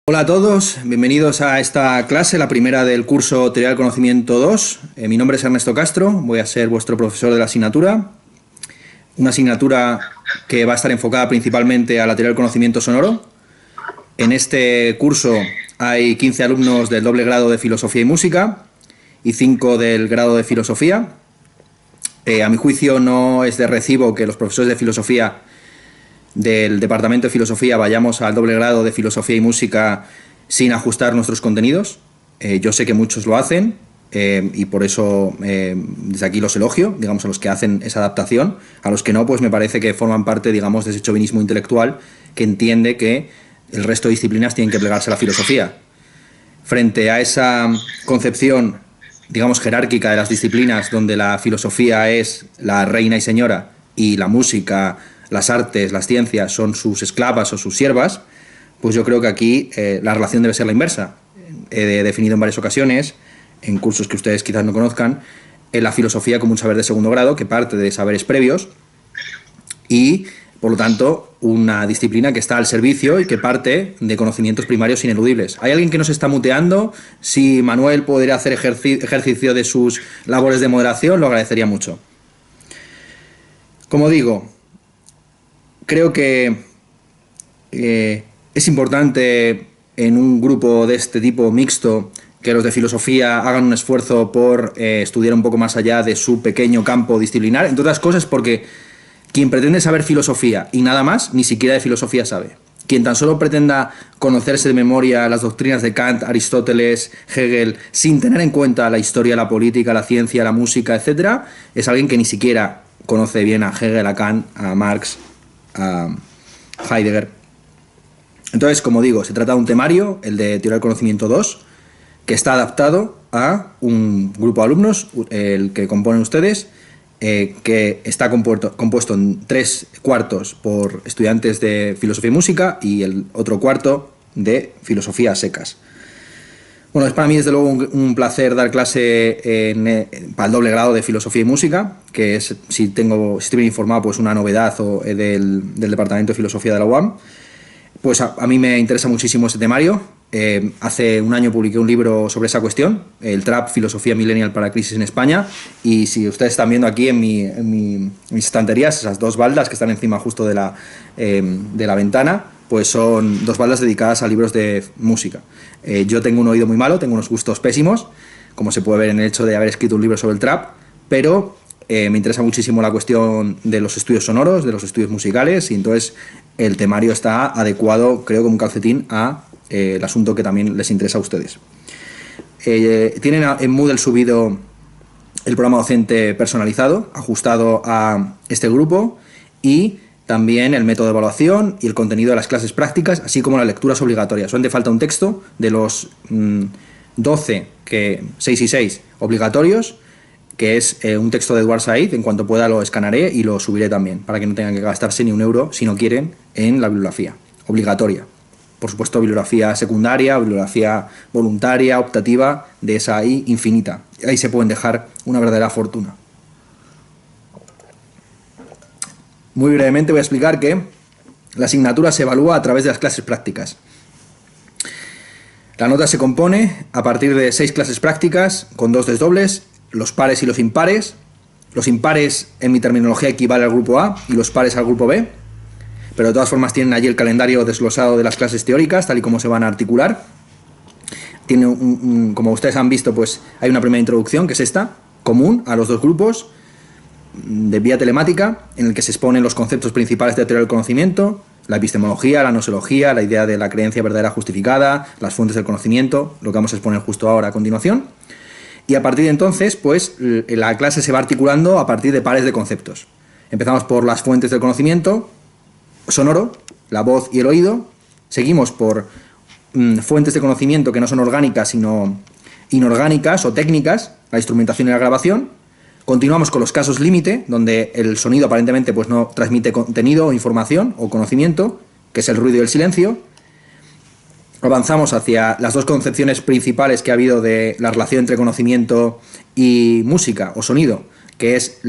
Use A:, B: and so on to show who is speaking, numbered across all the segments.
A: Hola a todos, bienvenidos a esta clase, la primera del curso Teoría del Conocimiento 2. Mi nombre es Ernesto Castro, voy a ser vuestro profesor de la asignatura. Una asignatura que va a estar enfocada principalmente a la teoría del conocimiento sonoro. En este curso hay 15 alumnos del doble grado de Filosofía y Música y 5 del grado de Filosofía. A mi juicio no es de recibo que los profesores de Filosofía del Departamento de Filosofía vayamos al doble grado de Filosofía y Música sin ajustar nuestros contenidos. Yo sé que muchos lo hacen y por eso desde aquí los elogio, digamos, a los que hacen esa adaptación. A los que no, pues me parece que forman parte, digamos, de ese chauvinismo intelectual que entiende que el resto de disciplinas tienen que plegarse a la filosofía. Frente a esa concepción, digamos, jerárquica de las disciplinas, donde la filosofía es la reina y señora y la música, las artes, las ciencias son sus esclavas o sus siervas, pues yo creo que aquí la relación debe ser la inversa. He definido en varias ocasiones, en cursos que ustedes quizás no conozcan, la filosofía como un saber de segundo grado que parte de saberes previos y, por lo tanto, una disciplina que está al servicio y que parte de conocimientos primarios ineludibles. ¿Hay alguien que nos está muteando? Si Manuel pudiera hacer ejercicio de sus labores de moderación, lo agradecería mucho. Como digo, creo que es importante en un grupo de este tipo mixto que los de filosofía hagan un esfuerzo por estudiar un poco más allá de su pequeño campo disciplinar, entre otras cosas porque quien pretende saber filosofía y nada más, ni siquiera de filosofía sabe. Quien tan solo pretenda conocerse de memoria las doctrinas de Kant, Aristóteles, Hegel, sin tener en cuenta la historia, la política, la ciencia, la música, etc., es alguien que ni siquiera conoce bien a Hegel, a Kant, a Marx, a Heidegger. Entonces, como digo, se trata de un temario, el de Teoría del Conocimiento 2, que está adaptado a un grupo de alumnos, el que componen ustedes, que está compuesto en 3 cuartos por estudiantes de Filosofía y Música y el otro cuarto de Filosofía a secas. Bueno, es para mí desde luego un placer dar clase para el doble grado de Filosofía y Música, que es, si estoy bien informado, pues una novedad del Departamento de Filosofía de la UAM. Pues a mí me interesa muchísimo ese temario. Hace un año publiqué un libro sobre esa cuestión, el Trap, Filosofía Millennial para Crisis en España, y si ustedes están viendo aquí en mis estanterías, esas 2 baldas que están encima justo de la ventana, pues son 2 baldas dedicadas a libros de música. Yo tengo un oído muy malo, tengo unos gustos pésimos, como se puede ver en el hecho de haber escrito un libro sobre el trap, pero me interesa muchísimo la cuestión de los estudios sonoros, de los estudios musicales, y entonces el temario está adecuado, creo, como un calcetín a el asunto que también les interesa a ustedes. Tienen en Moodle subido el programa docente personalizado, ajustado a este grupo, y también el método de evaluación y el contenido de las clases prácticas, así como las lecturas obligatorias. Solamente falta un texto de los 12, 6 y 6 obligatorios, que es un texto de Edward Said. En cuanto pueda lo escanaré y lo subiré también, para que no tengan que gastarse ni un euro, si no quieren, en la bibliografía obligatoria. Por supuesto, bibliografía secundaria, bibliografía voluntaria, optativa, de esa ahí infinita. Ahí se pueden dejar una verdadera fortuna. Muy brevemente voy a explicar que la asignatura se evalúa a través de las clases prácticas. La nota se compone a partir de 6 clases prácticas con 2 desdobles, los pares y los impares. Los impares, en mi terminología, equivalen al grupo A y los pares al grupo B, pero de todas formas tienen allí el calendario desglosado de las clases teóricas, tal y como se van a articular. Como ustedes han visto, pues hay una primera introducción, que es esta, común a los 2 grupos, de vía telemática, en el que se exponen los conceptos principales de la teoría del conocimiento, la epistemología, la gnoseología, la idea de la creencia verdadera justificada, las fuentes del conocimiento, lo que vamos a exponer justo ahora a continuación. Y a partir de entonces, pues la clase se va articulando a partir de pares de conceptos. Empezamos por las fuentes del conocimiento sonoro, la voz y el oído. Seguimos por fuentes de conocimiento que no son orgánicas, sino inorgánicas o técnicas, la instrumentación y la grabación. Continuamos con los casos límite, donde el sonido aparentemente pues no transmite contenido o información o conocimiento, que es el ruido y el silencio. Avanzamos hacia las 2 concepciones principales que ha habido de la relación entre conocimiento y música o sonido, que es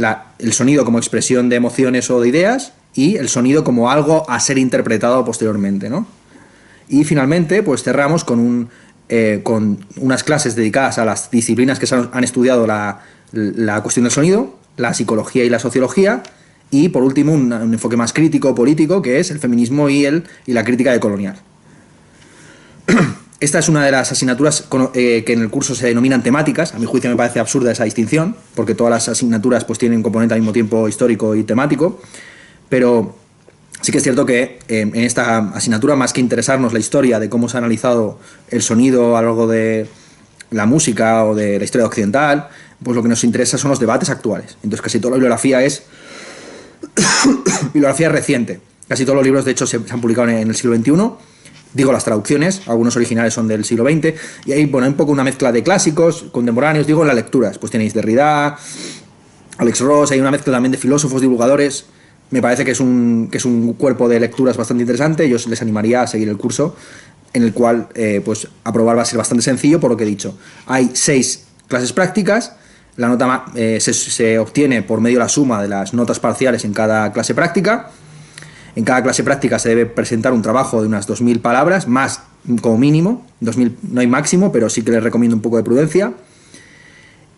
A: el sonido como expresión de emociones o de ideas y el sonido como algo a ser interpretado posteriormente, ¿no? Y finalmente, pues cerramos con unas clases dedicadas a las disciplinas que han estudiado la cuestión del sonido, la psicología y la sociología, y por último un enfoque más crítico, político, que es el feminismo y la crítica decolonial. Esta es una de las asignaturas que en el curso se denominan temáticas. A mi juicio me parece absurda esa distinción, porque todas las asignaturas pues tienen un componente al mismo tiempo histórico y temático, pero sí que es cierto que en esta asignatura, más que interesarnos la historia de cómo se ha analizado el sonido a lo largo de la música o de la historia occidental, pues lo que nos interesa son los debates actuales. Entonces casi toda la bibliografía es bibliografía reciente. Casi todos los libros, de hecho, se han publicado en el siglo XXI. Digo las traducciones, algunos originales son del siglo XX, y hay, bueno, un poco una mezcla de clásicos, contemporáneos, digo, en las lecturas. Pues tenéis Derrida, Alex Ross, hay una mezcla también de filósofos, divulgadores. Me parece que es un cuerpo de lecturas bastante interesante. Yo les animaría a seguir el curso, en el cual pues aprobar va a ser bastante sencillo, por lo que he dicho. Hay 6 clases prácticas. La nota se obtiene por medio de la suma de las notas parciales en cada clase práctica. En cada clase práctica se debe presentar un trabajo de unas 2000 palabras, más como mínimo. 2000 no hay máximo, pero sí que les recomiendo un poco de prudencia.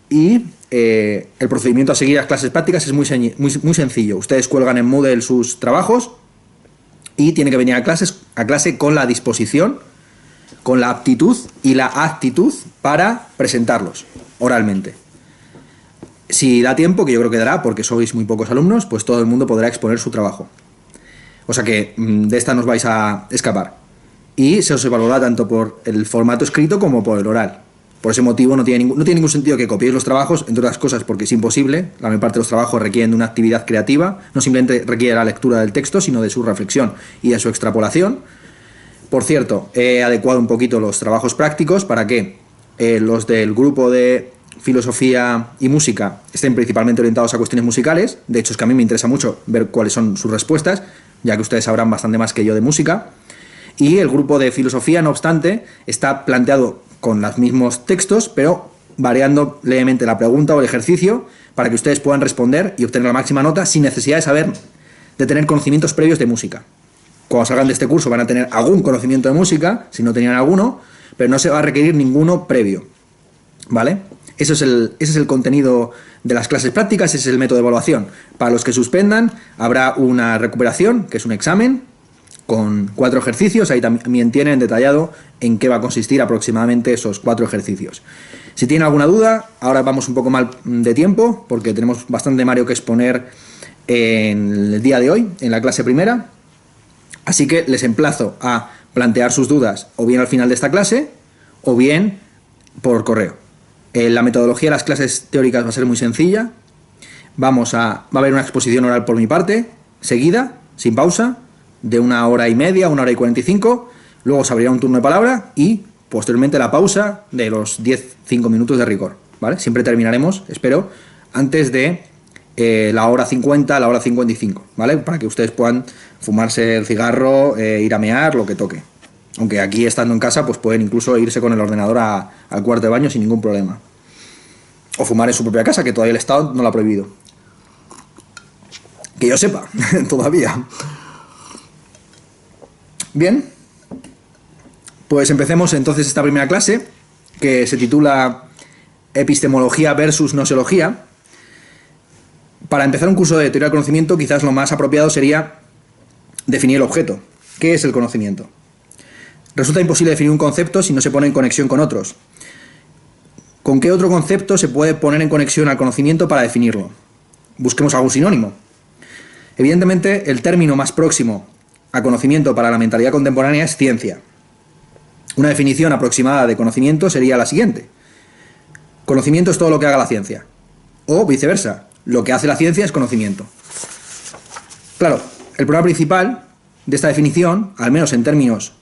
A: Y el procedimiento a seguir a las clases prácticas es muy sencillo. Ustedes cuelgan en Moodle sus trabajos y tienen que venir a clase con la disposición, con la aptitud y la actitud para presentarlos oralmente. Si da tiempo, que yo creo que dará, porque sois muy pocos alumnos, pues todo el mundo podrá exponer su trabajo. O sea que de esta no os vais a escapar. Y se os evaluará tanto por el formato escrito como por el oral. Por ese motivo no tiene ningún sentido que copiéis los trabajos, entre otras cosas porque es imposible. La mayor parte de los trabajos requieren de una actividad creativa, no simplemente requiere la lectura del texto, sino de su reflexión y de su extrapolación. Por cierto, he adecuado un poquito los trabajos prácticos para que los del grupo de filosofía y música estén principalmente orientados a cuestiones musicales. De hecho, es que a mí me interesa mucho ver cuáles son sus respuestas, ya que ustedes sabrán bastante más que yo de música. Y el grupo de filosofía, no obstante, está planteado con los mismos textos, pero variando levemente la pregunta o el ejercicio para que ustedes puedan responder y obtener la máxima nota sin necesidad de tener conocimientos previos de música. Cuando salgan de este curso van a tener algún conocimiento de música, si no tenían alguno, pero no se va a requerir ninguno previo, ¿vale? Ese es el contenido de las clases prácticas, ese es el método de evaluación. Para los que suspendan, habrá una recuperación, que es un examen, con 4 ejercicios. Ahí también tienen detallado en qué va a consistir aproximadamente esos 4 ejercicios. Si tienen alguna duda, ahora vamos un poco mal de tiempo, porque tenemos bastante Mario que exponer en el día de hoy, en la clase primera. Así que les emplazo a plantear sus dudas o bien al final de esta clase, o bien por correo. La metodología de las clases teóricas va a ser muy sencilla. Va a haber una exposición oral por mi parte, seguida, sin pausa, de 1 hora y media, 1 hora y 45. Luego se abrirá un turno de palabra y posteriormente la pausa de los 10-5 minutos de rigor, ¿vale? Siempre terminaremos, espero, antes de la hora 50, la hora 55, ¿vale? Para que ustedes puedan fumarse el cigarro, ir a mear, lo que toque. Aunque aquí, estando en casa, pues pueden incluso irse con el ordenador al cuarto de baño sin ningún problema. O fumar en su propia casa, que todavía el Estado no lo ha prohibido. Que yo sepa, todavía. Bien. Pues empecemos entonces esta primera clase, que se titula Epistemología versus Gnoseología. Para empezar un curso de teoría del conocimiento, quizás lo más apropiado sería definir el objeto. ¿Qué es el conocimiento? Resulta imposible definir un concepto si no se pone en conexión con otros. ¿Con qué otro concepto se puede poner en conexión al conocimiento para definirlo? Busquemos algún sinónimo. Evidentemente, el término más próximo a conocimiento para la mentalidad contemporánea es ciencia. Una definición aproximada de conocimiento sería la siguiente. Conocimiento es todo lo que haga la ciencia. O viceversa, lo que hace la ciencia es conocimiento. Claro, el problema principal de esta definición, al menos en términos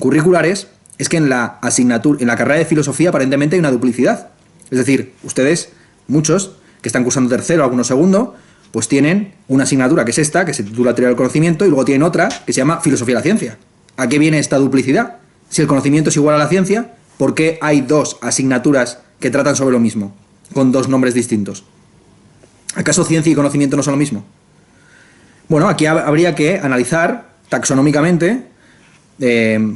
A: curriculares, es que en la carrera de filosofía aparentemente hay una duplicidad. Es decir, ustedes, muchos, que están cursando tercero, algunos segundo, pues tienen una asignatura que es esta, que se titula Teoría del Conocimiento, y luego tienen otra que se llama Filosofía de la Ciencia. ¿A qué viene esta duplicidad? Si el conocimiento es igual a la ciencia, ¿por qué hay 2 asignaturas que tratan sobre lo mismo, con 2 nombres distintos? ¿Acaso ciencia y conocimiento no son lo mismo? Bueno, aquí habría que analizar taxonómicamente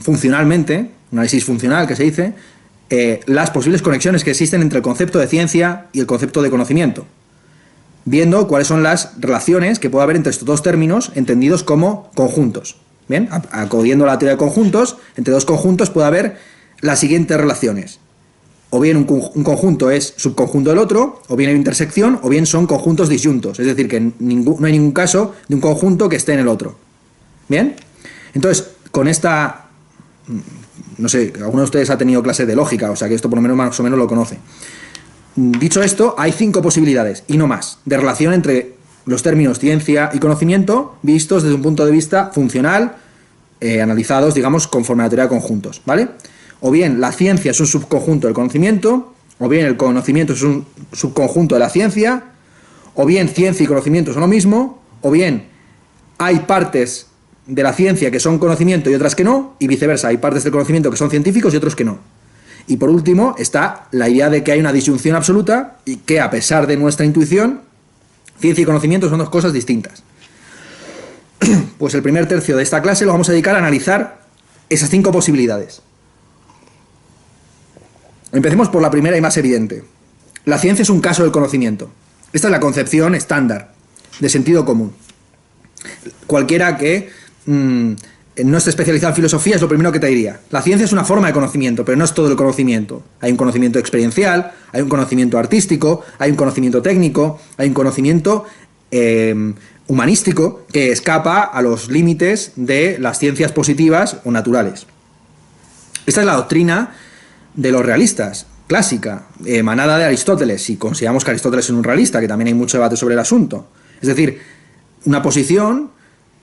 A: funcionalmente, un análisis funcional que se dice, las posibles conexiones que existen entre el concepto de ciencia y el concepto de conocimiento, viendo cuáles son las relaciones que puede haber entre estos dos términos entendidos como conjuntos. Bien, acudiendo a la teoría de conjuntos, entre dos conjuntos puede haber las siguientes relaciones. O bien un conjunto es subconjunto del otro, o bien hay intersección, o bien son conjuntos disyuntos. Es decir, que no hay ningún caso de un conjunto que esté en el otro. ¿Bien? Entonces, con esta... No sé, alguno de ustedes ha tenido clase de lógica, o sea que esto por lo menos más o menos lo conoce. Dicho esto, hay 5 posibilidades, y no más, de relación entre los términos ciencia y conocimiento vistos desde un punto de vista funcional, analizados, digamos, conforme a la teoría de conjuntos, ¿vale? O bien la ciencia es un subconjunto del conocimiento, o bien el conocimiento es un subconjunto de la ciencia, o bien ciencia y conocimiento son lo mismo, o bien hay partes de la ciencia que son conocimiento y otras que no, y viceversa, hay partes del conocimiento que son científicos y otros que no. Y por último está la idea de que hay una disyunción absoluta y que, a pesar de nuestra intuición, ciencia y conocimiento son dos cosas distintas. Pues el primer tercio de esta clase lo vamos a dedicar a analizar esas 5 posibilidades. Empecemos por la primera y más evidente. La ciencia es un caso del conocimiento. Esta es la concepción estándar, de sentido común. Cualquiera que no esté especializado en filosofía es lo primero que te diría. La ciencia es una forma de conocimiento, pero no es todo el conocimiento. Hay un conocimiento experiencial, hay un conocimiento artístico, hay un conocimiento técnico, hay un conocimiento humanístico que escapa a los límites de las ciencias positivas o naturales. Esta es la doctrina de los realistas, clásica, emanada de Aristóteles, si consideramos que Aristóteles es un realista, que también hay mucho debate sobre el asunto. Es decir, una posición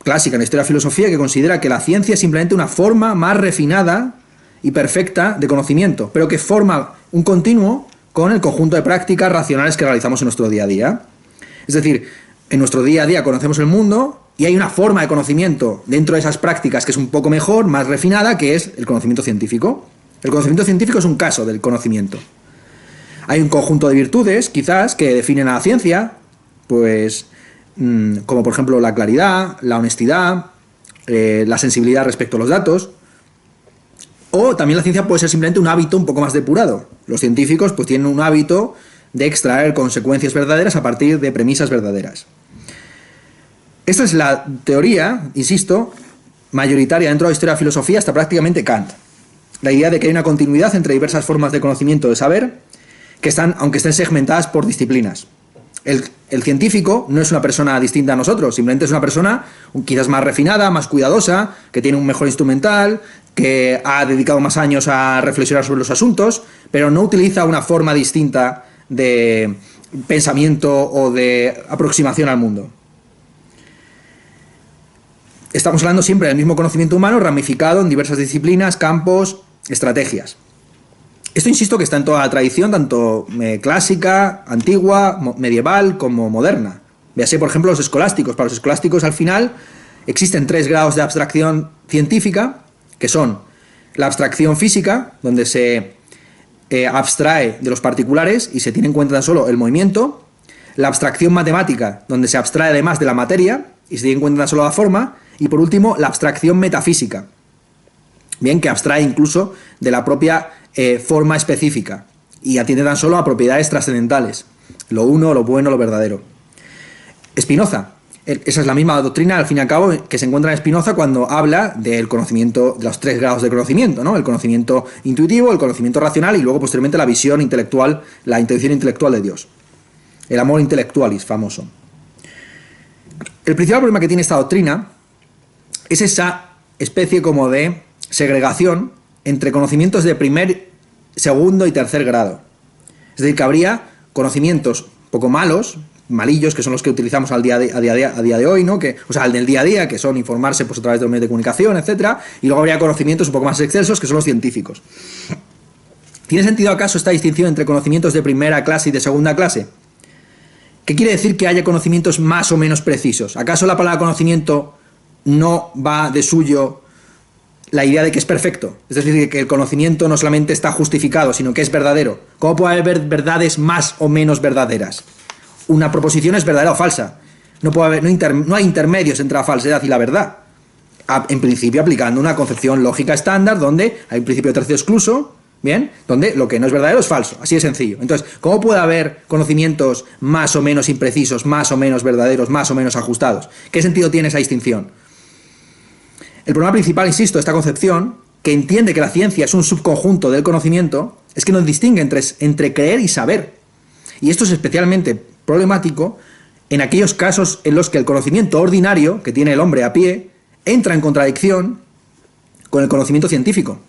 A: clásica en la historia de la filosofía que considera que la ciencia es simplemente una forma más refinada y perfecta de conocimiento, pero que forma un continuo con el conjunto de prácticas racionales que realizamos en nuestro día a día. Es decir, en nuestro día a día conocemos el mundo y hay una forma de conocimiento dentro de esas prácticas que es un poco mejor, más refinada, que es el conocimiento científico. El conocimiento científico es un caso del conocimiento. Hay un conjunto de virtudes, quizás, que definen a la ciencia, pues como por ejemplo la claridad, la honestidad, la sensibilidad respecto a los datos. O también la ciencia puede ser simplemente un hábito un poco más depurado. Los científicos pues tienen un hábito de extraer consecuencias verdaderas a partir de premisas verdaderas. Esta es la teoría, insisto, mayoritaria dentro de la historia de la filosofía hasta prácticamente Kant. La idea de que hay una continuidad entre diversas formas de conocimiento, de saber, que están, aunque estén segmentadas por disciplinas. El científico no es una persona distinta a nosotros, simplemente es una persona quizás más refinada, más cuidadosa, que tiene un mejor instrumental, que ha dedicado más años a reflexionar sobre los asuntos, pero no utiliza una forma distinta de pensamiento o de aproximación al mundo. Estamos hablando siempre del mismo conocimiento humano ramificado en diversas disciplinas, campos, estrategias. Esto insisto que está en toda la tradición, tanto clásica, antigua, medieval, como moderna. Véase, por ejemplo, los escolásticos. Para los escolásticos, al final, existen 3 grados de abstracción científica, que son la abstracción física, donde se abstrae de los particulares y se tiene en cuenta tan solo el movimiento; la abstracción matemática, donde se abstrae además de la materia y se tiene en cuenta tan solo la forma; y por último, la abstracción metafísica, bien, que abstrae incluso de la propia forma específica y atiende tan solo a propiedades trascendentales, lo uno, lo bueno, lo verdadero. Spinoza, esa es la misma doctrina al fin y al cabo que se encuentra en Spinoza cuando habla del conocimiento, de los 3 grados de conocimiento, ¿no? El conocimiento intuitivo, el conocimiento racional y luego posteriormente la visión intelectual, la intención intelectual de Dios. El amor intelectualis, famoso. El principal problema que tiene esta doctrina es esa especie como de segregación entre conocimientos de primer, segundo y tercer grado. Es decir, que habría conocimientos poco malos, malillos, que son los que utilizamos a día de hoy, ¿no? O sea, el del día a día, que son informarse pues, a través de los medios de comunicación, etc. Y luego habría conocimientos un poco más excelsos, que son los científicos. ¿Tiene sentido acaso esta distinción entre conocimientos de primera clase y de segunda clase? ¿Qué quiere decir que haya conocimientos más o menos precisos? ¿Acaso la palabra conocimiento no va de suyo la idea de que es perfecto? Es decir, que el conocimiento no solamente está justificado, sino que es verdadero. ¿Cómo puede haber verdades más o menos verdaderas? Una proposición es verdadera o falsa. No hay intermedios entre la falsedad y la verdad. En principio aplicando una concepción lógica estándar donde hay un principio de tercio excluso, ¿bien? Donde lo que no es verdadero es falso, así de sencillo. Entonces, ¿cómo puede haber conocimientos más o menos imprecisos, más o menos verdaderos, más o menos ajustados? ¿Qué sentido tiene esa distinción? El problema principal, insisto, de esta concepción, que entiende que la ciencia es un subconjunto del conocimiento, es que no distingue entre creer y saber. Y esto es especialmente problemático en aquellos casos en los que el conocimiento ordinario que tiene el hombre a pie entra en contradicción con el conocimiento científico.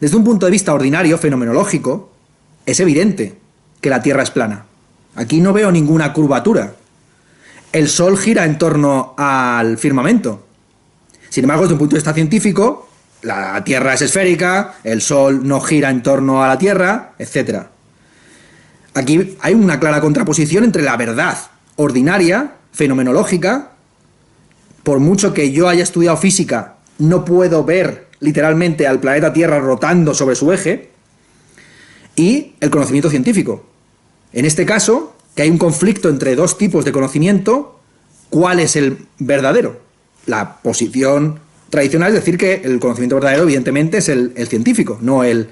A: Desde un punto de vista ordinario, fenomenológico, es evidente que la Tierra es plana. Aquí no veo ninguna curvatura. El Sol gira en torno al firmamento. Sin embargo, desde un punto de vista científico, la Tierra es esférica, el Sol no gira en torno a la Tierra, etc. Aquí hay una clara contraposición entre la verdad ordinaria, fenomenológica. Por mucho que yo haya estudiado física, no puedo ver literalmente al planeta Tierra rotando sobre su eje, y el conocimiento científico. En este caso, que hay un conflicto entre dos tipos de conocimiento, ¿cuál es el verdadero? La posición tradicional es decir que el conocimiento verdadero, evidentemente, es el científico, no el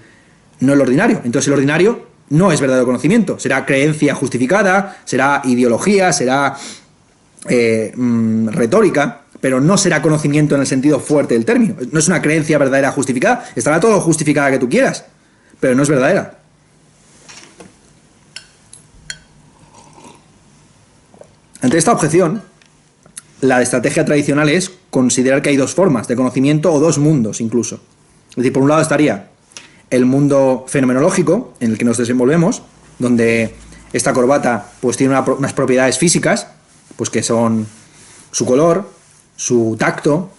A: ordinario. Entonces el ordinario no es verdadero conocimiento, será creencia justificada, será ideología, será retórica, pero no será conocimiento en el sentido fuerte del término. No es una creencia verdadera justificada, estará todo justificada que tú quieras, pero no es verdadera. Ante esta objeción, la estrategia tradicional es considerar que hay dos formas de conocimiento o dos mundos incluso. Es decir, por un lado estaría el mundo fenomenológico en el que nos desenvolvemos, donde esta corbata pues tiene unas propiedades físicas, pues que son su color, su tacto,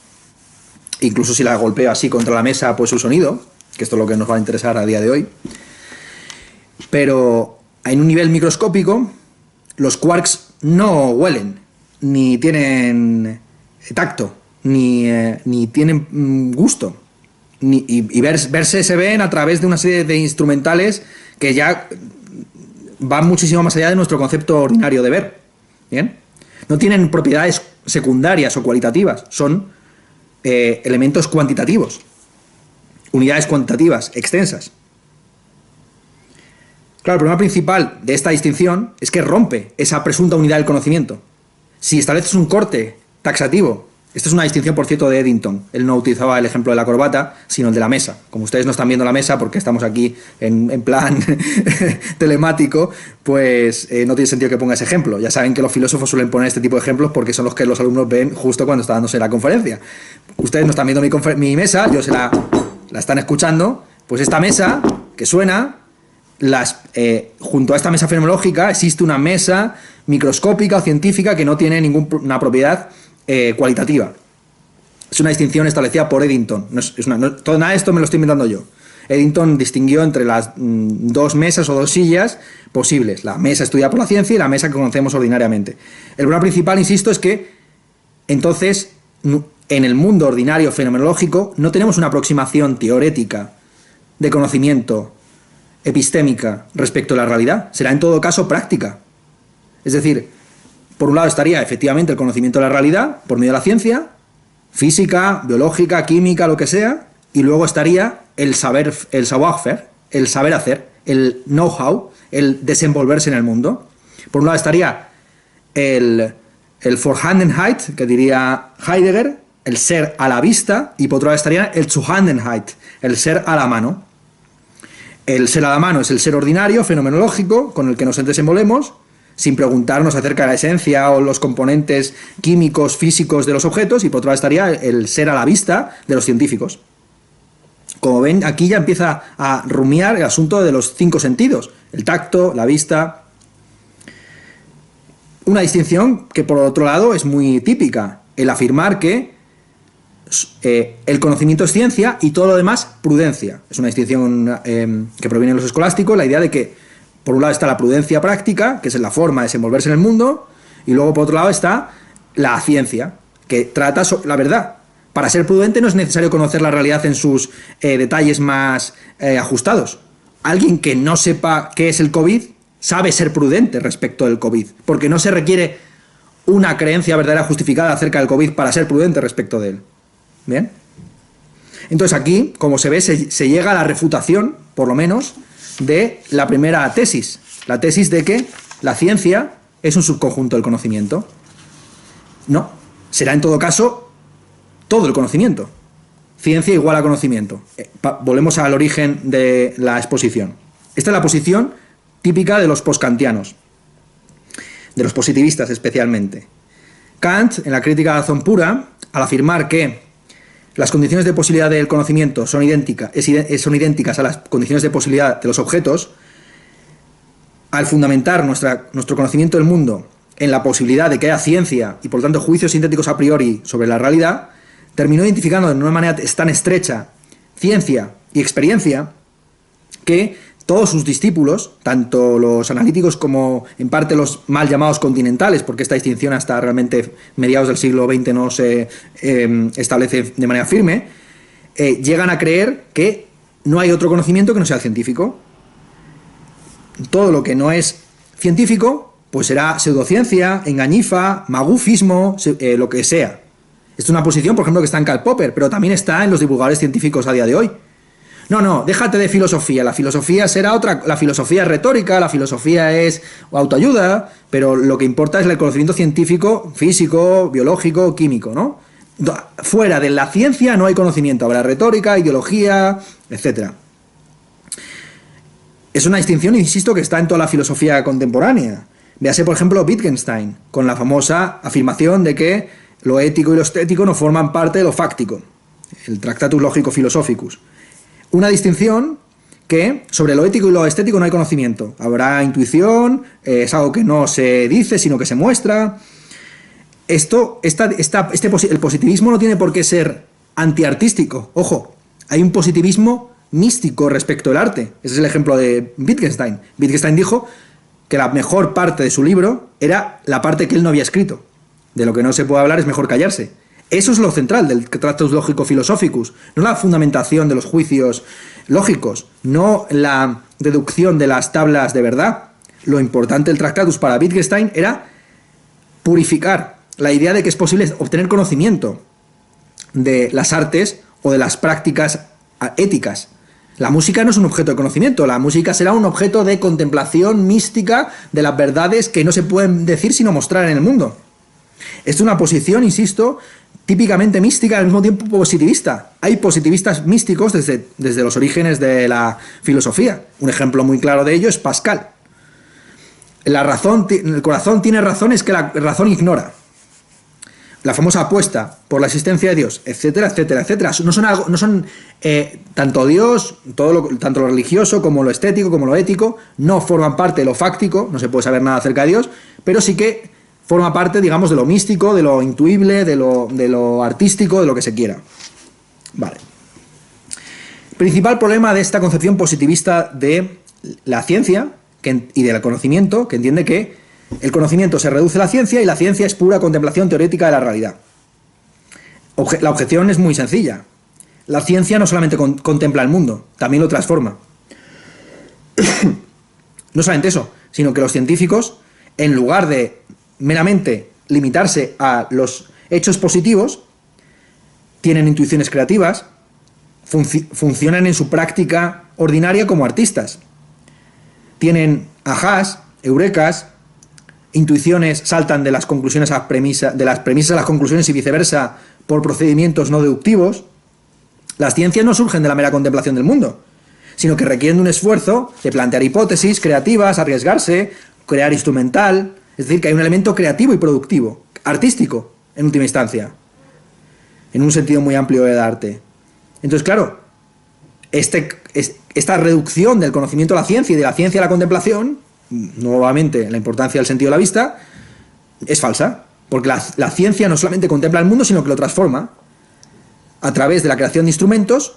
A: incluso si la golpeo así contra la mesa, pues su sonido, que esto es lo que nos va a interesar a día de hoy. Pero en un nivel microscópico, los quarks no huelen, ni tienen tacto, ni tienen gusto. Y verse se ven a través de una serie de instrumentales que ya van muchísimo más allá de nuestro concepto ordinario de ver. ¿Bien? No tienen propiedades secundarias o cualitativas, son elementos cuantitativos, unidades cuantitativas extensas. Claro, el problema principal de esta distinción es que rompe esa presunta unidad del conocimiento. Si estableces un corte taxativo, esta es una distinción, por cierto, de Eddington. Él no utilizaba el ejemplo de la corbata, sino el de la mesa. Como ustedes no están viendo la mesa porque estamos aquí en plan telemático, pues no tiene sentido que ponga ese ejemplo. Ya saben que los filósofos suelen poner este tipo de ejemplos porque son los que los alumnos ven justo cuando está dándose la conferencia. Ustedes no están viendo mi mesa, yo la están escuchando. Pues esta mesa que suena, junto a esta mesa fenomenológica existe una mesa microscópica o científica que no tiene ninguna propiedad cualitativa. Es una distinción establecida por Eddington. Nada de esto me lo estoy inventando yo. Eddington distinguió entre las dos mesas o dos sillas posibles, la mesa estudiada por la ciencia y la mesa que conocemos ordinariamente. El problema principal, insisto, es que entonces en el mundo ordinario fenomenológico no tenemos una aproximación teorética de conocimiento epistémica respecto a la realidad, será en todo caso práctica. Es decir, por un lado estaría efectivamente el conocimiento de la realidad por medio de la ciencia, física, biológica, química, lo que sea, y luego estaría el savoir-faire, el saber hacer, el know-how, el desenvolverse en el mundo. Por un lado estaría el Vorhandenheit, que diría Heidegger, el ser a la vista, y por otro lado estaría el Zuhandenheit, el ser a la mano. El ser a la mano es el ser ordinario, fenomenológico, con el que nos desenvolvemos, sin preguntarnos acerca de la esencia o los componentes químicos, físicos de los objetos, y por otro lado estaría el ser a la vista de los científicos. Como ven, aquí ya empieza a rumiar el asunto de los 5 sentidos, el tacto, la vista. Una distinción que por otro lado es muy típica, el afirmar que el conocimiento es ciencia y todo lo demás prudencia. Es una distinción que proviene de los escolásticos, la idea de que por un lado está la prudencia práctica, que es la forma de desenvolverse en el mundo, y luego por otro lado está la ciencia, que trata sobre la verdad. Para ser prudente no es necesario conocer la realidad en sus detalles más ajustados. Alguien que no sepa qué es el COVID sabe ser prudente respecto del COVID, porque no se requiere una creencia verdadera justificada acerca del COVID para ser prudente respecto de él. ¿Bien? Entonces aquí, como se ve, se llega a la refutación, por lo menos, de la primera tesis. La tesis de que la ciencia es un subconjunto del conocimiento. No, será en todo caso todo el conocimiento. Ciencia igual a conocimiento. Volvemos al origen de la exposición. Esta es la posición típica de los postkantianos, de los positivistas especialmente. Kant, en la crítica de la razón pura, al afirmar que las condiciones de posibilidad del conocimiento son idénticas a las condiciones de posibilidad de los objetos, al fundamentar nuestro conocimiento del mundo en la posibilidad de que haya ciencia y por lo tanto juicios sintéticos a priori sobre la realidad, terminó identificando de una manera tan estrecha ciencia y experiencia que todos sus discípulos, tanto los analíticos como en parte los mal llamados continentales, porque esta distinción hasta realmente mediados del siglo XX no se establece de manera firme, llegan a creer que no hay otro conocimiento que no sea el científico. Todo lo que no es científico pues será pseudociencia, engañifa, magufismo, lo que sea. Esto es una posición, por ejemplo, que está en Karl Popper, pero también está en los divulgadores científicos a día de hoy. No, déjate de filosofía, la filosofía será otra, la filosofía es retórica, la filosofía es autoayuda, pero lo que importa es el conocimiento científico, físico, biológico, químico, ¿no? Fuera de la ciencia no hay conocimiento, habrá retórica, ideología, etc. Es una distinción, insisto, que está en toda la filosofía contemporánea. Véase, por ejemplo, Wittgenstein, con la famosa afirmación de que lo ético y lo estético no forman parte de lo fáctico, el Tractatus Logico Philosophicus. Una distinción que sobre lo ético y lo estético no hay conocimiento. Habrá intuición, es algo que no se dice, sino que se muestra. El positivismo no tiene por qué ser antiartístico. Ojo, hay un positivismo místico respecto al arte. Ese es el ejemplo de Wittgenstein. Wittgenstein dijo que la mejor parte de su libro era la parte que él no había escrito. De lo que no se puede hablar es mejor callarse. Eso es lo central del Tractatus Logico Philosophicus, no la fundamentación de los juicios lógicos, no la deducción de las tablas de verdad. Lo importante del Tractatus para Wittgenstein era purificar la idea de que es posible obtener conocimiento de las artes o de las prácticas éticas. La música no es un objeto de conocimiento, la música será un objeto de contemplación mística de las verdades que no se pueden decir sino mostrar en el mundo. Esto es una posición, insisto, típicamente mística y al mismo tiempo positivista. Hay positivistas místicos desde los orígenes de la filosofía. Un ejemplo muy claro de ello es Pascal. El corazón tiene razones que la razón ignora. La famosa apuesta por la existencia de Dios, etcétera, etcétera, etcétera. No son tanto Dios, tanto lo religioso como lo estético, como lo ético, no forman parte de lo fáctico, no se puede saber nada acerca de Dios, pero sí que forma parte, digamos, de lo místico, de lo intuible, de lo artístico, de lo que se quiera. Vale. Principal problema de esta concepción positivista de la ciencia y del conocimiento, que entiende que el conocimiento se reduce a la ciencia y la ciencia es pura contemplación teórica de la realidad. La objeción es muy sencilla. La ciencia no solamente contempla el mundo, también lo transforma. No solamente eso, sino que los científicos, en lugar de meramente limitarse a los hechos positivos, tienen intuiciones creativas, funcionan en su práctica ordinaria como artistas. Tienen ajás, eurekas, intuiciones saltan de las conclusiones a de las premisas a las conclusiones y viceversa por procedimientos no deductivos. Las ciencias no surgen de la mera contemplación del mundo, sino que requieren de un esfuerzo de plantear hipótesis creativas, arriesgarse, crear instrumental. Es decir, que hay un elemento creativo y productivo, artístico, en última instancia, en un sentido muy amplio del arte. Entonces, claro, esta reducción del conocimiento a la ciencia y de la ciencia a la contemplación, nuevamente la importancia del sentido de la vista, es falsa, porque la ciencia no solamente contempla el mundo, sino que lo transforma a través de la creación de instrumentos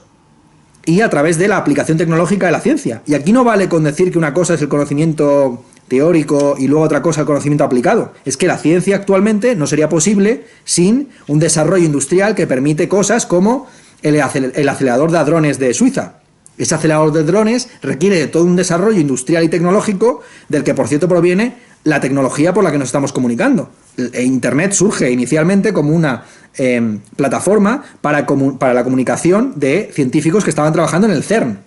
A: y a través de la aplicación tecnológica de la ciencia. Y aquí no vale con decir que una cosa es el conocimiento teórico y luego otra cosa el conocimiento aplicado. Es que la ciencia actualmente no sería posible sin un desarrollo industrial que permite cosas como el acelerador de hadrones de Suiza. Ese acelerador de hadrones requiere de todo un desarrollo industrial y tecnológico del que, por cierto, proviene la tecnología por la que nos estamos comunicando. Internet surge inicialmente como una plataforma para la comunicación de científicos que estaban trabajando en el CERN.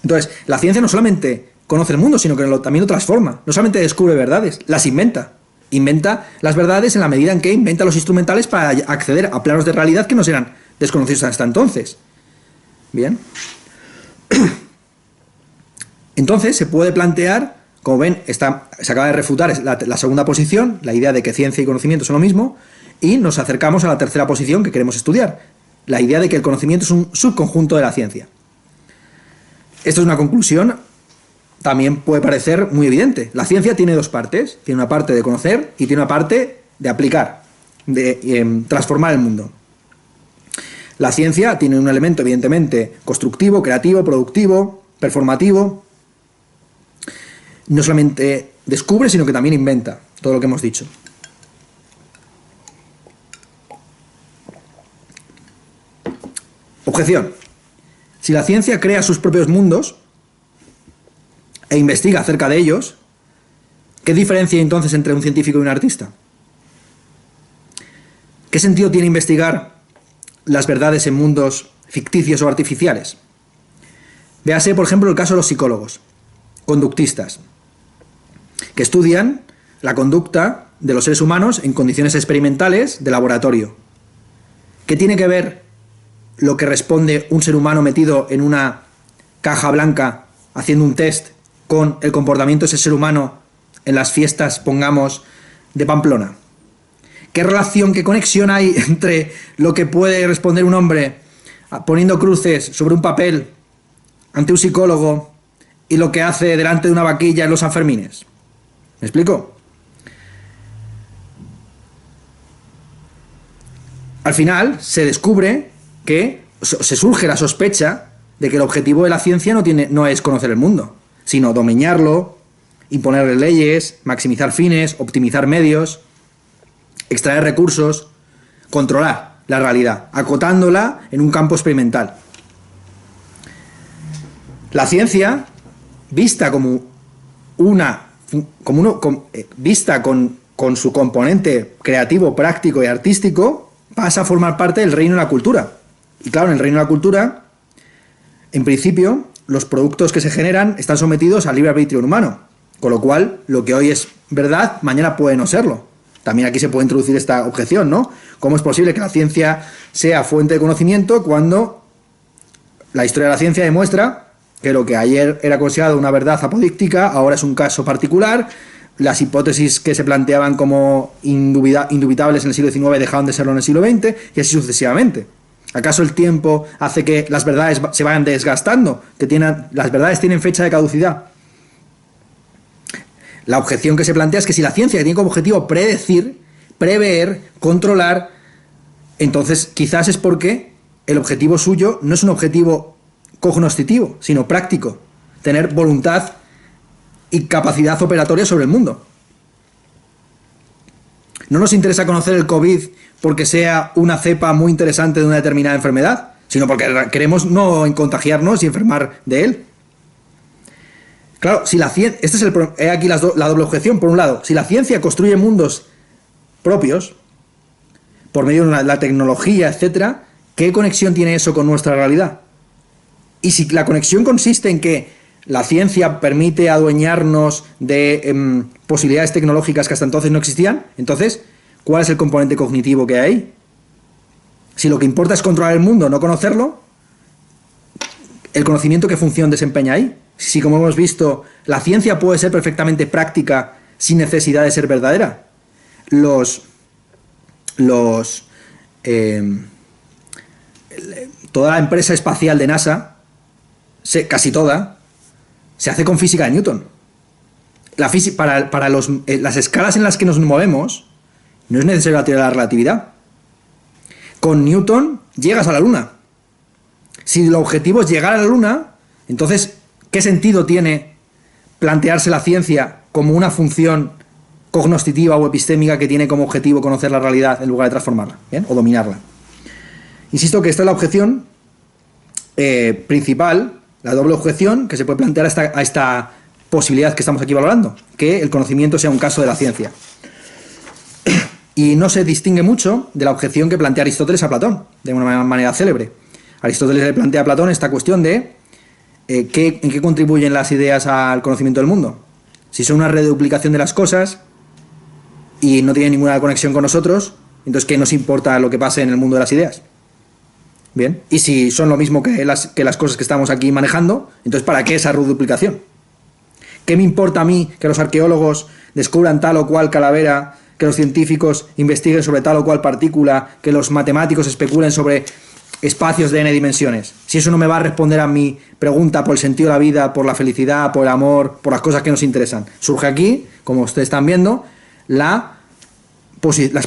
A: Entonces, la ciencia no solamente conoce el mundo, sino que también lo transforma. No solamente descubre verdades, las inventa. Inventa las verdades en la medida en que inventa los instrumentales para acceder a planos de realidad que nos eran desconocidos hasta entonces. Bien. Entonces, se puede plantear, como ven, se acaba de refutar la segunda posición, la idea de que ciencia y conocimiento son lo mismo, y nos acercamos a la tercera posición que queremos estudiar, la idea de que el conocimiento es un subconjunto de la ciencia. Esto es una conclusión, también puede parecer muy evidente. La ciencia tiene dos partes, tiene una parte de conocer y tiene una parte de aplicar, de transformar el mundo. La ciencia tiene un elemento evidentemente constructivo, creativo, productivo, performativo. No solamente descubre, sino que también inventa todo lo que hemos dicho. Objeción. Si la ciencia crea sus propios mundos e investiga acerca de ellos, ¿qué diferencia hay entonces entre un científico y un artista? ¿Qué sentido tiene investigar las verdades en mundos ficticios o artificiales? Véase, por ejemplo, el caso de los psicólogos, conductistas, que estudian la conducta de los seres humanos en condiciones experimentales de laboratorio. ¿Qué tiene que ver lo que responde un ser humano metido en una caja blanca haciendo un test con el comportamiento de ese ser humano en las fiestas, pongamos, de Pamplona? ¿Qué relación, qué conexión hay entre lo que puede responder un hombre poniendo cruces sobre un papel ante un psicólogo y lo que hace delante de una vaquilla en los Sanfermines? ¿Me explico? Al final se descubre que se surge la sospecha de que el objetivo de la ciencia no es conocer el mundo, sino dominarlo, imponerle leyes, maximizar fines, optimizar medios, extraer recursos, controlar la realidad, acotándola en un campo experimental. La ciencia, vista vista con su componente creativo, práctico y artístico, pasa a formar parte del reino de la cultura. Y claro, en el reino de la cultura, en principio, los productos que se generan están sometidos al libre arbitrio humano, con lo cual, lo que hoy es verdad, mañana puede no serlo. También aquí se puede introducir esta objeción, ¿no? ¿Cómo es posible que la ciencia sea fuente de conocimiento cuando la historia de la ciencia demuestra que lo que ayer era considerado una verdad apodíctica ahora es un caso particular? Las hipótesis que se planteaban como indubitables en el siglo XIX dejaron de serlo en el siglo XX y así sucesivamente. ¿Acaso el tiempo hace que las verdades se vayan desgastando? Las verdades tienen fecha de caducidad. La objeción que se plantea es que si la ciencia tiene como objetivo predecir, prever, controlar, entonces quizás es porque el objetivo suyo no es un objetivo cognoscitivo, sino práctico. Tener voluntad y capacidad operatoria sobre el mundo. No nos interesa conocer el COVID porque sea una cepa muy interesante de una determinada enfermedad, sino porque queremos no contagiarnos y enfermar de él. Claro, si la ciencia, aquí la doble objeción. Por un lado, si la ciencia construye mundos propios por medio de la tecnología, etcétera, ¿qué conexión tiene eso con nuestra realidad? Y si la conexión consiste en que la ciencia permite adueñarnos de posibilidades tecnológicas que hasta entonces no existían, entonces, ¿cuál es el componente cognitivo que hay ahí? Si lo que importa es controlar el mundo, no conocerlo, ¿el conocimiento qué función desempeña ahí? Si, como hemos visto, la ciencia puede ser perfectamente práctica sin necesidad de ser verdadera. Toda la empresa espacial de NASA, casi toda, se hace con física de Newton. Para las escalas en las que nos movemos, no es necesario la teoría de la relatividad. Con Newton llegas a la Luna. Si el objetivo es llegar a la Luna, entonces, ¿qué sentido tiene plantearse la ciencia como una función cognoscitiva o epistémica que tiene como objetivo conocer la realidad en lugar de transformarla, ¿bien? O dominarla? Insisto que esta es la objeción principal, la doble objeción que se puede plantear a esta posibilidad que estamos aquí valorando, que el conocimiento sea un caso de la ciencia. Y no se distingue mucho de la objeción que plantea Aristóteles a Platón, de una manera célebre. Aristóteles le plantea a Platón esta cuestión de en qué contribuyen las ideas al conocimiento del mundo. Si son una reduplicación de las cosas y no tienen ninguna conexión con nosotros, entonces ¿qué nos importa lo que pase en el mundo de las ideas? Bien, y si son lo mismo que las cosas que estamos aquí manejando, entonces ¿para qué esa reduplicación? ¿Qué me importa a mí que los arqueólogos descubran tal o cual calavera, que los científicos investiguen sobre tal o cual partícula, que los matemáticos especulen sobre espacios de n dimensiones? Si eso no me va a responder a mi pregunta por el sentido de la vida, por la felicidad, por el amor, por las cosas que nos interesan. Surge aquí, como ustedes están viendo, las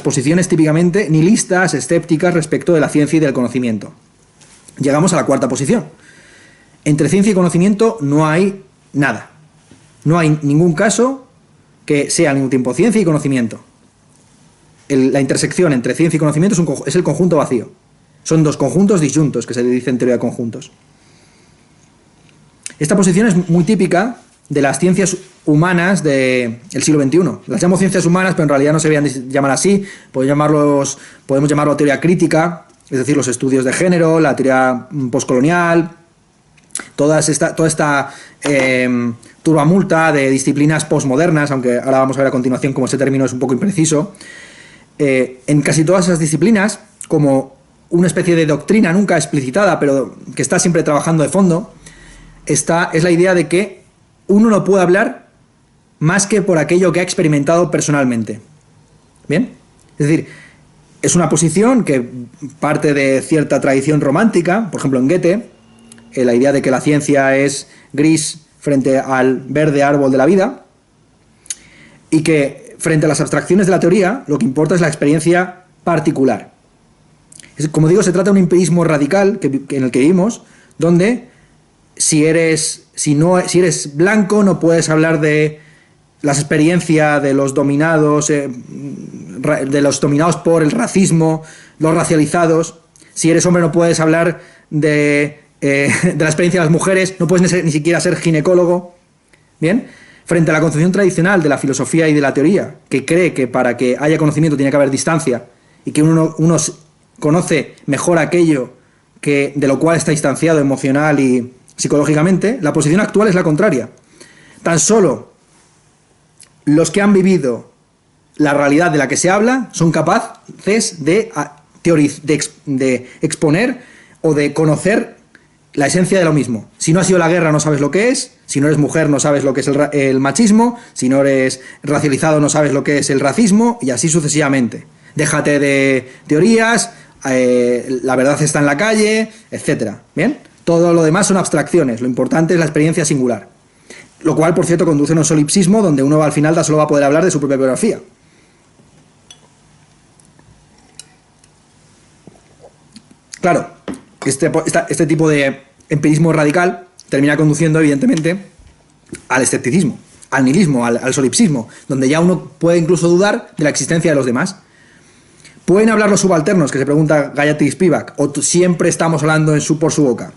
A: posiciones típicamente nihilistas, escépticas respecto de la ciencia y del conocimiento. Llegamos a la cuarta posición. Entre ciencia y conocimiento no hay nada. No hay ningún caso que sea al mismo tiempo ciencia y conocimiento. La intersección entre ciencia y conocimiento es el conjunto vacío. Son dos conjuntos disyuntos, que se dice en teoría de conjuntos. Esta posición es muy típica de las ciencias humanas del siglo XXI. Las llamo ciencias humanas, pero en realidad no se deberían llamar así. Podemos llamarlo teoría crítica, es decir, los estudios de género, la teoría postcolonial, toda esta turbamulta de disciplinas postmodernas, aunque ahora vamos a ver a continuación cómo ese término es un poco impreciso. En casi todas esas disciplinas, como una especie de doctrina nunca explicitada, pero que está siempre trabajando de fondo, es la idea de que uno no puede hablar más que por aquello que ha experimentado personalmente. ¿Bien? Es decir, es una posición que parte de cierta tradición romántica, por ejemplo en Goethe, la idea de que la ciencia es gris frente al verde árbol de la vida, y que frente a las abstracciones de la teoría, lo que importa es la experiencia particular. Como digo, se trata de un empirismo radical en el que vivimos, donde si eres blanco no puedes hablar de las experiencias de los dominados por el racismo, los racializados. Si eres hombre no puedes hablar de la experiencia de las mujeres, no puedes ni siquiera ser ginecólogo. Bien, frente a la concepción tradicional de la filosofía y de la teoría, que cree que para que haya conocimiento tiene que haber distancia y que uno conoce mejor aquello de lo cual está distanciado emocional y psicológicamente, la posición actual es la contraria. Tan solo los que han vivido la realidad de la que se habla son capaces de exponer o de conocer la esencia de lo mismo. Si no ha sido la guerra no sabes lo que es, si no eres mujer no sabes lo que es el machismo, si no eres racializado no sabes lo que es el racismo, y así sucesivamente. Déjate de teorías, la verdad está en la calle, etcétera. ¿Bien? Todo lo demás son abstracciones, lo importante es la experiencia singular. Lo cual, por cierto, conduce a un solipsismo donde uno al final solo va a poder hablar de su propia biografía. Claro, este tipo de empirismo radical termina conduciendo, evidentemente, al escepticismo, al nihilismo, al solipsismo, donde ya uno puede incluso dudar de la existencia de los demás. ¿Pueden hablar los subalternos, que se pregunta Gayatri Spivak, o siempre estamos hablando por su boca?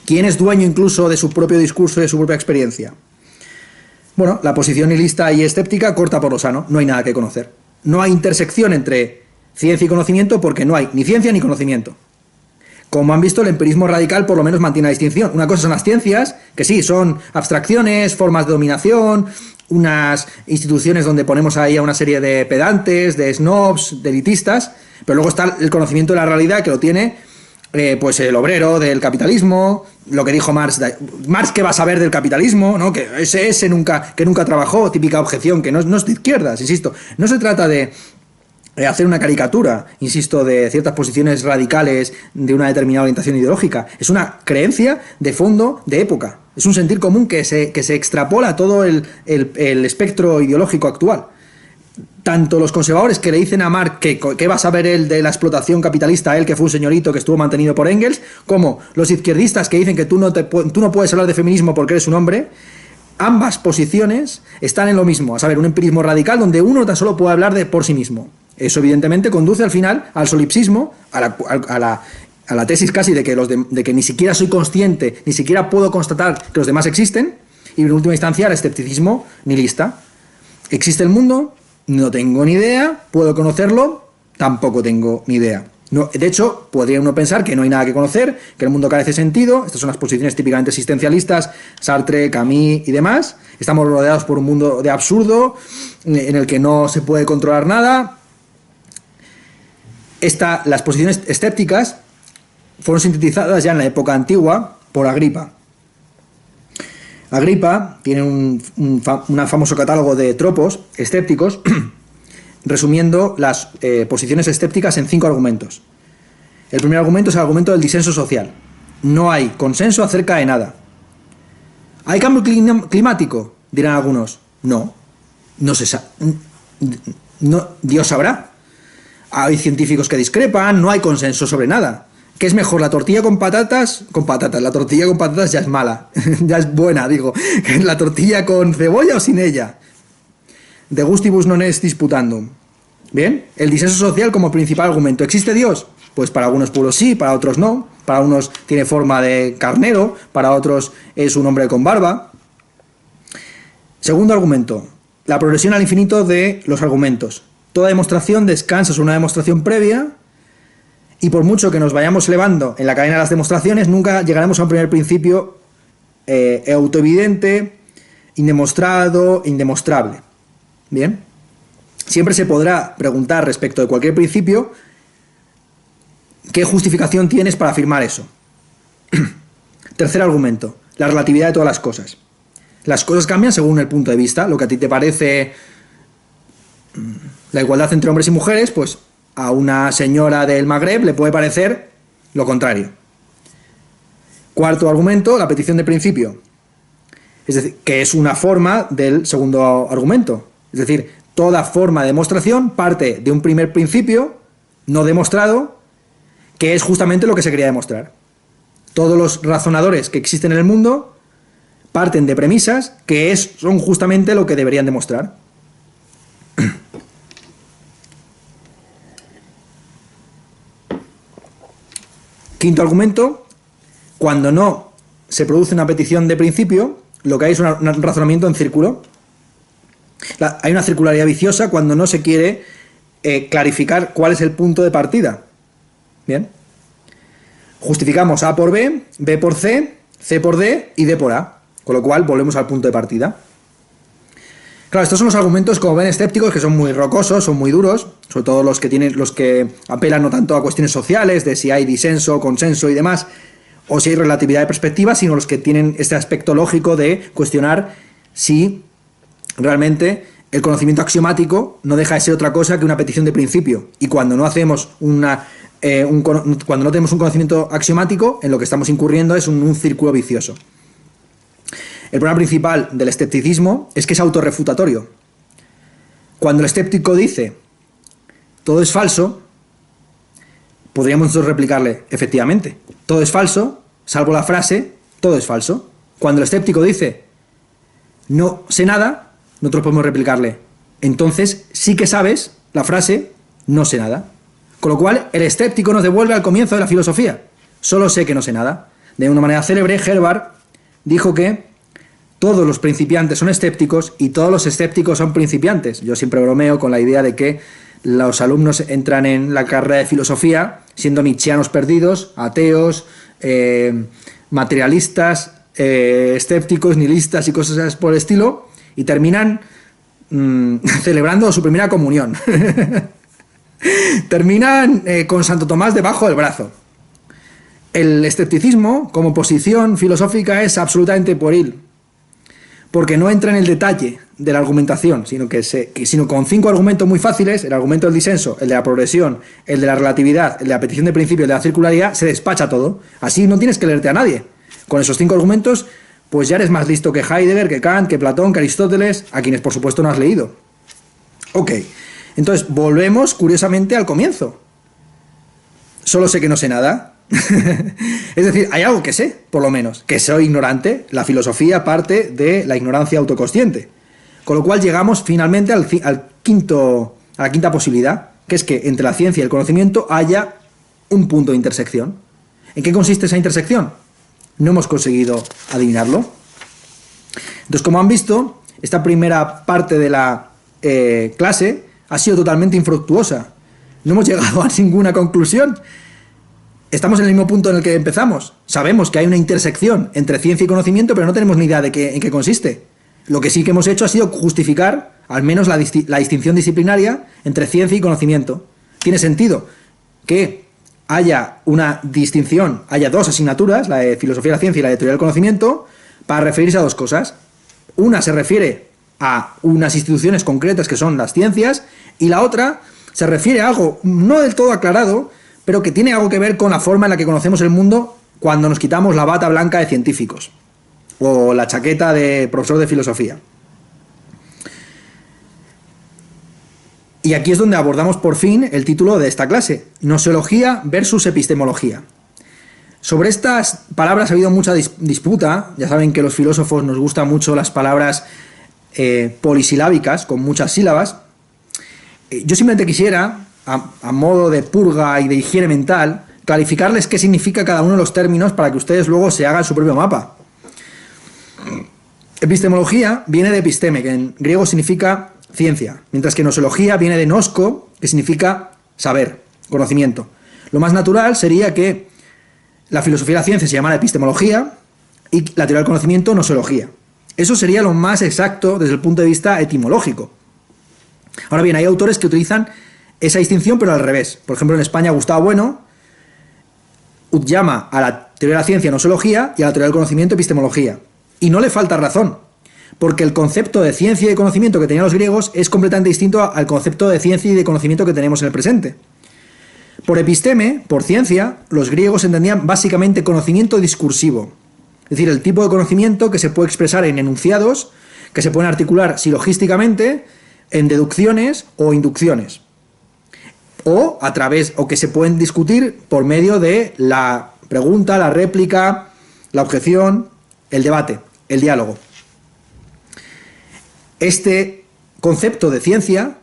A: ¿Quién es dueño incluso de su propio discurso y de su propia experiencia? Bueno, la posición nihilista y escéptica corta por lo sano, no hay nada que conocer. No hay intersección entre ciencia y conocimiento porque no hay ni ciencia ni conocimiento. Como han visto, el empirismo radical por lo menos mantiene la distinción. Una cosa son las ciencias, que sí, son abstracciones, formas de dominación, unas instituciones donde ponemos ahí a una serie de pedantes, de snobs, de elitistas, pero luego está el conocimiento de la realidad que lo tiene pues el obrero del capitalismo, lo que dijo Marx. Marx, ¿qué va a saber del capitalismo? ¿No? Que ese nunca trabajó, típica objeción, que no es de izquierdas, insisto. No se trata de hacer una caricatura, insisto, de ciertas posiciones radicales de una determinada orientación ideológica. Es una creencia de fondo de época. Es un sentir común que se extrapola a todo el espectro ideológico actual. Tanto los conservadores que le dicen a Marx que va a saber él de la explotación capitalista, él que fue un señorito que estuvo mantenido por Engels, como los izquierdistas que dicen que tú no puedes hablar de feminismo porque eres un hombre. Ambas posiciones están en lo mismo, a saber, un empirismo radical donde uno tan solo puede hablar de por sí mismo. Eso evidentemente conduce al final al solipsismo, a la tesis casi de que ni siquiera soy consciente, ni siquiera puedo constatar que los demás existen, y en última instancia al escepticismo nihilista. Existe el mundo, no tengo ni idea. ¿Puedo conocerlo? Tampoco tengo ni idea. No, de hecho, podría uno pensar que no hay nada que conocer, que el mundo carece de sentido. Estas son las posiciones típicamente existencialistas, Sartre, Camus y demás. Estamos rodeados por un mundo de absurdo, en el que no se puede controlar nada. Las posiciones escépticas fueron sintetizadas ya en la época antigua por Agripa. Agripa tiene un famoso catálogo de tropos escépticos, resumiendo las posiciones escépticas en 5 argumentos. El primer argumento es el argumento del disenso social. No hay consenso acerca de nada. ¿Hay cambio climático? Dirán algunos. No. No se sabe. No, Dios sabrá. Hay científicos que discrepan, no hay consenso sobre nada. ¿Qué es mejor, la tortilla con patatas? Con patatas. La tortilla con patatas ya es mala. Ya es buena, digo. ¿La tortilla con cebolla o sin ella? De gustibus non est disputandum. Bien, el disenso social como principal argumento. ¿Existe Dios? Pues para algunos pueblos sí, para otros no. Para unos tiene forma de carnero, para otros es un hombre con barba. Segundo argumento, la progresión al infinito de los argumentos. Toda demostración descansa sobre una demostración previa, y por mucho que nos vayamos elevando en la cadena de las demostraciones, nunca llegaremos a un primer principio autoevidente, indemostrado, indemostrable. Bien, siempre se podrá preguntar respecto de cualquier principio qué justificación tienes para afirmar eso. Tercer argumento, la relatividad de todas las cosas. Las cosas cambian según el punto de vista. Lo que a ti te parece la igualdad entre hombres y mujeres, pues a una señora del Magreb le puede parecer lo contrario. Cuarto argumento, la petición de principio. Es decir, que es una forma del segundo argumento. Es decir, toda forma de demostración parte de un primer principio no demostrado, que es justamente lo que se quería demostrar. Todos los razonadores que existen en el mundo parten de premisas que son justamente lo que deberían demostrar. Quinto argumento, cuando no se produce una petición de principio, lo que hay es un razonamiento en círculo. Hay una circularidad viciosa cuando no se quiere clarificar cuál es el punto de partida. Bien. Justificamos A por B, B por C, C por D y D por A. Con lo cual volvemos al punto de partida. Claro, estos son los argumentos, como ven, escépticos, que son muy rocosos, son muy duros, sobre todo los que apelan no tanto a cuestiones sociales, de si hay disenso, consenso y demás, o si hay relatividad de perspectiva, sino los que tienen este aspecto lógico de cuestionar si realmente el conocimiento axiomático no deja de ser otra cosa que una petición de principio. Y cuando no hacemos cuando no tenemos un conocimiento axiomático, en lo que estamos incurriendo es un círculo vicioso. El problema principal del escepticismo es que es autorrefutatorio. Cuando el escéptico dice todo es falso, podríamos nosotros replicarle, efectivamente, todo es falso, salvo la frase todo es falso. Cuando el escéptico dice no sé nada, nosotros podemos replicarle, entonces sí que sabes la frase no sé nada. Con lo cual el escéptico nos devuelve al comienzo de la filosofía. Solo sé que no sé nada. De una manera célebre, Herbart dijo que todos los principiantes son escépticos y todos los escépticos son principiantes. Yo siempre bromeo con la idea de que los alumnos entran en la carrera de filosofía siendo nietzscheanos perdidos, ateos, materialistas, escépticos, nihilistas y cosas por el estilo, y terminan celebrando su primera comunión. Terminan con Santo Tomás debajo del brazo. El escepticismo, como posición filosófica, es absolutamente pueril, porque no entra en el detalle de la argumentación, sino con 5 argumentos muy fáciles, el argumento del disenso, el de la progresión, el de la relatividad, el de la petición de principio, el de la circularidad, se despacha todo. Así no tienes que leerte a nadie. Con esos 5 argumentos, pues ya eres más listo que Heidegger, que Kant, que Platón, que Aristóteles, a quienes por supuesto no has leído. Ok, entonces volvemos curiosamente al comienzo. Solo sé que no sé nada. Es decir, hay algo que sé, por lo menos, que soy ignorante. La filosofía parte de la ignorancia autoconsciente. Con lo cual llegamos finalmente a la quinta posibilidad, que es que entre la ciencia y el conocimiento haya un punto de intersección. ¿En qué consiste esa intersección? No hemos conseguido adivinarlo. Entonces, como han visto, esta primera parte de la clase ha sido totalmente infructuosa. No hemos llegado a ninguna conclusión. Estamos en el mismo punto en el que empezamos. Sabemos que hay una intersección entre ciencia y conocimiento, pero no tenemos ni idea de en qué consiste. Lo que sí que hemos hecho ha sido justificar al menos la distinción disciplinaria entre ciencia y conocimiento. Tiene sentido que haya una distinción, haya dos asignaturas, la de filosofía de la ciencia y la de teoría del conocimiento, para referirse a dos cosas. Una se refiere a unas instituciones concretas que son las ciencias, y la otra se refiere a algo no del todo aclarado, pero que tiene algo que ver con la forma en la que conocemos el mundo cuando nos quitamos la bata blanca de científicos o la chaqueta de profesor de filosofía. Y aquí es donde abordamos por fin el título de esta clase, Gnoseología versus epistemología. Sobre estas palabras ha habido mucha disputa. Ya saben que los filósofos nos gustan mucho las palabras polisilábicas, con muchas sílabas. Yo simplemente quisiera, a modo de purga y de higiene mental, clarificarles qué significa cada uno de los términos para que ustedes luego se hagan su propio mapa. Epistemología viene de episteme, que en griego significa ciencia, mientras que gnoseología viene de gnosko, que significa saber, conocimiento. Lo más natural sería que la filosofía de la ciencia se llamara epistemología y la teoría del conocimiento gnoseología. Eso sería lo más exacto desde el punto de vista etimológico. Ahora bien, hay autores que utilizan esa distinción, pero al revés. Por ejemplo, en España, Gustavo Bueno llama a la teoría de la ciencia gnoseología y a la teoría del conocimiento epistemología. Y no le falta razón, porque el concepto de ciencia y de conocimiento que tenían los griegos es completamente distinto al concepto de ciencia y de conocimiento que tenemos en el presente. Por episteme, por ciencia, los griegos entendían básicamente conocimiento discursivo, es decir, el tipo de conocimiento que se puede expresar en enunciados, que se pueden articular silogísticamente en deducciones o inducciones, o que se pueden discutir por medio de la pregunta, la réplica, la objeción, el debate, el diálogo. Este concepto de ciencia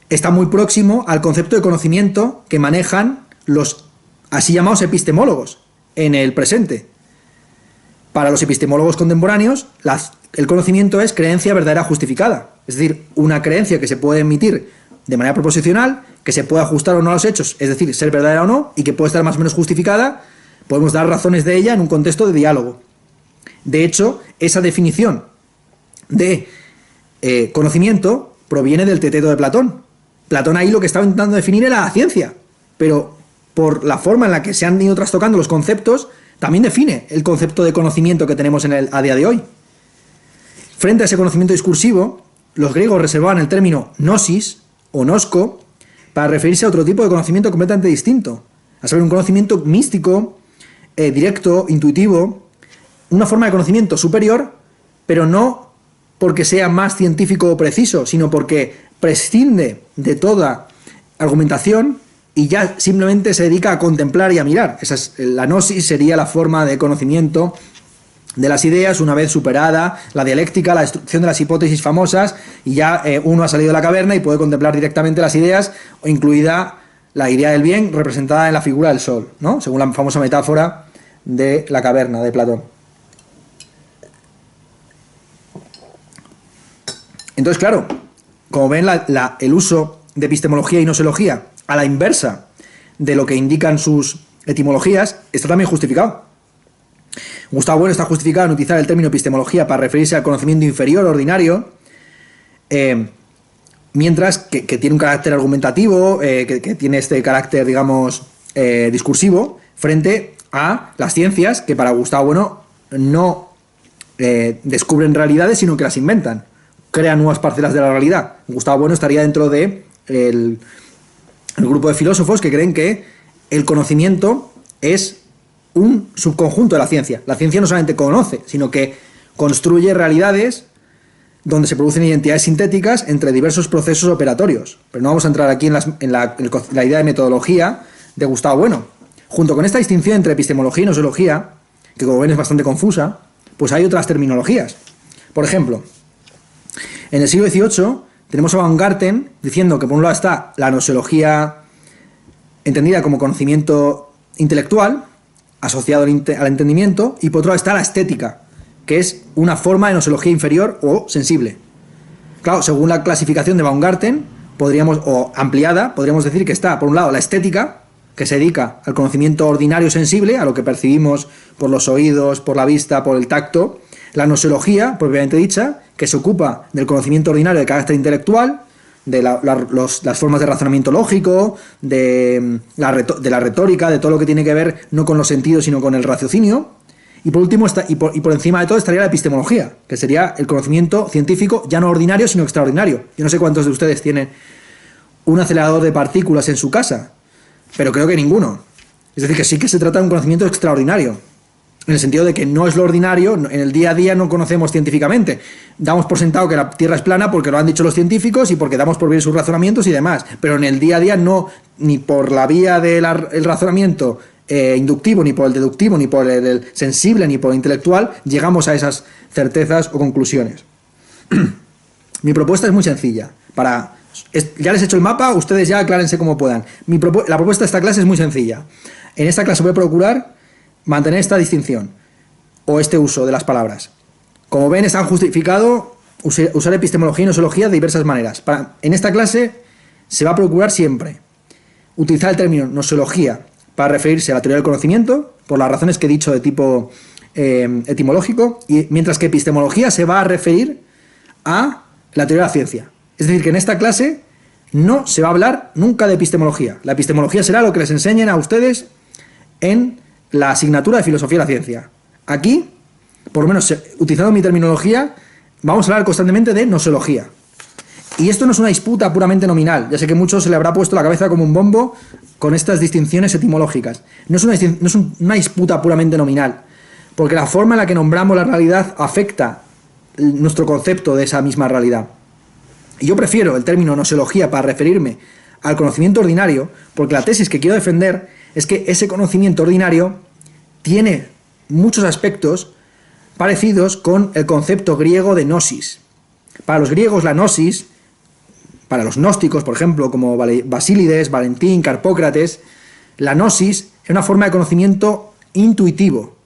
A: está muy próximo al concepto de conocimiento que manejan los así llamados epistemólogos en el presente. Para los epistemólogos contemporáneos, el conocimiento es creencia verdadera justificada, es decir, una creencia que se puede emitir de manera proposicional, que se puede ajustar o no a los hechos, es decir, ser verdadera o no, y que puede estar más o menos justificada. Podemos dar razones de ella en un contexto de diálogo. De hecho, esa definición de conocimiento proviene del Teteto de Platón. Platón ahí lo que estaba intentando definir era la ciencia, pero por la forma en la que se han ido trastocando los conceptos, también define el concepto de conocimiento que tenemos a día de hoy. Frente a ese conocimiento discursivo, los griegos reservaban el término gnosis o gnosko para referirse a otro tipo de conocimiento completamente distinto, a saber, un conocimiento místico, directo, intuitivo, una forma de conocimiento superior, pero no porque sea más científico o preciso, sino porque prescinde de toda argumentación y ya simplemente se dedica a contemplar y a mirar. La gnosis sería la forma de conocimiento de las ideas una vez superada la dialéctica, la destrucción de las hipótesis famosas, y ya uno ha salido de la caverna y puede contemplar directamente las ideas, incluida la idea del bien representada en la figura del sol, ¿no? Según la famosa metáfora de la caverna de Platón. Entonces, claro, como ven, el uso de epistemología y gnoseología a la inversa de lo que indican sus etimologías está también justificado. Gustavo Bueno está justificado en utilizar el término epistemología para referirse al conocimiento inferior, ordinario, mientras que tiene un carácter argumentativo, que tiene este carácter, digamos, discursivo, frente a las ciencias, que para Gustavo Bueno no descubren realidades, sino que las inventan, crean nuevas parcelas de la realidad. Gustavo Bueno estaría dentro de el grupo de filósofos que creen que el conocimiento es un subconjunto de la ciencia. La ciencia no solamente conoce, sino que construye realidades donde se producen identidades sintéticas entre diversos procesos operatorios. Pero no vamos a entrar aquí en la idea de metodología de Gustavo Bueno. Junto con esta distinción entre epistemología y gnoseología, que como ven es bastante confusa, pues hay otras terminologías. Por ejemplo, en el siglo XVIII tenemos a Baumgarten diciendo que por un lado está la gnoseología entendida como conocimiento intelectual, asociado al entendimiento, y por otro lado está la estética, que es una forma de gnoseología inferior o sensible. Claro, según la clasificación de Baumgarten, o ampliada, podríamos decir que está, por un lado, la estética, que se dedica al conocimiento ordinario sensible, a lo que percibimos por los oídos, por la vista, por el tacto. La gnoseología, propiamente dicha, que se ocupa del conocimiento ordinario de carácter intelectual, de las formas de razonamiento lógico, de la retórica, de todo lo que tiene que ver no con los sentidos, sino con el raciocinio. Y por último, por encima de todo, estaría la epistemología, que sería el conocimiento científico ya no ordinario, sino extraordinario. Yo no sé cuántos de ustedes tienen un acelerador de partículas en su casa, pero creo que ninguno. Es decir, que sí que se trata de un conocimiento extraordinario, en el sentido de que no es lo ordinario, en el día a día no conocemos científicamente. Damos por sentado que la Tierra es plana porque lo han dicho los científicos y porque damos por bien sus razonamientos y demás, pero en el día a día no, ni por la vía del razonamiento inductivo, ni por el deductivo, ni por el sensible, ni por el intelectual, llegamos a esas certezas o conclusiones. Mi propuesta es muy sencilla. Ya les he hecho el mapa, ustedes ya aclárense como puedan. La propuesta de esta clase es muy sencilla. En esta clase voy a procurar mantener esta distinción o este uso de las palabras. Como ven, están justificado usar epistemología y gnoseología de diversas maneras. En esta clase se va a procurar siempre utilizar el término gnoseología para referirse a la teoría del conocimiento, por las razones que he dicho de tipo etimológico, y mientras que epistemología se va a referir a la teoría de la ciencia. Es decir, que en esta clase no se va a hablar nunca de epistemología. La epistemología será lo que les enseñen a ustedes en la asignatura de filosofía de la ciencia. Aquí, por lo menos utilizando mi terminología, vamos a hablar constantemente de gnoseología. Y esto no es una disputa puramente nominal. Ya sé que a muchos se le habrá puesto la cabeza como un bombo con estas distinciones etimológicas. No es una disputa puramente nominal, porque la forma en la que nombramos la realidad afecta nuestro concepto de esa misma realidad. Y yo prefiero el término gnoseología para referirme al conocimiento ordinario, porque la tesis que quiero defender es que ese conocimiento ordinario tiene muchos aspectos parecidos con el concepto griego de gnosis. Para los griegos la gnosis, para los gnósticos, por ejemplo, como Basílides, Valentín, Carpócrates, la gnosis es una forma de conocimiento intuitivo.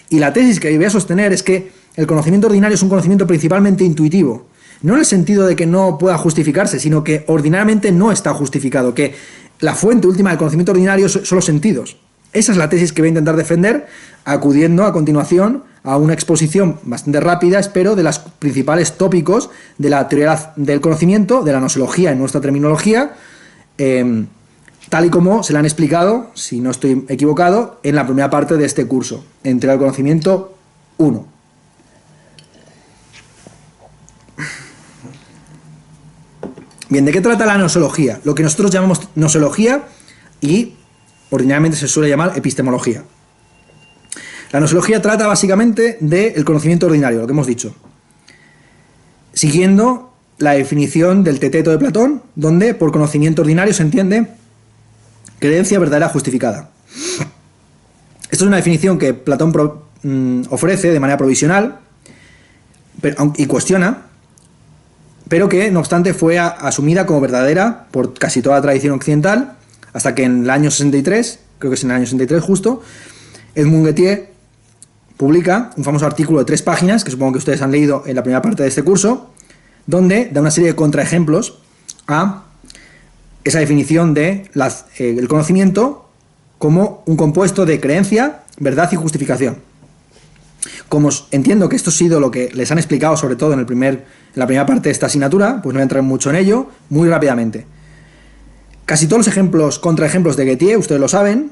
A: Y la tesis que voy a sostener es que el conocimiento ordinario es un conocimiento principalmente intuitivo. No en el sentido de que no pueda justificarse, sino que ordinariamente no está justificado, que la fuente última del conocimiento ordinario son los sentidos. Esa es la tesis que voy a intentar defender, acudiendo a continuación a una exposición bastante rápida, espero, de los principales tópicos de la teoría del conocimiento, de la gnoseología en nuestra terminología, tal y como se la han explicado, si no estoy equivocado, en la primera parte de este curso, en teoría del conocimiento 1. Bien, ¿de qué trata la gnoseología? Lo que nosotros llamamos gnoseología y ordinariamente se suele llamar epistemología. La gnoseología trata básicamente del conocimiento ordinario, lo que hemos dicho, siguiendo la definición del Teteto de Platón, donde por conocimiento ordinario se entiende creencia verdadera justificada. Esto es una definición que Platón ofrece de manera provisional y cuestiona, pero que, no obstante, fue asumida como verdadera por casi toda la tradición occidental, hasta que en el año 63, creo que es en el año 63 justo, Edmund Gettier publica un famoso artículo de 3 páginas, que supongo que ustedes han leído en la primera parte de este curso, donde da una serie de contraejemplos a esa definición de el conocimiento como un compuesto de creencia, verdad y justificación. Como entiendo que esto ha sido lo que les han explicado, sobre todo en la primera parte de esta asignatura, pues no voy a entrar mucho en ello, muy rápidamente. Casi todos los contraejemplos de Gettier, ustedes lo saben,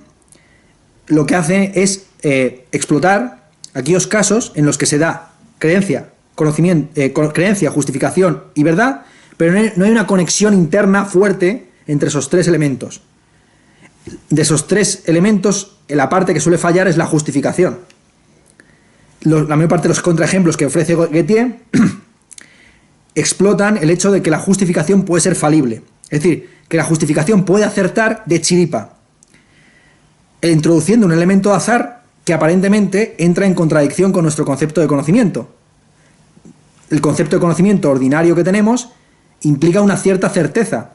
A: lo que hace es explotar aquellos casos en los que se da creencia, creencia, justificación y verdad, pero no hay una conexión interna fuerte entre esos 3 elementos. De esos 3 elementos, la parte que suele fallar es la justificación. La mayor parte de los contraejemplos que ofrece Gettier explotan el hecho de que la justificación puede ser falible. Es decir, que la justificación puede acertar de chiripa, introduciendo un elemento de azar que aparentemente entra en contradicción con nuestro concepto de conocimiento. El concepto de conocimiento ordinario que tenemos implica una cierta certeza,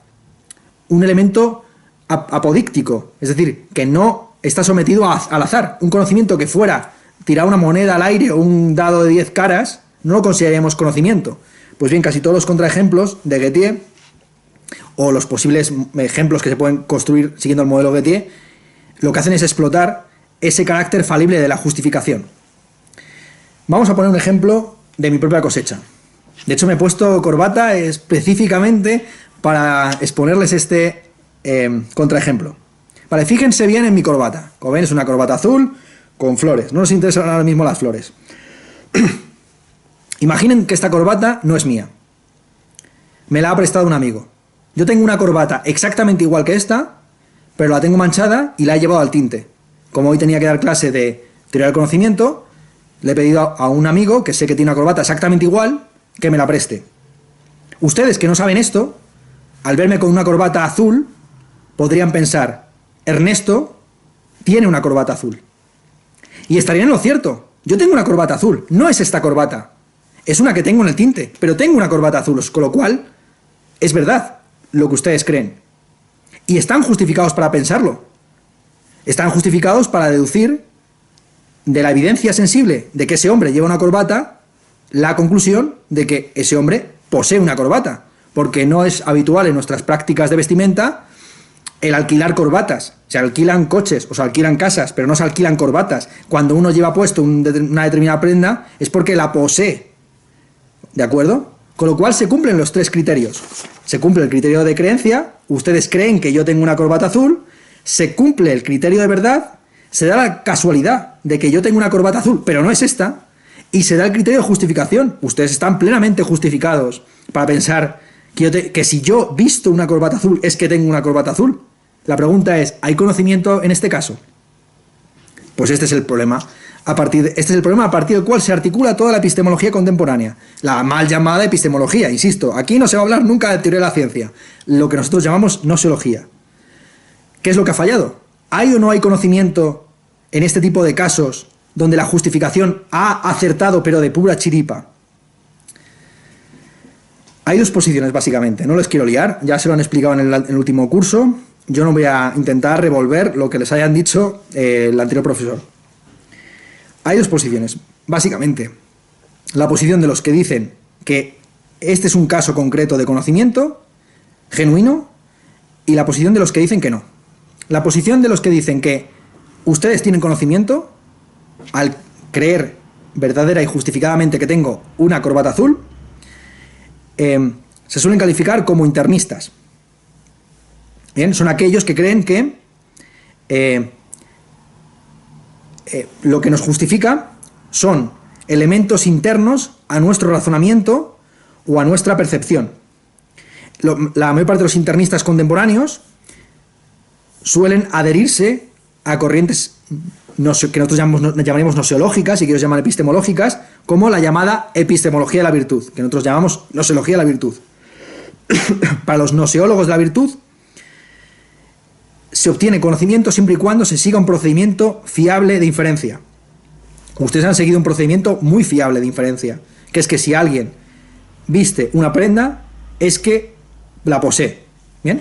A: un elemento apodíctico, es decir, que no está sometido al azar. Un conocimiento que fuera tirar una moneda al aire o un dado de 10 caras, no lo consideraríamos conocimiento. Pues bien, casi todos los contraejemplos de Gettier, o los posibles ejemplos que se pueden construir siguiendo el modelo Gettier, lo que hacen es explotar ese carácter falible de la justificación. Vamos a poner un ejemplo de mi propia cosecha. De hecho, me he puesto corbata específicamente para exponerles este contraejemplo. Vale, fíjense bien en mi corbata. Como ven, es una corbata azul con flores. No nos interesan ahora mismo las flores. Imaginen que esta corbata no es mía. Me la ha prestado un amigo. Yo tengo una corbata exactamente igual que esta, pero la tengo manchada y la he llevado al tinte. Como hoy tenía que dar clase de teoría del conocimiento, le he pedido a un amigo, que sé que tiene una corbata exactamente igual, que me la preste. Ustedes que no saben esto, al verme con una corbata azul, podrían pensar, Ernesto tiene una corbata azul. Y estarían en lo cierto. Yo tengo una corbata azul, no es esta corbata. Es una que tengo en el tinte, pero tengo una corbata azul, con lo cual es verdad lo que ustedes creen. Y están justificados para pensarlo. Están justificados para deducir de la evidencia sensible de que ese hombre lleva una corbata, la conclusión de que ese hombre posee una corbata, porque no es habitual en nuestras prácticas de vestimenta el alquilar corbatas. Se alquilan coches o se alquilan casas, pero no se alquilan corbatas. Cuando uno lleva puesto una determinada prenda es porque la posee. ¿De acuerdo? Con lo cual se cumplen los tres criterios. Se cumple el criterio de creencia, ustedes creen que yo tengo una corbata azul, se cumple el criterio de verdad, se da la casualidad de que yo tengo una corbata azul, pero no es esta, y se da el criterio de justificación. Ustedes están plenamente justificados para pensar que si yo visto una corbata azul es que tengo una corbata azul. La pregunta es, ¿hay conocimiento en este caso? Pues este es el problema. Este es el problema a partir del cual se articula toda la epistemología contemporánea. La mal llamada epistemología, insisto. Aquí no se va a hablar nunca de teoría de la ciencia. Lo que nosotros llamamos gnoseología. ¿Qué es lo que ha fallado? ¿Hay o no hay conocimiento en este tipo de casos donde la justificación ha acertado pero de pura chiripa? Hay dos posiciones básicamente. No les quiero liar. Ya se lo han explicado en el último curso. Yo no voy a intentar revolver lo que les hayan dicho el anterior profesor. Hay dos posiciones, básicamente. La posición de los que dicen que este es un caso concreto de conocimiento genuino y la posición de los que dicen que no. La posición de los que dicen que ustedes tienen conocimiento al creer verdadera y justificadamente que tengo una corbata azul, se suelen calificar como internistas. Bien, son aquellos que creen que lo que nos justifica son elementos internos a nuestro razonamiento o a nuestra percepción. La mayor parte de los internistas contemporáneos suelen adherirse a corrientes que nosotros llamaremos gnoseológicas y que ellos llaman epistemológicas, como la llamada epistemología de la virtud, que nosotros llamamos gnoseología de la virtud. Para los gnoseólogos de la virtud, se obtiene conocimiento siempre y cuando se siga un procedimiento fiable de inferencia. Ustedes han seguido un procedimiento muy fiable de inferencia, que es que si alguien viste una prenda, es que la posee. ¿Bien?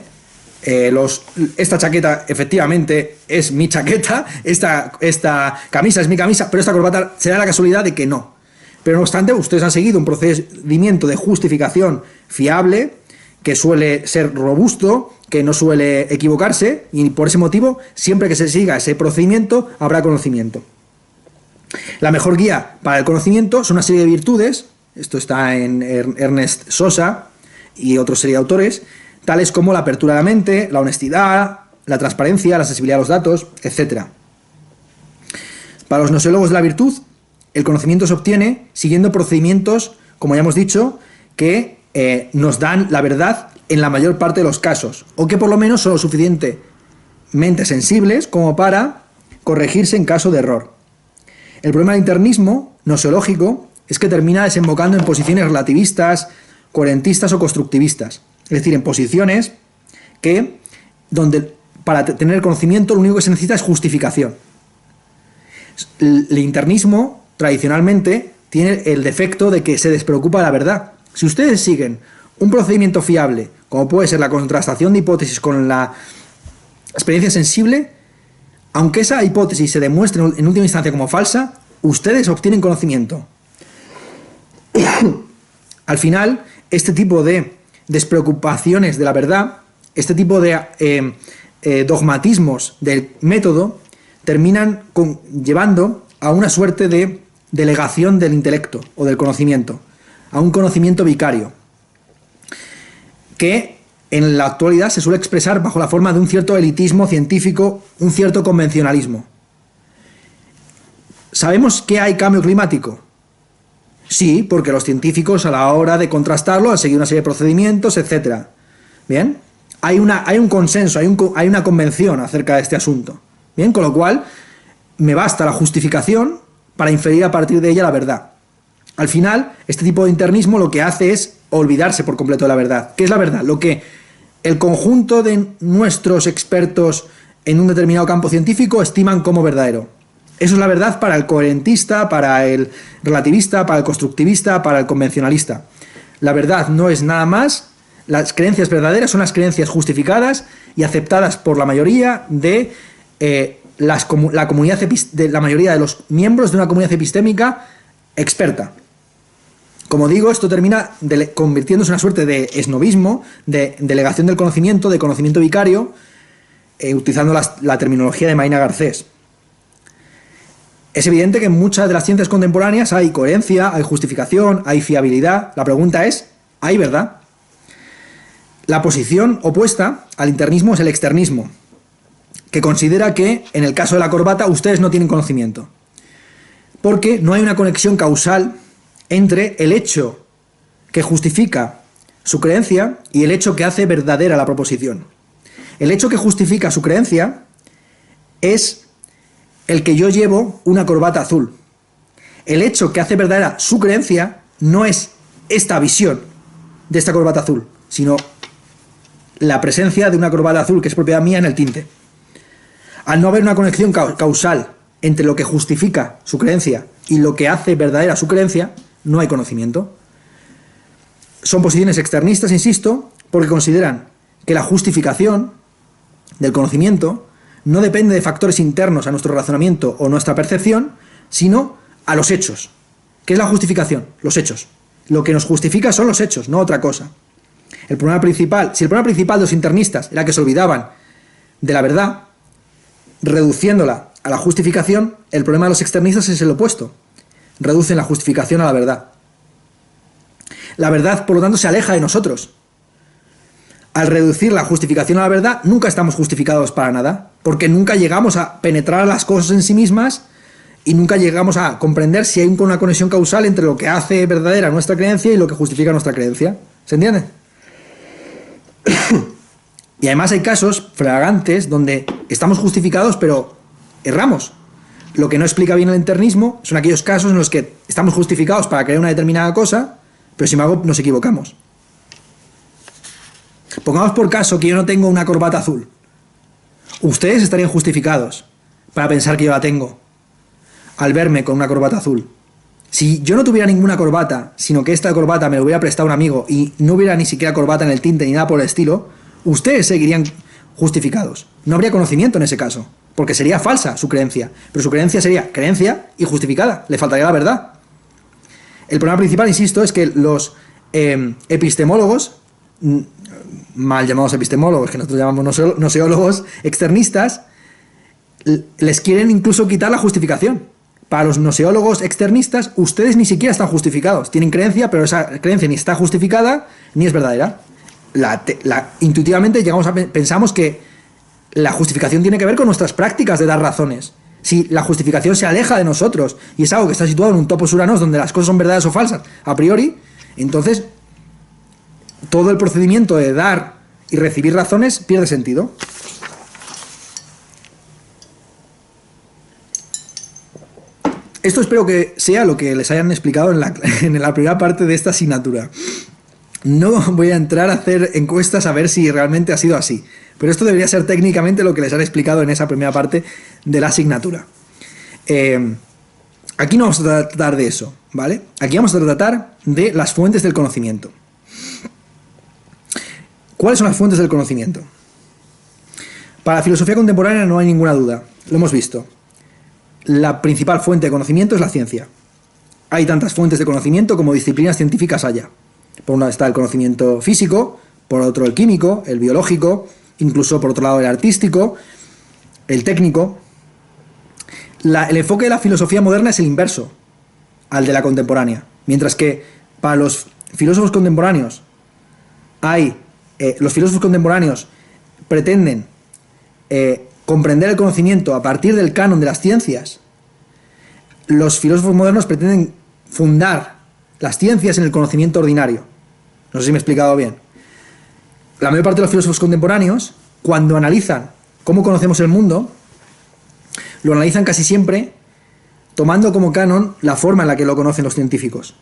A: Esta chaqueta efectivamente es mi chaqueta, esta camisa es mi camisa, pero esta corbata se da la casualidad de que no. Pero no obstante, ustedes han seguido un procedimiento de justificación fiable, que suele ser robusto, que no suele equivocarse, y por ese motivo, siempre que se siga ese procedimiento, habrá conocimiento. La mejor guía para el conocimiento son una serie de virtudes, esto está en Ernest Sosa y otra serie de autores, tales como la apertura de la mente, la honestidad, la transparencia, la sensibilidad a los datos, etc. Para los gnoseólogos de la virtud, el conocimiento se obtiene siguiendo procedimientos, como ya hemos dicho, que nos dan la verdad en la mayor parte de los casos, o que por lo menos son lo suficientemente sensibles como para corregirse en caso de error. El problema del internismo gnoseológico es que termina desembocando en posiciones relativistas, coherentistas o constructivistas, es decir, en posiciones donde para tener conocimiento lo único que se necesita es justificación. El internismo tradicionalmente tiene el defecto de que se despreocupa de la verdad. Si ustedes siguen un procedimiento fiable, como puede ser la contrastación de hipótesis con la experiencia sensible, aunque esa hipótesis se demuestre en última instancia como falsa, ustedes obtienen conocimiento. Al final, este tipo de despreocupaciones de la verdad, este tipo de dogmatismos del método, terminan llevando a una suerte de delegación del intelecto o del conocimiento, a un conocimiento vicario, que en la actualidad se suele expresar bajo la forma de un cierto elitismo científico, un cierto convencionalismo. ¿Sabemos que hay cambio climático? Sí, porque los científicos a la hora de contrastarlo han seguido una serie de procedimientos, etc. ¿Bien? Hay un consenso, hay una convención acerca de este asunto. ¿Bien? Con lo cual, me basta la justificación para inferir a partir de ella la verdad. Al final, este tipo de internismo lo que hace es olvidarse por completo de la verdad. ¿Qué es la verdad? Lo que el conjunto de nuestros expertos en un determinado campo científico estiman como verdadero. Eso es la verdad para el coherentista, para el relativista, para el constructivista, para el convencionalista. La verdad no es nada más, las creencias verdaderas son las creencias justificadas y aceptadas por la mayoría de la mayoría de los miembros de una comunidad epistémica experta. Como digo, esto termina convirtiéndose en una suerte de esnovismo, de delegación del conocimiento, de conocimiento vicario, utilizando la terminología de Marina Garcés. Es evidente que en muchas de las ciencias contemporáneas hay coherencia, hay justificación, hay fiabilidad. La pregunta es, ¿hay verdad? La posición opuesta al internismo es el externismo, que considera que, en el caso de la corbata, ustedes no tienen conocimiento, porque no hay una conexión causal entre el hecho que justifica su creencia y el hecho que hace verdadera la proposición. El hecho que justifica su creencia es el que yo llevo una corbata azul. El hecho que hace verdadera su creencia no es esta visión de esta corbata azul, sino la presencia de una corbata azul que es propiedad mía en el tinte. Al no haber una conexión causal entre lo que justifica su creencia y lo que hace verdadera su creencia, no hay conocimiento. Son posiciones externistas, insisto, porque consideran que la justificación del conocimiento no depende de factores internos a nuestro razonamiento o nuestra percepción, sino a los hechos. ¿Qué es la justificación? Los hechos. Lo que nos justifica son los hechos, no otra cosa. Si el problema principal de los internistas era que se olvidaban de la verdad, reduciéndola a la justificación, el problema de los externistas es el opuesto. Reducen la justificación a la verdad. La verdad, por lo tanto, se aleja de nosotros. Al reducir la justificación a la verdad, nunca estamos justificados para nada, porque nunca llegamos a penetrar las cosas en sí mismas y nunca llegamos a comprender si hay una conexión causal entre lo que hace verdadera nuestra creencia y lo que justifica nuestra creencia. ¿Se entiende? Y además hay casos flagrantes donde estamos justificados pero erramos. Lo que no explica bien el internismo son aquellos casos en los que estamos justificados para creer una determinada cosa, pero sin embargo nos equivocamos. Pongamos por caso que yo no tengo una corbata azul. Ustedes estarían justificados para pensar que yo la tengo al verme con una corbata azul. Si yo no tuviera ninguna corbata, sino que esta corbata me la hubiera prestado un amigo y no hubiera ni siquiera corbata en el tinte ni nada por el estilo, ustedes seguirían justificados. No habría conocimiento en ese caso, porque sería falsa su creencia, pero su creencia sería creencia y justificada, le faltaría la verdad. El problema principal, insisto, es que los epistemólogos, mal llamados epistemólogos, que nosotros llamamos noseólogos externistas, les quieren incluso quitar la justificación. Para los noseólogos externistas, ustedes ni siquiera están justificados. Tienen creencia, pero esa creencia ni está justificada ni es verdadera. Intuitivamente pensamos que la justificación tiene que ver con nuestras prácticas de dar razones. Si la justificación se aleja de nosotros y es algo que está situado en un topos uranos donde las cosas son verdades o falsas a priori, entonces todo el procedimiento de dar y recibir razones pierde sentido. Esto espero que sea lo que les hayan explicado en la primera parte de esta asignatura. No voy a entrar a hacer encuestas a ver si realmente ha sido así, pero esto debería ser técnicamente lo que les han explicado en esa primera parte de la asignatura. Aquí no vamos a tratar de eso, ¿vale? Aquí vamos a tratar de las fuentes del conocimiento. ¿Cuáles son las fuentes del conocimiento? Para la filosofía contemporánea no hay ninguna duda, lo hemos visto. La principal fuente de conocimiento es la ciencia. Hay tantas fuentes de conocimiento como disciplinas científicas haya. Por un lado está el conocimiento físico, por otro el químico, el biológico, incluso por otro lado el artístico, el técnico. El enfoque de la filosofía moderna es el inverso al de la contemporánea. Mientras que para los filósofos contemporáneos los filósofos contemporáneos pretenden comprender el conocimiento a partir del canon de las ciencias, los filósofos modernos pretenden fundar las ciencias en el conocimiento ordinario. No sé si me he explicado bien. La mayor parte de los filósofos contemporáneos, cuando analizan cómo conocemos el mundo, lo analizan casi siempre tomando como canon la forma en la que lo conocen los científicos.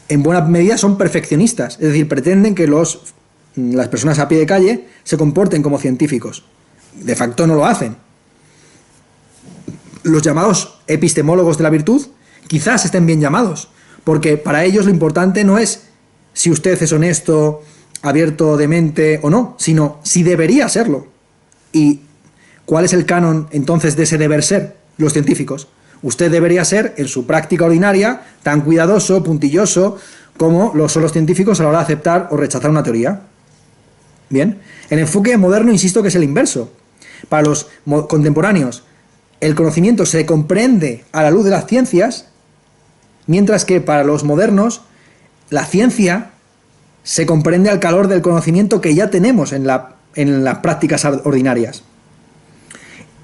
A: En buena medida son perfeccionistas, es decir, pretenden que las personas a pie de calle se comporten como científicos. De facto no lo hacen. Los llamados epistemólogos de la virtud quizás estén bien llamados, porque para ellos lo importante no es si usted es honesto, abierto de mente o no, sino si debería serlo. ¿Y cuál es el canon entonces de ese deber ser? Los científicos. Usted debería ser, en su práctica ordinaria, tan cuidadoso, puntilloso, como lo son los científicos a la hora de aceptar o rechazar una teoría. Bien, el enfoque moderno, insisto, que es el inverso. Para los contemporáneos, el conocimiento se comprende a la luz de las ciencias, mientras que para los modernos, la ciencia se comprende al calor del conocimiento que ya tenemos en las prácticas ordinarias.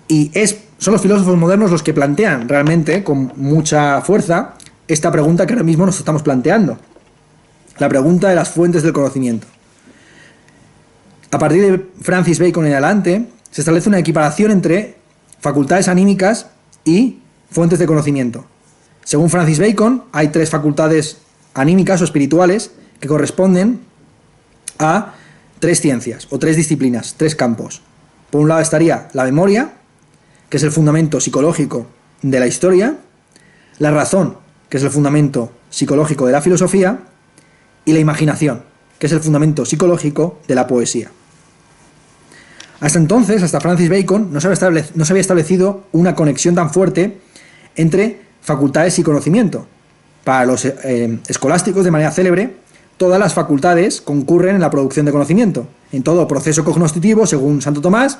A: Y son los filósofos modernos los que plantean realmente, con mucha fuerza, esta pregunta que ahora mismo nos estamos planteando. La pregunta de las fuentes del conocimiento. A partir de Francis Bacon en adelante, se establece una equiparación entre facultades anímicas y fuentes de conocimiento. Según Francis Bacon, hay 3 facultades anímicas o espirituales que corresponden a 3 ciencias o 3 disciplinas, 3 campos. Por un lado estaría la memoria, que es el fundamento psicológico de la historia, la razón, que es el fundamento psicológico de la filosofía, y la imaginación, que es el fundamento psicológico de la poesía. Hasta entonces, hasta Francis Bacon, no se había establecido una conexión tan fuerte entre facultades y conocimiento. Para los escolásticos, de manera célebre, todas las facultades concurren en la producción de conocimiento. En todo proceso cognoscitivo, según Santo Tomás,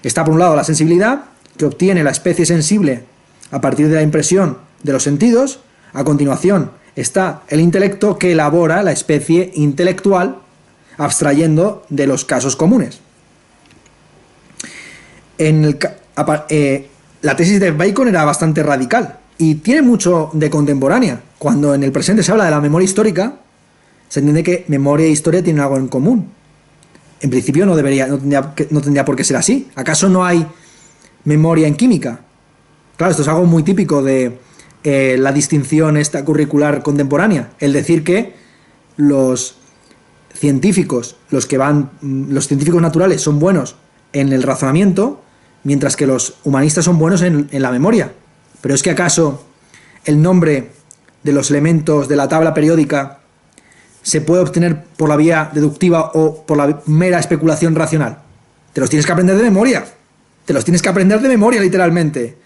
A: está por un lado la sensibilidad, que obtiene la especie sensible a partir de la impresión de los sentidos. A continuación está el intelecto, que elabora la especie intelectual, abstrayendo de los casos comunes. La tesis de Bacon era bastante radical y tiene mucho de contemporánea. Cuando en el presente se habla de la memoria histórica, se entiende que memoria e historia tienen algo en común. En principio no tendría por qué ser así. ¿Acaso no hay memoria en química? Claro, esto es algo muy típico de la distinción esta curricular contemporánea. El decir que los científicos naturales son buenos en el razonamiento, mientras que los humanistas son buenos en la memoria. Pero es que ¿acaso el nombre de los elementos de la tabla periódica se puede obtener por la vía deductiva o por la mera especulación racional? Te los tienes que aprender de memoria. Te los tienes que aprender de memoria, literalmente.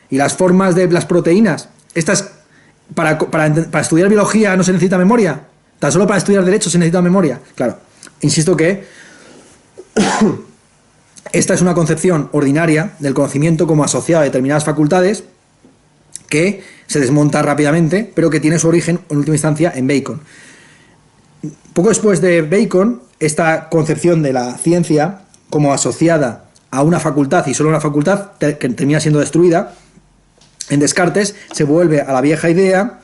A: Y las formas de las proteínas, estas, para estudiar biología no se necesita memoria. Tan solo para estudiar derecho se necesita memoria. Claro, insisto que esta es una concepción ordinaria del conocimiento como asociado a determinadas facultades que se desmonta rápidamente, pero que tiene su origen, en última instancia, en Bacon. Poco después de Bacon, esta concepción de la ciencia como asociada a una facultad y solo una facultad, que termina siendo destruida, en Descartes se vuelve a la vieja idea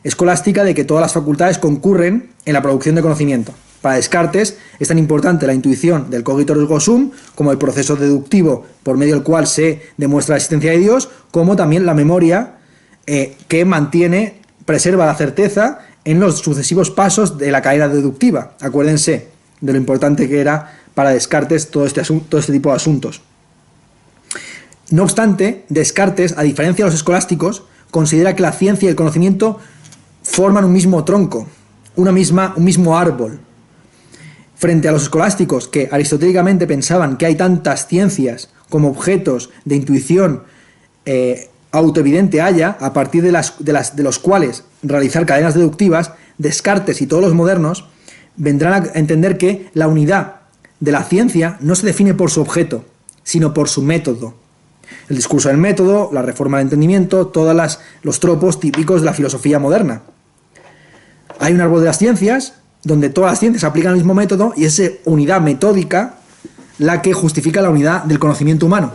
A: escolástica de que todas las facultades concurren en la producción de conocimiento. Para Descartes es tan importante la intuición del cogito ergo sum, como el proceso deductivo por medio del cual se demuestra la existencia de Dios, como también la memoria que preserva la certeza en los sucesivos pasos de la cadena deductiva. Acuérdense de lo importante que era para Descartes todo este tipo de asuntos. No obstante, Descartes, a diferencia de los escolásticos, considera que la ciencia y el conocimiento forman un mismo tronco, un mismo árbol. Frente a los escolásticos, que aristotélicamente pensaban que hay tantas ciencias como objetos de intuición autoevidente haya, a partir de los cuales realizar cadenas deductivas, Descartes y todos los modernos vendrán a entender que la unidad de la ciencia no se define por su objeto, sino por su método. El discurso del método, la reforma del entendimiento, todos los tropos típicos de la filosofía moderna. Hay un árbol de las ciencias donde todas las ciencias aplican el mismo método y es esa unidad metódica la que justifica la unidad del conocimiento humano.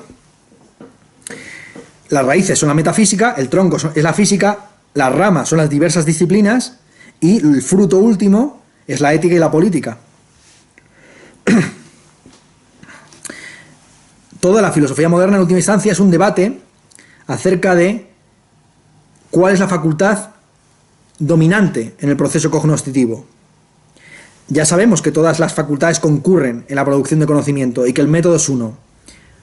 A: Las raíces son la metafísica, el tronco es la física, las ramas son las diversas disciplinas y el fruto último es la ética y la política. Toda la filosofía moderna, en última instancia, es un debate acerca de cuál es la facultad dominante en el proceso cognoscitivo. Ya sabemos que todas las facultades concurren en la producción de conocimiento y que el método es uno.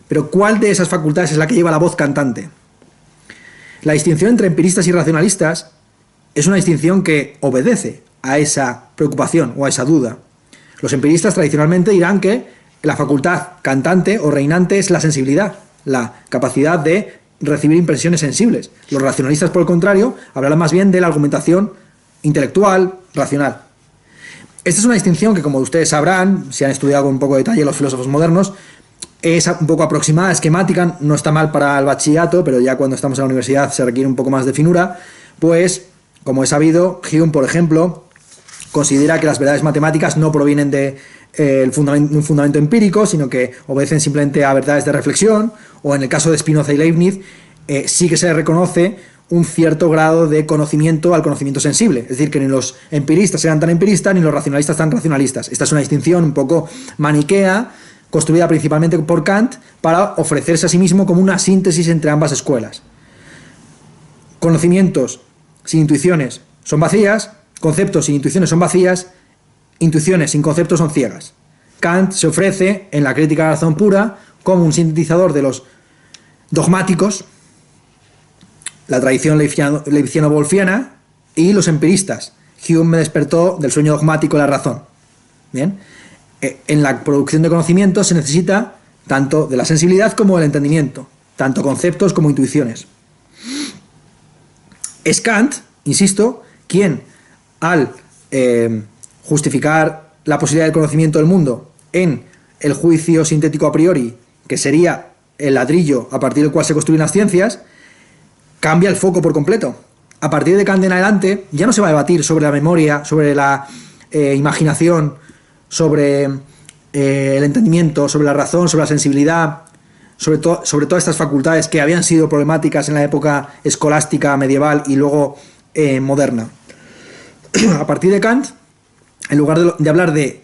A: Pero ¿cuál de esas facultades es la que lleva la voz cantante? La distinción entre empiristas y racionalistas es una distinción que obedece a esa preocupación o a esa duda. Los empiristas tradicionalmente dirán que la facultad cantante o reinante es la sensibilidad, la capacidad de recibir impresiones sensibles. Los racionalistas, por el contrario, hablarán más bien de la argumentación intelectual, racional. Esta es una distinción que, como ustedes sabrán, si han estudiado con un poco de detalle los filósofos modernos, es un poco aproximada, esquemática, no está mal para el bachillerato, pero ya cuando estamos en la universidad se requiere un poco más de finura, pues, como he sabido, Hume, por ejemplo, considera que las verdades matemáticas no provienen de un fundamento empírico, sino que obedecen simplemente a verdades de reflexión, o en el caso de Spinoza y Leibniz, sí que se reconoce un cierto grado de conocimiento al conocimiento sensible. Es decir, que ni los empiristas eran tan empiristas, ni los racionalistas tan racionalistas. Esta es una distinción un poco maniquea, construida principalmente por Kant, para ofrecerse a sí mismo como una síntesis entre ambas escuelas. Conocimientos sin intuiciones son vacías, conceptos sin intuiciones son vacías, intuiciones sin conceptos son ciegas. Kant se ofrece en la crítica de la razón pura como un sintetizador de los dogmáticos, la tradición leibniziano-wolfiana y los empiristas. Hume me despertó del sueño dogmático de la razón. Bien. En la producción de conocimiento se necesita tanto de la sensibilidad como del entendimiento, tanto conceptos como intuiciones. Es Kant, insisto, quien al justificar la posibilidad del conocimiento del mundo en el juicio sintético a priori, que sería el ladrillo a partir del cual se construyen las ciencias, cambia el foco por completo. A partir de Kant en adelante ya no se va a debatir sobre la memoria, sobre la imaginación, sobre el entendimiento, sobre la razón, sobre la sensibilidad, sobre todas estas facultades que habían sido problemáticas en la época escolástica, medieval y luego moderna. A partir de Kant, en lugar de hablar de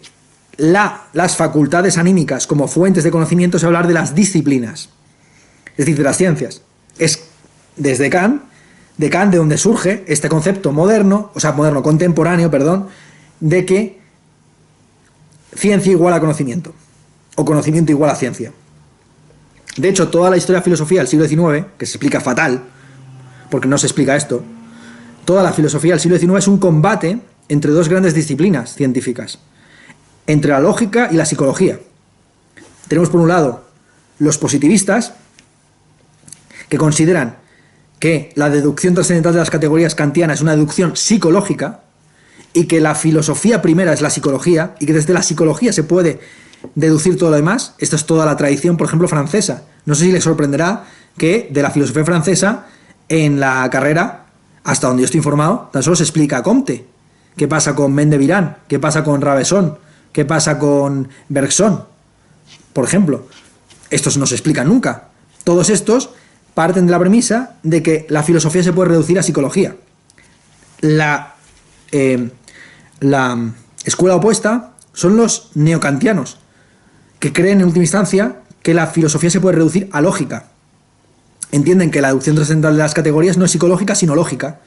A: las facultades anímicas como fuentes de conocimiento, se va a hablar de las disciplinas, es decir, de las ciencias. Es desde Kant, de donde surge este concepto contemporáneo, de que ciencia igual a conocimiento, o conocimiento igual a ciencia. De hecho, toda la historia de la filosofía del siglo XIX, que se explica fatal, porque no se explica esto, toda la filosofía del siglo XIX es un combate entre dos grandes disciplinas científicas, entre la lógica y la psicología. Tenemos por un lado los positivistas, que consideran que la deducción trascendental de las categorías kantianas es una deducción psicológica, y que la filosofía primera es la psicología, y que desde la psicología se puede deducir todo lo demás. Esta es toda la tradición, por ejemplo, francesa. No sé si les sorprenderá que de la filosofía francesa, en la carrera, hasta donde yo estoy informado, tan solo se explica Comte. ¿Qué pasa con Mendevirán? ¿Qué pasa con Rabelais? ¿Qué pasa con Bergson? Por ejemplo, estos no se explican nunca. Todos estos parten de la premisa de que la filosofía se puede reducir a psicología. La escuela opuesta son los neocantianos, que creen en última instancia que la filosofía se puede reducir a lógica. Entienden que la deducción trascendental de las categorías no es psicológica, sino lógica.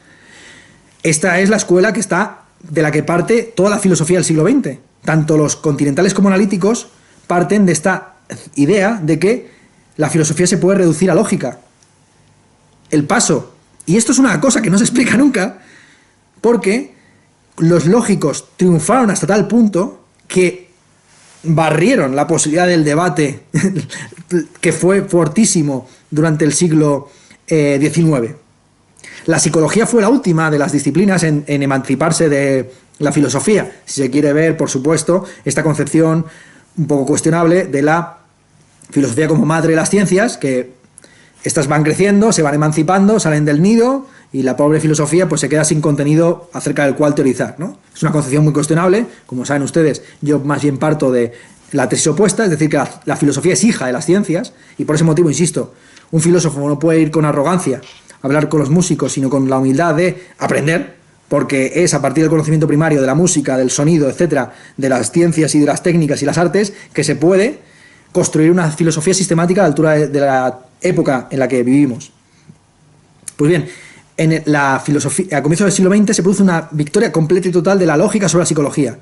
A: Esta es la escuela de la que parte toda la filosofía del siglo XX. Tanto los continentales como analíticos parten de esta idea de que la filosofía se puede reducir a lógica. El paso, y esto es una cosa que no se explica nunca, porque los lógicos triunfaron hasta tal punto que barrieron la posibilidad del debate que fue fortísimo durante el siglo XIX. La psicología fue la última de las disciplinas en emanciparse de la filosofía, si se quiere ver, por supuesto, esta concepción un poco cuestionable de la filosofía como madre de las ciencias, que estas van creciendo, se van emancipando, salen del nido y la pobre filosofía pues se queda sin contenido acerca del cual teorizar, ¿no? Es una concepción muy cuestionable, como saben ustedes, yo más bien parto de la tesis opuesta, es decir, que la filosofía es hija de las ciencias y por ese motivo, insisto, un filósofo no puede ir con arrogancia a hablar con los músicos, sino con la humildad de aprender, porque es a partir del conocimiento primario de la música, del sonido, etcétera, de las ciencias y de las técnicas y las artes, que se puede construir una filosofía sistemática a la altura de la época en la que vivimos. Pues bien, en la filosofía, a comienzos del siglo XX se produce una victoria completa y total de la lógica sobre la psicología.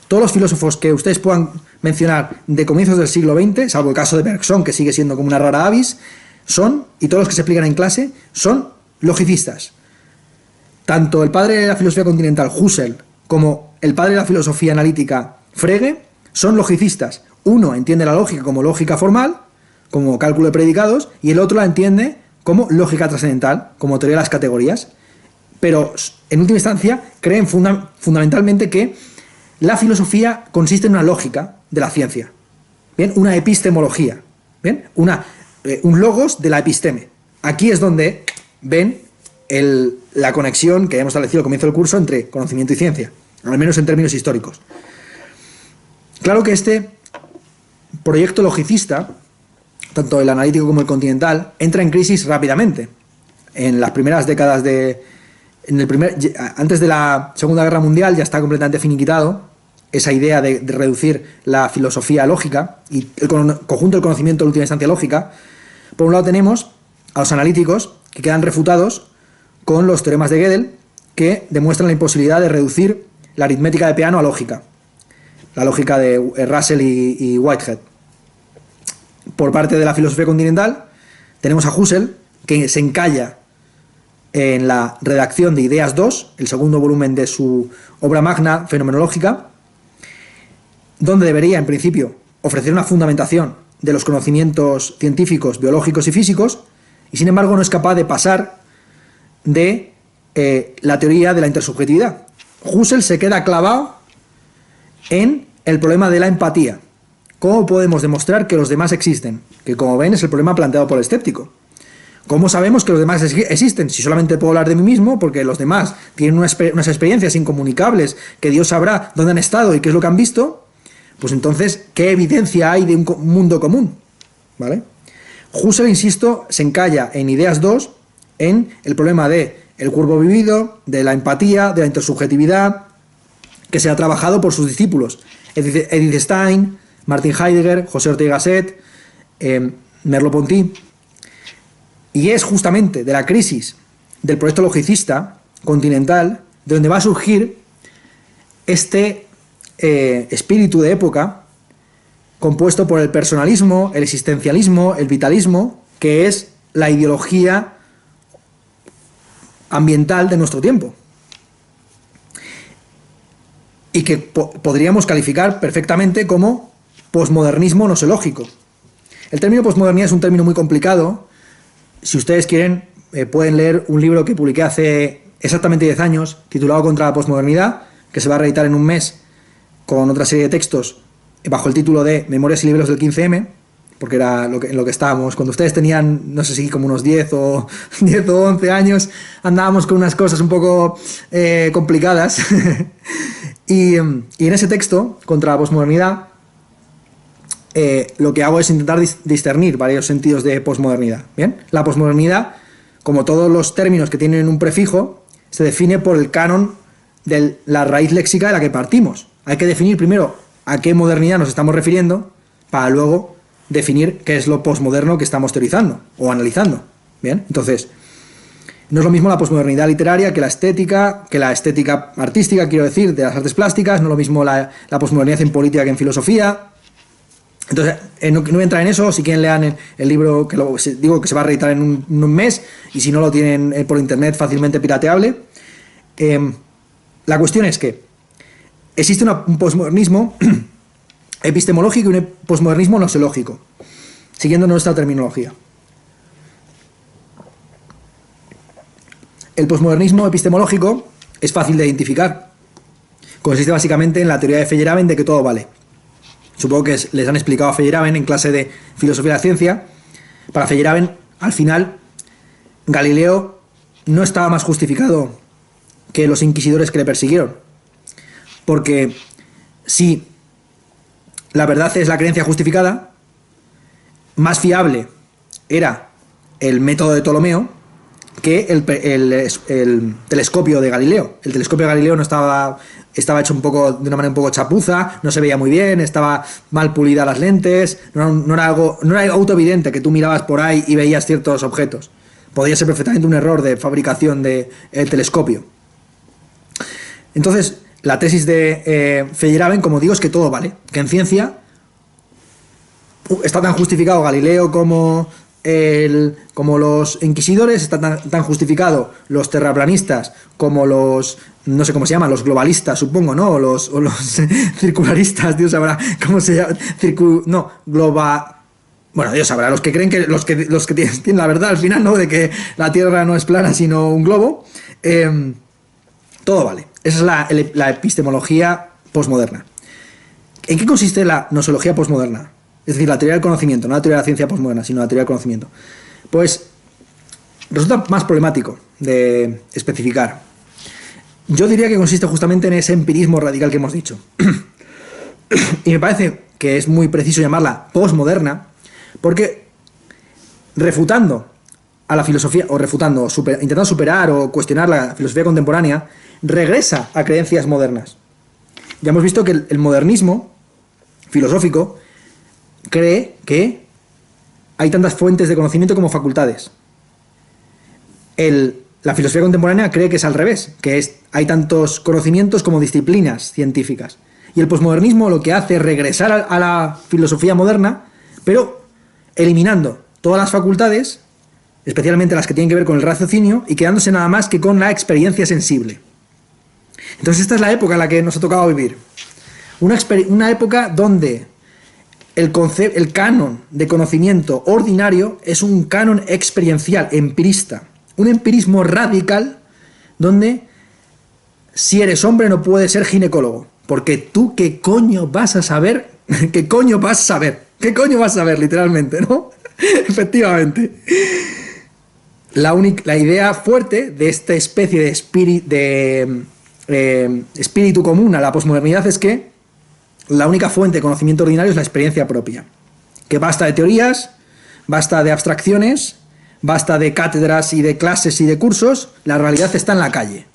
A: Todos los filósofos que ustedes puedan mencionar de comienzos del siglo XX, salvo el caso de Bergson, que sigue siendo como una rara avis, son, y todos los que se explican en clase, son logicistas. Tanto el padre de la filosofía continental, Husserl, como el padre de la filosofía analítica, Frege, son logicistas. Uno entiende la lógica como lógica formal, como cálculo de predicados, y el otro la entiende como lógica trascendental, como teoría de las categorías. Pero, en última instancia, creen fundamentalmente que la filosofía consiste en una lógica de la ciencia, ¿bien? Una epistemología, ¿bien? Un logos de la episteme. Aquí es donde ven la conexión que hemos establecido al comienzo del curso entre conocimiento y ciencia, al menos en términos históricos. Claro que este proyecto logicista, tanto el analítico como el continental, entra en crisis rápidamente. En las primeras décadas antes de la Segunda Guerra Mundial ya está completamente finiquitado esa idea de reducir la filosofía lógica y el conjunto del conocimiento en última instancia lógica. Por un lado tenemos a los analíticos que quedan refutados con los teoremas de Gödel, que demuestran la imposibilidad de reducir la aritmética de Peano a lógica, la lógica de Russell y Whitehead. Por parte de la filosofía continental tenemos a Husserl, que se encalla en la redacción de Ideas II, el segundo volumen de su obra magna fenomenológica, donde debería, en principio, ofrecer una fundamentación de los conocimientos científicos, biológicos y físicos, y sin embargo no es capaz de pasar de la teoría de la intersubjetividad. Husserl se queda clavado en el problema de la empatía. ¿Cómo podemos demostrar que los demás existen? Que, como ven, es el problema planteado por el escéptico. ¿Cómo sabemos que los demás existen? Si solamente puedo hablar de mí mismo, porque los demás tienen unas experiencias incomunicables, que Dios sabrá dónde han estado y qué es lo que han visto, pues entonces, ¿qué evidencia hay de un mundo común? ¿Vale? Husserl, insisto, se encalla en Ideas 2 en el problema de el cuerpo vivido, de la empatía, de la intersubjetividad, que se ha trabajado por sus discípulos. Edith Stein, Martin Heidegger, José Ortega y Gasset, Merleau-Ponty. Y es justamente de la crisis del proyecto logicista continental de donde va a surgir este espíritu de época compuesto por el personalismo, el existencialismo, el vitalismo, que es la ideología ambiental de nuestro tiempo. Y que podríamos calificar perfectamente como posmodernismo nosológico. El término posmodernidad es un término muy complicado. Si ustedes quieren, pueden leer un libro que publiqué hace exactamente 10 años, titulado Contra la posmodernidad, que se va a reeditar en un mes con otra serie de textos bajo el título de Memorias y libros del 15M, porque era en lo que estábamos. Cuando ustedes tenían, no sé si como unos 10 o 11 años, andábamos con unas cosas un poco complicadas. y en ese texto, Contra la posmodernidad, lo que hago es intentar discernir varios sentidos de posmodernidad. ¿Bien? La posmodernidad, como todos los términos que tienen un prefijo, se define por el canon de la raíz léxica de la que partimos. Hay que definir primero a qué modernidad nos estamos refiriendo para luego definir qué es lo posmoderno que estamos teorizando o analizando. ¿Bien? Entonces, no es lo mismo la posmodernidad literaria que la estética artística, quiero decir, de las artes plásticas, no es lo mismo la posmodernidad en política que en filosofía. Entonces, no voy a entrar en eso. Si quieren, lean el libro, digo que se va a reeditar en un mes, y si no lo tienen por internet fácilmente pirateable. La cuestión es que existe un posmodernismo epistemológico y un posmodernismo nosológico, siguiendo nuestra terminología. El posmodernismo epistemológico es fácil de identificar. consiste básicamente en la teoría de Feyerabend de que todo vale. Supongo que les han explicado a Feyerabend en clase de filosofía de la ciencia. Para Feyerabend, al final, Galileo no estaba más justificado que los inquisidores que le persiguieron. Porque si la verdad es la creencia justificada, más fiable era el método de Ptolomeo que el telescopio de Galileo. El telescopio de Galileo no estaba hecho de una manera un poco chapuza, no se veía muy bien, estaba mal pulida las lentes, no era autoevidente que tú mirabas por ahí y veías ciertos objetos. Podría ser perfectamente un error de fabricación del telescopio. Entonces, la tesis de Feyerabend, como digo, es que todo vale, que en ciencia está tan justificado Galileo como los inquisidores, está tan justificado los terraplanistas como los, no sé cómo se llaman, los globalistas, supongo, ¿no? O los circularistas, Dios sabrá cómo se llama. Bueno, Dios sabrá, los que creen que los que tienen la verdad al final, ¿no? De que la Tierra no es plana, sino un globo. Todo vale. Esa es la epistemología posmoderna. ¿En qué consiste la nosología posmoderna? Es decir, la teoría del conocimiento, no la teoría de la ciencia posmoderna, sino la teoría del conocimiento. Pues resulta más problemático de especificar. Yo diría que consiste justamente en ese empirismo radical que hemos dicho. Y me parece que es muy preciso llamarla posmoderna, porque refutando a la filosofía, o intentando superar o cuestionar la filosofía contemporánea, regresa a creencias modernas. Ya hemos visto que el modernismo filosófico cree que hay tantas fuentes de conocimiento como facultades. La filosofía contemporánea cree que es al revés, que hay tantos conocimientos como disciplinas científicas. Y el posmodernismo lo que hace es regresar a la filosofía moderna, pero eliminando todas las facultades, especialmente las que tienen que ver con el raciocinio, y quedándose nada más que con la experiencia sensible. Entonces esta es la época en la que nos ha tocado vivir. Una época donde el canon de conocimiento ordinario es un canon experiencial, empirista. Un empirismo radical donde si eres hombre no puedes ser ginecólogo. Porque tú, ¿qué coño vas a saber? ¿Qué coño vas a saber? ¿Qué coño vas a saber, literalmente, no? Efectivamente. La idea fuerte de esta especie de espíritu común a la posmodernidad es que la única fuente de conocimiento ordinario es la experiencia propia. Que basta de teorías, basta de abstracciones, basta de cátedras y de clases y de cursos, la realidad está en la calle.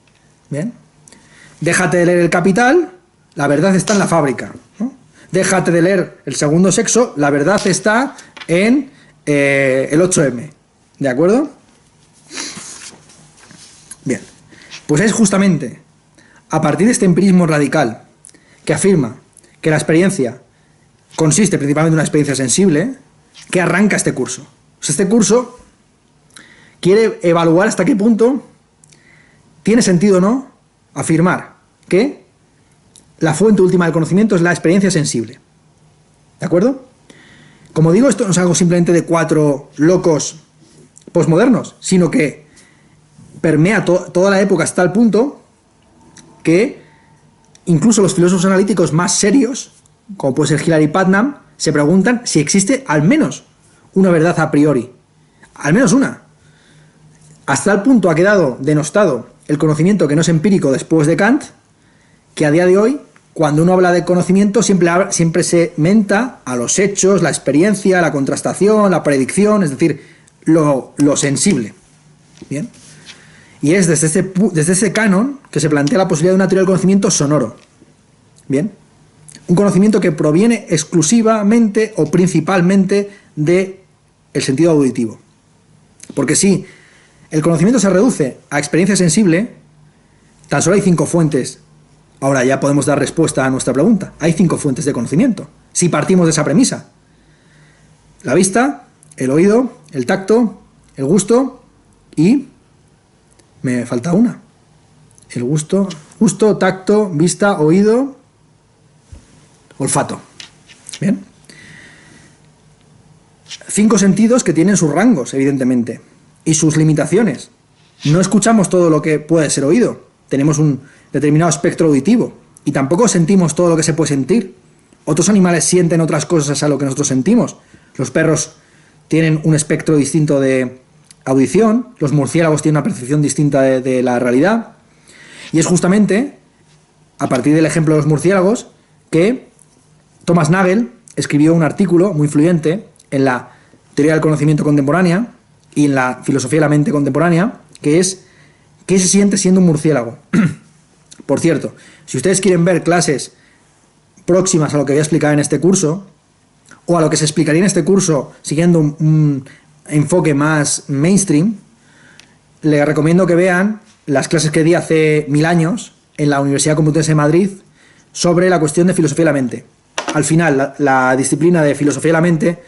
A: ¿Bien? Déjate de leer El Capital, la verdad está en la fábrica, ¿no? Déjate de leer El Segundo Sexo, la verdad está en el 8M. ¿De acuerdo? Bien. Pues es justamente a partir de este empirismo radical que afirma que la experiencia consiste principalmente en una experiencia sensible, que arranca este curso. O sea, este curso quiere evaluar hasta qué punto tiene sentido o no afirmar que la fuente última del conocimiento es la experiencia sensible. ¿De acuerdo? Como digo, esto no es algo simplemente de 4 locos posmodernos, sino que permea toda la época hasta el punto que incluso los filósofos analíticos más serios, como puede ser Hilary Putnam, se preguntan si existe al menos una verdad a priori. Al menos una. Hasta el punto ha quedado denostado el conocimiento que no es empírico después de Kant, que a día de hoy, cuando uno habla de conocimiento, siempre se menta a los hechos, la experiencia, la contrastación, la predicción, es decir, lo sensible. ¿Bien? Y es desde ese canon que se plantea la posibilidad de una teoría del conocimiento sonoro. ¿Bien? Un conocimiento que proviene exclusivamente o principalmente del sentido auditivo. Porque si el conocimiento se reduce a experiencia sensible, tan solo hay 5 fuentes. Ahora ya podemos dar respuesta a nuestra pregunta. Hay 5 fuentes de conocimiento, si partimos de esa premisa. La vista, el oído, el tacto, el gusto y... me falta una. El gusto, tacto, vista, oído, olfato. ¿Bien? 5 sentidos que tienen sus rangos, evidentemente, y sus limitaciones. No escuchamos todo lo que puede ser oído. Tenemos un determinado espectro auditivo. y tampoco sentimos todo lo que se puede sentir. Otros animales sienten otras cosas a lo que nosotros sentimos. Los perros tienen un espectro distinto de audición, los murciélagos tienen una percepción distinta de la realidad, y es justamente a partir del ejemplo de los murciélagos que Thomas Nagel escribió un artículo muy influyente en la teoría del conocimiento contemporánea y en la filosofía de la mente contemporánea, que es ¿qué se siente siendo un murciélago? Por cierto, si ustedes quieren ver clases próximas a lo que voy a explicar en este curso, o a lo que se explicaría en este curso siguiendo un enfoque más mainstream, les recomiendo que vean las clases que di hace 1000 años en la Universidad Complutense de Madrid sobre la cuestión de filosofía de la mente. Al final, la disciplina de filosofía de la mente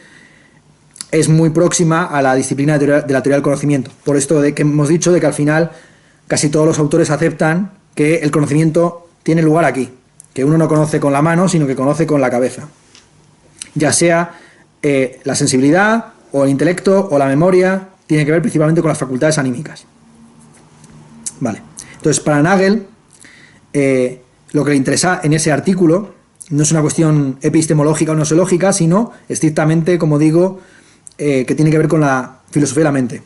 A: es muy próxima a la disciplina de la teoría del conocimiento. Por esto de que hemos dicho de que al final casi todos los autores aceptan que el conocimiento tiene lugar aquí, que uno no conoce con la mano, sino que conoce con la cabeza. Ya sea la sensibilidad, o el intelecto, o la memoria, tiene que ver principalmente con las facultades anímicas. Vale. Entonces, para Nagel, lo que le interesa en ese artículo no es una cuestión epistemológica o nosológica, sino estrictamente, como digo, que tiene que ver con la filosofía de la mente.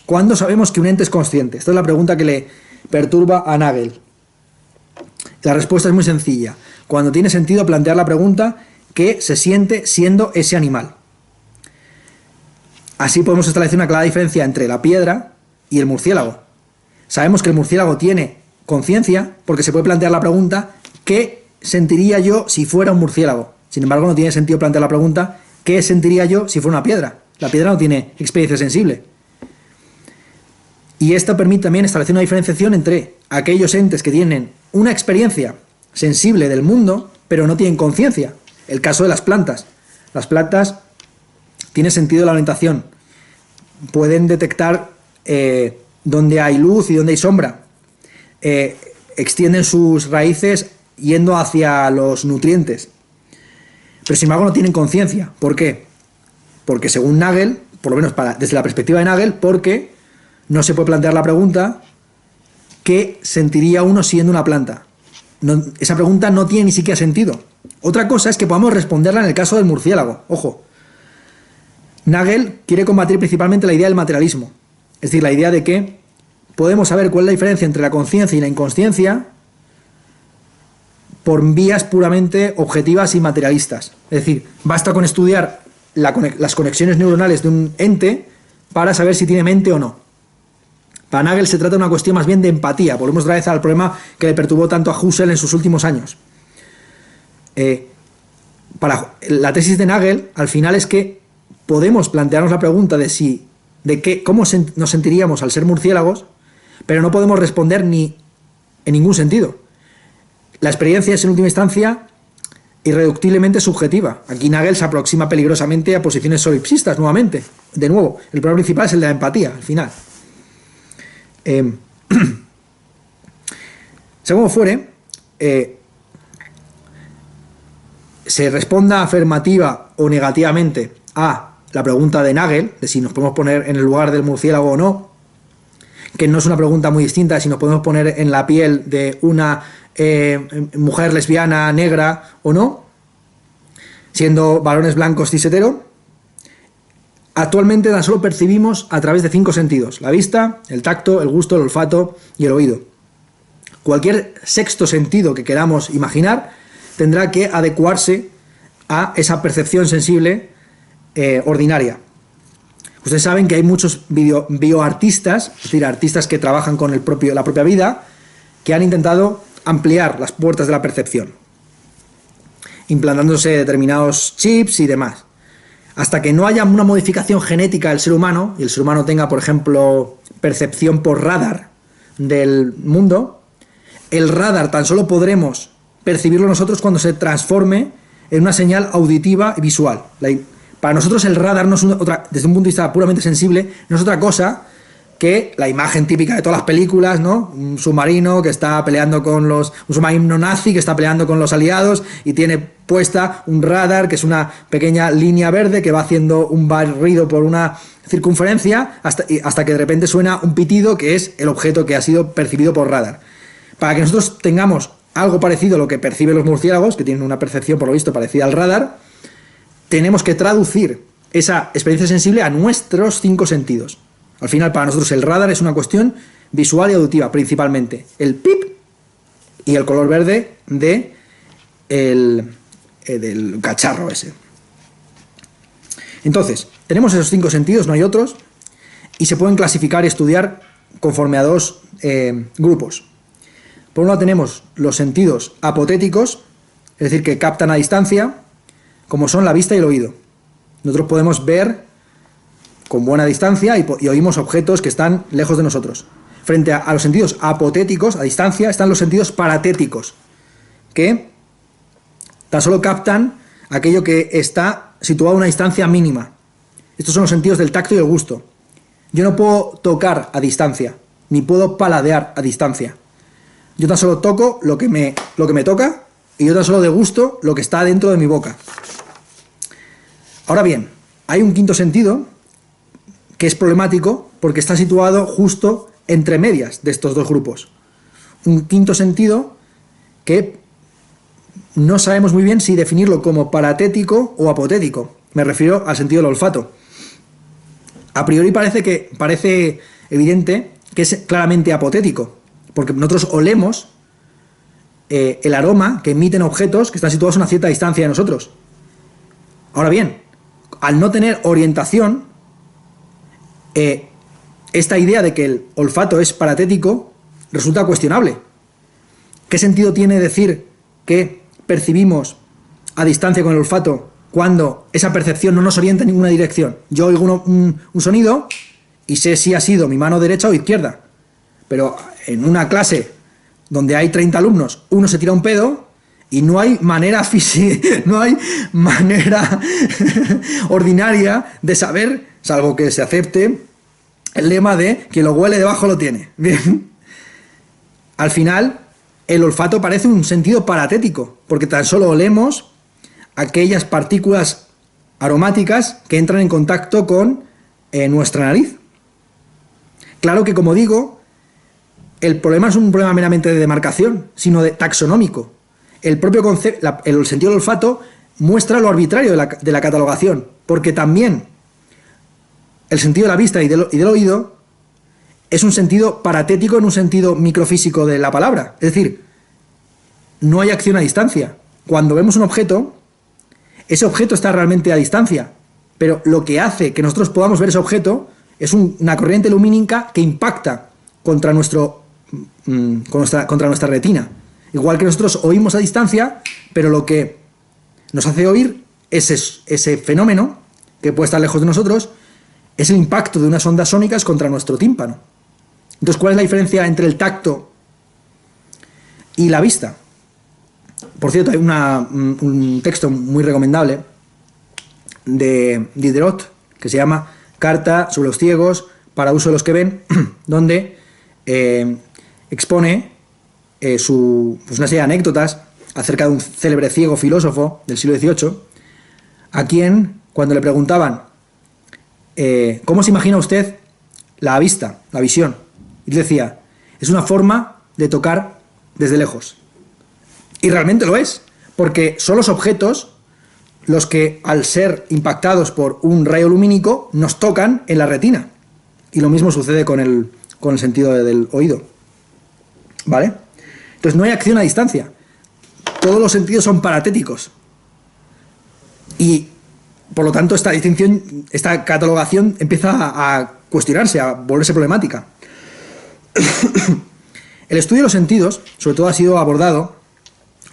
A: ¿Cuándo sabemos que un ente es consciente? Esta es la pregunta que le perturba a Nagel. La respuesta es muy sencilla. Cuando tiene sentido plantear la pregunta ¿qué se siente siendo ese animal? Así podemos establecer una clara diferencia entre la piedra y el murciélago. Sabemos que el murciélago tiene conciencia porque se puede plantear la pregunta ¿qué sentiría yo si fuera un murciélago? Sin embargo, no tiene sentido plantear la pregunta ¿qué sentiría yo si fuera una piedra? La piedra no tiene experiencia sensible. Y esto permite también establecer una diferenciación entre aquellos entes que tienen una experiencia sensible del mundo, pero no tienen conciencia. El caso de las plantas. Las plantas tienen sentido de la orientación. Pueden detectar dónde hay luz y dónde hay sombra. Extienden sus raíces yendo hacia los nutrientes. Pero sin embargo no tienen conciencia. ¿Por qué? Porque según Nagel, por lo menos desde la perspectiva de Nagel, porque no se puede plantear la pregunta ¿qué sentiría uno siendo una planta? No, esa pregunta no tiene ni siquiera sentido. Otra cosa es que podamos responderla en el caso del murciélago. Ojo, Nagel quiere combatir principalmente la idea del materialismo, es decir, la idea de que podemos saber cuál es la diferencia entre la conciencia y la inconsciencia por vías puramente objetivas y materialistas. Es decir, basta con estudiar las conexiones neuronales de un ente para saber si tiene mente o no. Para Nagel se trata de una cuestión más bien de empatía. Volvemos otra vez al problema que le perturbó tanto a Husserl en sus últimos años. Para la tesis de Nagel, al final es que podemos plantearnos la pregunta cómo nos sentiríamos al ser murciélagos, pero no podemos responder ni en ningún sentido. La experiencia es en última instancia irreductiblemente subjetiva. Aquí Nagel se aproxima peligrosamente a posiciones solipsistas nuevamente. De nuevo, el problema principal es el de la empatía, al final. Según fuere, se responda afirmativa o negativamente a la pregunta de Nagel, de si nos podemos poner en el lugar del murciélago o no, que no es una pregunta muy distinta si nos podemos poner en la piel de una mujer lesbiana negra o no, siendo varones blancos cis hetero. Actualmente tan solo percibimos a través de 5 sentidos: la vista, el tacto, el gusto, el olfato y el oído. Cualquier sexto sentido que queramos imaginar tendrá que adecuarse a esa percepción sensible ordinaria. Ustedes saben que hay muchos bioartistas, es decir, artistas que trabajan con la propia vida, que han intentado ampliar las puertas de la percepción, implantándose determinados chips y demás. Hasta que no haya una modificación genética del ser humano, y el ser humano tenga, por ejemplo, percepción por radar del mundo, el radar tan solo podremos percibirlo nosotros cuando se transforme en una señal auditiva y visual. Para nosotros el radar no es desde un punto de vista puramente sensible, no es otra cosa que la imagen típica de todas las películas, ¿no? Un submarino que está peleando un submarino nazi que está peleando con los aliados y tiene puesta un radar que es una pequeña línea verde que va haciendo un barrido por una circunferencia hasta que de repente suena un pitido que es el objeto que ha sido percibido por radar. Para que nosotros tengamos algo parecido a lo que perciben los murciélagos, que tienen una percepción, por lo visto, parecida al radar, tenemos que traducir esa experiencia sensible a nuestros 5 sentidos. Al final, para nosotros, el radar es una cuestión visual y auditiva, principalmente. El pip y el color verde del cacharro ese. Entonces, tenemos esos 5 sentidos, no hay otros, y se pueden clasificar y estudiar conforme a 2 grupos. Por un lado tenemos los sentidos apotéticos, es decir, que captan a distancia, como son la vista y el oído. Nosotros podemos ver con buena distancia y oímos objetos que están lejos de nosotros. Frente a los sentidos apotéticos, a distancia, están los sentidos paratéticos, que tan solo captan aquello que está situado a una distancia mínima. Estos son los sentidos del tacto y el gusto. Yo no puedo tocar a distancia, ni puedo paladear a distancia. Yo tan solo toco lo que me toca y yo tan solo degusto lo que está dentro de mi boca. Ahora bien, hay un quinto sentido que es problemático porque está situado justo entre medias de estos 2 grupos. Un quinto sentido que no sabemos muy bien si definirlo como paratético o apotético. Me refiero al sentido del olfato. A priori parece evidente que es claramente apotético, porque nosotros olemos el aroma que emiten objetos que están situados a una cierta distancia de nosotros. Ahora bien, al no tener orientación, esta idea de que el olfato es paratético resulta cuestionable. ¿Qué sentido tiene decir que percibimos a distancia con el olfato cuando esa percepción no nos orienta en ninguna dirección? Yo oigo un sonido y sé si ha sido mi mano derecha o izquierda, pero en una clase donde hay 30 alumnos, uno se tira un pedo y no hay manera no hay manera ordinaria de saber, salvo que se acepte el lema de quien lo huele debajo lo tiene. Bien. Al final, el olfato parece un sentido paratético, porque tan solo olemos aquellas partículas aromáticas que entran en contacto con nuestra nariz. Claro que, como digo, el problema no es un problema meramente de demarcación, sino de taxonómico. El propio el sentido del olfato muestra lo arbitrario de la catalogación, porque también el sentido de la vista y del oído es un sentido paratético en un sentido microfísico de la palabra. Es decir, no hay acción a distancia. Cuando vemos un objeto, ese objeto está realmente a distancia, pero lo que hace que nosotros podamos ver ese objeto es una corriente lumínica que impacta contra nuestra retina. Igual que nosotros oímos a distancia, pero lo que nos hace oír ese fenómeno, que puede estar lejos de nosotros, es el impacto de unas ondas sónicas contra nuestro tímpano. Entonces, ¿cuál es la diferencia entre el tacto y la vista? Por cierto, hay un texto muy recomendable de Diderot que se llama Carta sobre los ciegos para uso de los que ven, donde expone una serie de anécdotas acerca de un célebre ciego filósofo del siglo XVIII, a quien, cuando le preguntaban ¿cómo se imagina usted la vista, la visión? Y decía, es una forma de tocar desde lejos. Y realmente lo es, porque son los objetos los que, al ser impactados por un rayo lumínico, nos tocan en la retina. Y lo mismo sucede con el sentido del oído. ¿Vale? Entonces no hay acción a distancia. Todos los sentidos son paratéticos. Y por lo tanto, esta catalogación empieza a cuestionarse, a volverse problemática. El estudio de los sentidos, sobre todo, ha sido abordado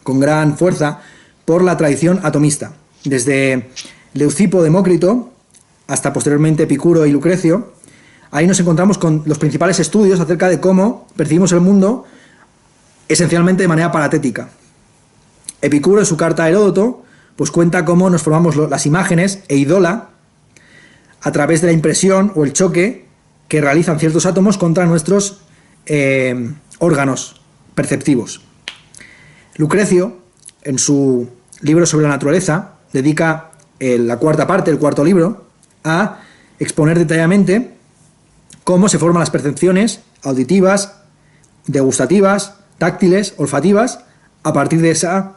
A: con gran fuerza por la tradición atomista. Desde Leucipo, Demócrito, hasta posteriormente Epicuro y Lucrecio, ahí nos encontramos con los principales estudios acerca de cómo percibimos el mundo esencialmente de manera paratética. Epicuro, en su carta a Heródoto, pues cuenta cómo nos formamos las imágenes e idola a través de la impresión o el choque que realizan ciertos átomos contra nuestros órganos perceptivos. Lucrecio, en su libro sobre la naturaleza, dedica la cuarta parte, el cuarto libro, a exponer detalladamente cómo se forman las percepciones auditivas, degustativas, táctiles, olfativas, a partir de esa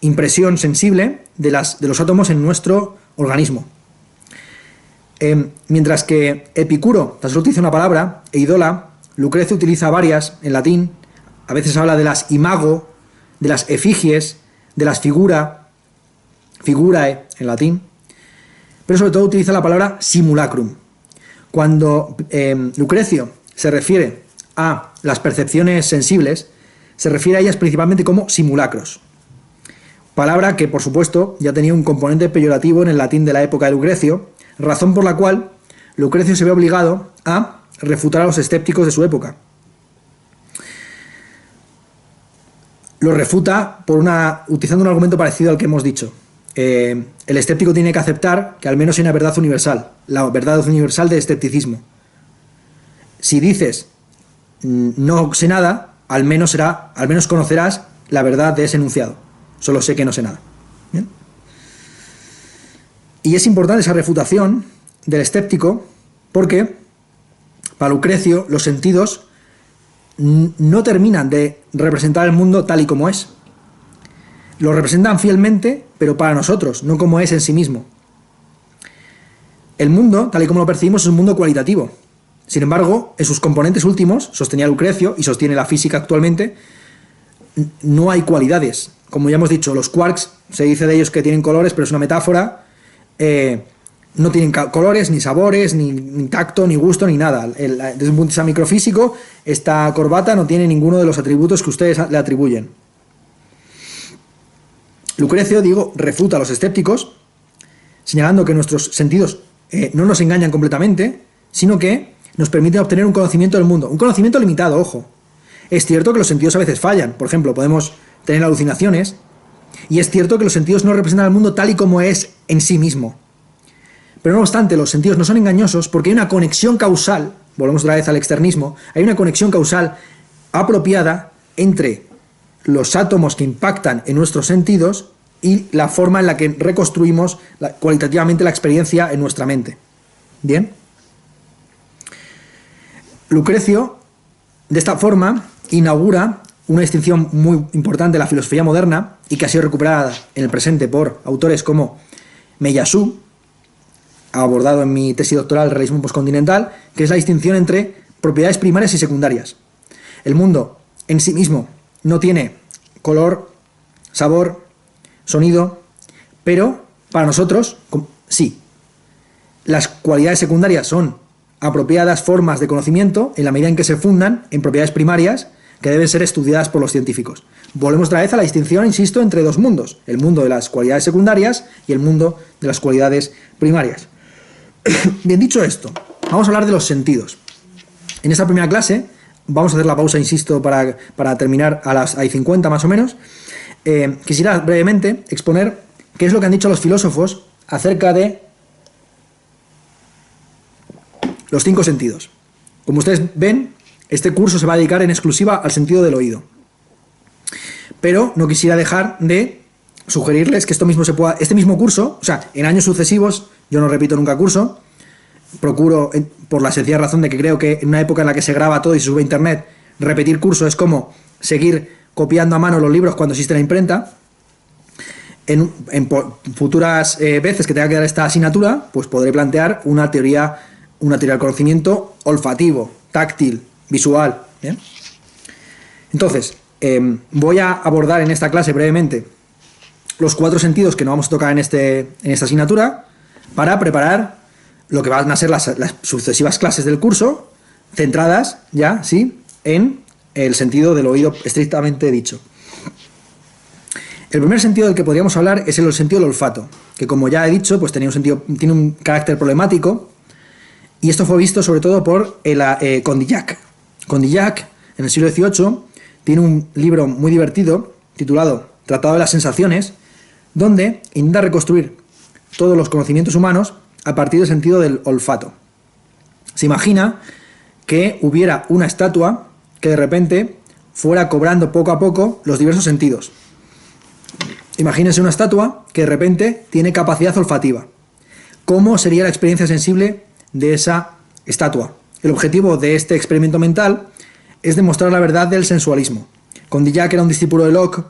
A: impresión sensible de los átomos en nuestro organismo. Mientras que Epicuro tan solo utiliza una palabra, eidola, Lucrecio utiliza varias en latín. A veces habla de las imago, de las efigies, de las figurae en latín, pero sobre todo utiliza la palabra simulacrum. Cuando Lucrecio se refiere a las percepciones sensibles, se refiere a ellas principalmente como simulacros. Palabra que, por supuesto, ya tenía un componente peyorativo en el latín de la época de Lucrecio, razón por la cual Lucrecio se ve obligado a refutar a los escépticos de su época. Lo refuta utilizando un argumento parecido al que hemos dicho. El escéptico tiene que aceptar que al menos hay una verdad universal, la verdad universal del escepticismo. Si dices no sé nada, al menos conocerás la verdad de ese enunciado. Solo sé que no sé nada. ¿Bien? Y es importante esa refutación del escéptico porque para Lucrecio los sentidos no terminan de representar el mundo tal y como es. Lo representan fielmente, pero para nosotros, no como es en sí mismo. El mundo, tal y como lo percibimos, es un mundo cualitativo. Sin embargo, en sus componentes últimos, sostenía Lucrecio y sostiene la física actualmente, no hay cualidades. Como ya hemos dicho, los quarks, se dice de ellos que tienen colores, pero es una metáfora. No tienen colores, ni sabores, ni tacto, ni gusto, ni nada. Desde un punto de vista microfísico, esta corbata no tiene ninguno de los atributos que ustedes le atribuyen. Lucrecio, refuta a los escépticos, señalando que nuestros sentidos no nos engañan completamente, sino que nos permiten obtener un conocimiento del mundo. Un conocimiento limitado, ojo. Es cierto que los sentidos a veces fallan. Por ejemplo, podemos tener alucinaciones, y es cierto que los sentidos no representan el mundo tal y como es en sí mismo. Pero no obstante, los sentidos no son engañosos porque hay una conexión causal, volvemos otra vez al externismo, hay una conexión causal apropiada entre los átomos que impactan en nuestros sentidos y la forma en la que reconstruimos cualitativamente la experiencia en nuestra mente. ¿Bien? Lucrecio, de esta forma, inaugura una distinción muy importante de la filosofía moderna y que ha sido recuperada en el presente por autores como Meillassoux, abordado en mi tesis doctoral el realismo postcontinental, que es la distinción entre propiedades primarias y secundarias. El mundo en sí mismo no tiene color, sabor, sonido, pero para nosotros sí. Las cualidades secundarias son apropiadas formas de conocimiento en la medida en que se fundan en propiedades primarias que deben ser estudiadas por los científicos. Volvemos otra vez a la distinción, insisto, entre dos mundos, el mundo de las cualidades secundarias y el mundo de las cualidades primarias. Bien, dicho esto, vamos a hablar de los sentidos. En esta primera clase, vamos a hacer la pausa, insisto, para terminar a las 50 más o menos. Quisiera brevemente exponer qué es lo que han dicho los filósofos acerca de los 5 sentidos. Como ustedes ven, este curso se va a dedicar en exclusiva al sentido del oído. Pero no quisiera dejar de sugerirles que este mismo curso, o sea, en años sucesivos, yo no repito nunca curso, procuro, por la sencilla razón de que creo que en una época en la que se graba todo y se sube a internet, repetir curso es como seguir copiando a mano los libros cuando existe la imprenta. En futuras veces que tenga que dar esta asignatura, pues podré plantear una teoría del conocimiento olfativo, táctil, visual. ¿Bien? Entonces, voy a abordar en esta clase brevemente los 4 sentidos que no vamos a tocar en esta asignatura para preparar lo que van a ser las sucesivas clases del curso, centradas ya, sí, en el sentido del oído estrictamente dicho. El primer sentido del que podríamos hablar es el sentido del olfato, que como ya he dicho, pues tiene un carácter problemático, y esto fue visto sobre todo por Condillac. Condillac, en el siglo XVIII, tiene un libro muy divertido titulado Tratado de las Sensaciones, donde intenta reconstruir todos los conocimientos humanos a partir del sentido del olfato. Se imagina que hubiera una estatua que de repente fuera cobrando poco a poco los diversos sentidos. Imagínense una estatua que de repente tiene capacidad olfativa. ¿Cómo sería la experiencia sensible de esa estatua? El objetivo de este experimento mental es demostrar la verdad del sensualismo. Condillac era un discípulo de Locke,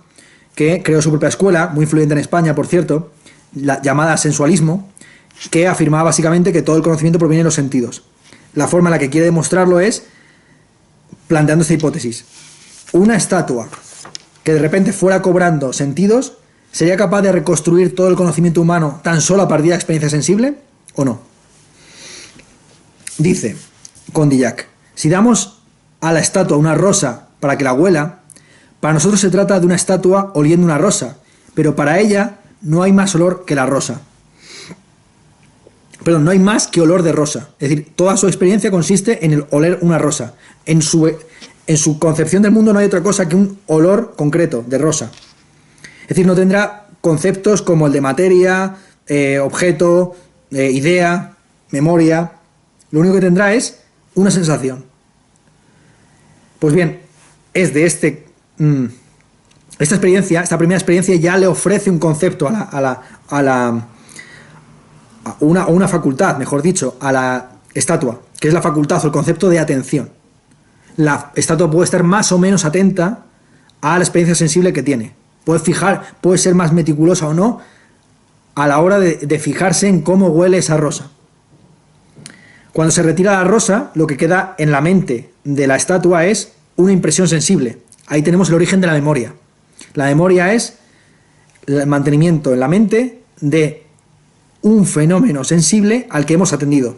A: que creó su propia escuela, muy influyente en España, por cierto, llamada sensualismo, que afirmaba básicamente que todo el conocimiento proviene de los sentidos. La forma en la que quiere demostrarlo es planteando esta hipótesis. Una estatua que de repente fuera cobrando sentidos, ¿sería capaz de reconstruir todo el conocimiento humano tan solo a partir de la experiencia sensible o no? Dice Condillac, si damos a la estatua una rosa para que la huela, para nosotros se trata de una estatua oliendo una rosa, pero para ella no hay más olor que la rosa. Perdón, no hay más que olor de rosa. Es decir, toda su experiencia consiste en el oler una rosa. En su concepción del mundo no hay otra cosa que un olor concreto de rosa. Es decir, no tendrá conceptos como el de materia, objeto, idea, memoria. Lo único que tendrá es una sensación. Pues bien, es de esta experiencia, esta primera experiencia ya le ofrece un concepto una facultad, mejor dicho, a la estatua, que es la facultad o el concepto de atención. La estatua puede estar más o menos atenta a la experiencia sensible que tiene. Puede ser más meticulosa o no a la hora de fijarse en cómo huele esa rosa. Cuando se retira la rosa, lo que queda en la mente de la estatua es una impresión sensible. Ahí tenemos el origen de la memoria. La memoria es el mantenimiento en la mente de un fenómeno sensible al que hemos atendido.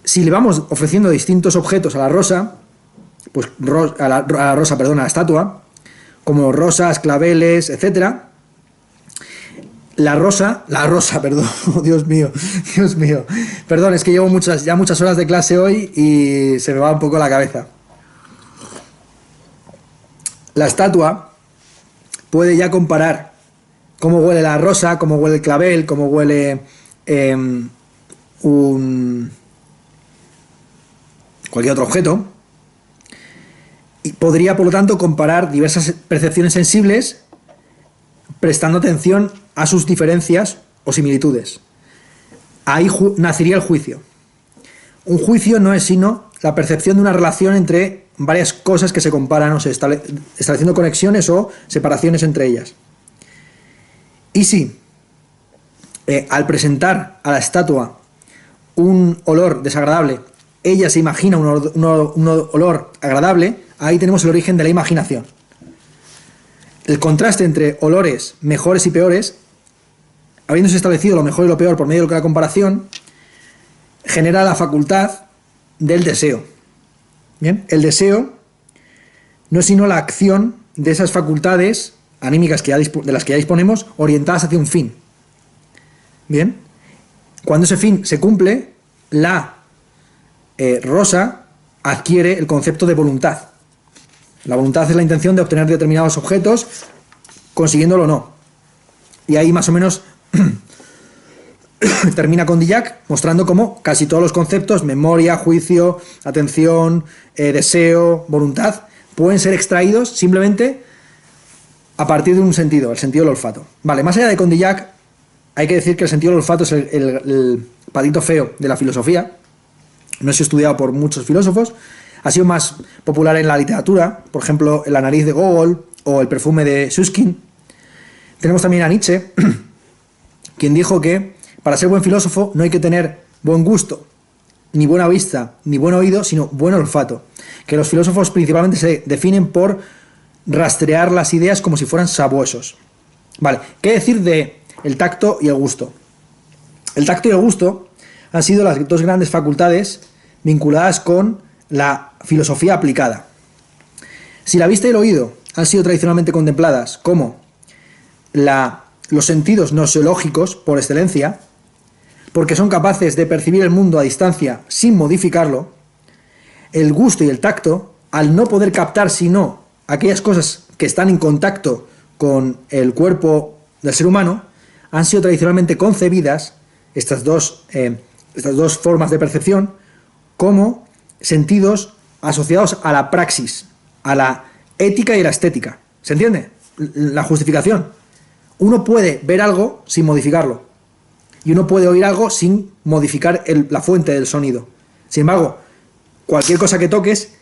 A: Si le vamos ofreciendo distintos objetos a la rosa, pues a la estatua, como rosas, claveles, etcétera, la rosa, perdón, oh, Dios mío, perdón, es que llevo muchas horas de clase hoy y se me va un poco la cabeza. La estatua puede ya comparar cómo huele la rosa, cómo huele el clavel, cómo huele cualquier otro objeto, y podría, por lo tanto, comparar diversas percepciones sensibles prestando atención a sus diferencias o similitudes. Ahí nacería el juicio. Un juicio no es sino la percepción de una relación entre varias cosas que se comparan o se estableciendo conexiones o separaciones entre ellas. Y si al presentar a la estatua un olor desagradable, ella se imagina un olor agradable, ahí tenemos el origen de la imaginación. El contraste entre olores mejores y peores, habiéndose establecido lo mejor y lo peor por medio de la comparación, genera la facultad del deseo. ¿Bien? El deseo no es sino la acción de esas facultades anímicas de las que ya disponemos, orientadas hacia un fin. Bien, cuando ese fin se cumple, la rosa adquiere el concepto de voluntad. La voluntad es la intención de obtener determinados objetos, consiguiéndolo o no. Y ahí más o menos termina Condillac mostrando cómo casi todos los conceptos, memoria, juicio, atención, deseo, voluntad, pueden ser extraídos simplemente a partir de un sentido, el sentido del olfato. Vale, más allá de Condillac, hay que decir que el sentido del olfato es el patito feo de la filosofía. No es estudiado por muchos filósofos. Ha sido más popular en la literatura, por ejemplo, La nariz de Gogol o El perfume de Susskind. Tenemos también a Nietzsche, quien dijo que para ser buen filósofo no hay que tener buen gusto, ni buena vista, ni buen oído, sino buen olfato. Que los filósofos principalmente se definen por rastrear las ideas como si fueran sabuesos. Vale, ¿qué decir de el tacto y el gusto? El tacto y el gusto han sido las dos grandes facultades vinculadas con la filosofía aplicada. Si la vista y el oído han sido tradicionalmente contempladas como los sentidos noseológicos por excelencia, porque son capaces de percibir el mundo a distancia sin modificarlo, el gusto y el tacto, al no poder captar sino aquellas cosas que están en contacto con el cuerpo del ser humano, han sido tradicionalmente concebidas, estas dos formas de percepción, como sentidos asociados a la praxis, a la ética y la estética. ¿Se entiende? La justificación. Uno puede ver algo sin modificarlo, y uno puede oír algo sin modificar la fuente del sonido. Sin embargo, cualquier cosa que toques,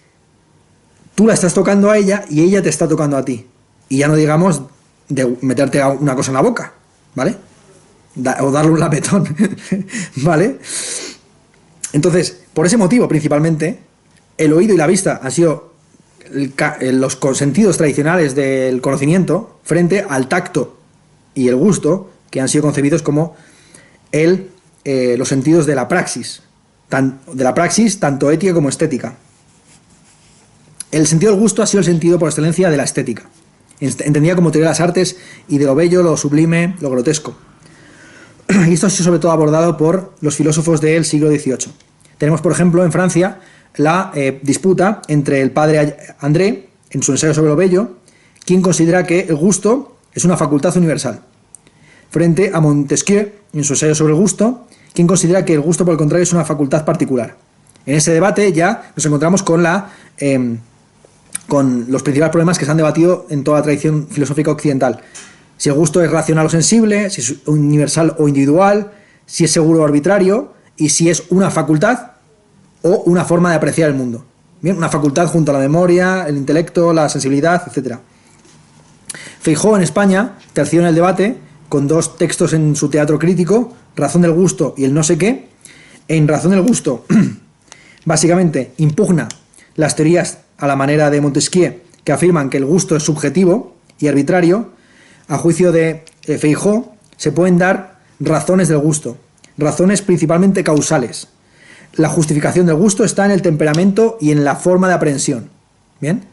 A: tú la estás tocando a ella y ella te está tocando a ti. Y ya no digamos de meterte una cosa en la boca, ¿vale? O darle un lapetón, ¿vale? Entonces, por ese motivo principalmente, el oído y la vista han sido los sentidos tradicionales del conocimiento frente al tacto y el gusto, que han sido concebidos como los sentidos de la praxis, tanto ética como estética. El sentido del gusto ha sido el sentido por excelencia de la estética, entendida como teoría de las artes y de lo bello, lo sublime, lo grotesco. Y esto ha sido sobre todo abordado por los filósofos del siglo XVIII. Tenemos, por ejemplo, en Francia la disputa entre el padre André, en su ensayo sobre lo bello, quien considera que el gusto es una facultad universal, frente a Montesquieu, en su ensayo sobre el gusto, quien considera que el gusto, por el contrario, es una facultad particular. En ese debate ya nos encontramos con los principales problemas que se han debatido en toda la tradición filosófica occidental. Si el gusto es racional o sensible, si es universal o individual, si es seguro o arbitrario, y si es una facultad o una forma de apreciar el mundo. Bien, una facultad junto a la memoria, el intelecto, la sensibilidad, etc. Feijóo en España terció en el debate con dos textos en su teatro crítico, Razón del gusto y el no sé qué. En Razón del gusto, básicamente impugna las teorías a la manera de Montesquieu, que afirman que el gusto es subjetivo y arbitrario. A juicio de Feijóo, se pueden dar razones del gusto, razones principalmente causales. La justificación del gusto está en el temperamento y en la forma de aprehensión. ¿Bien?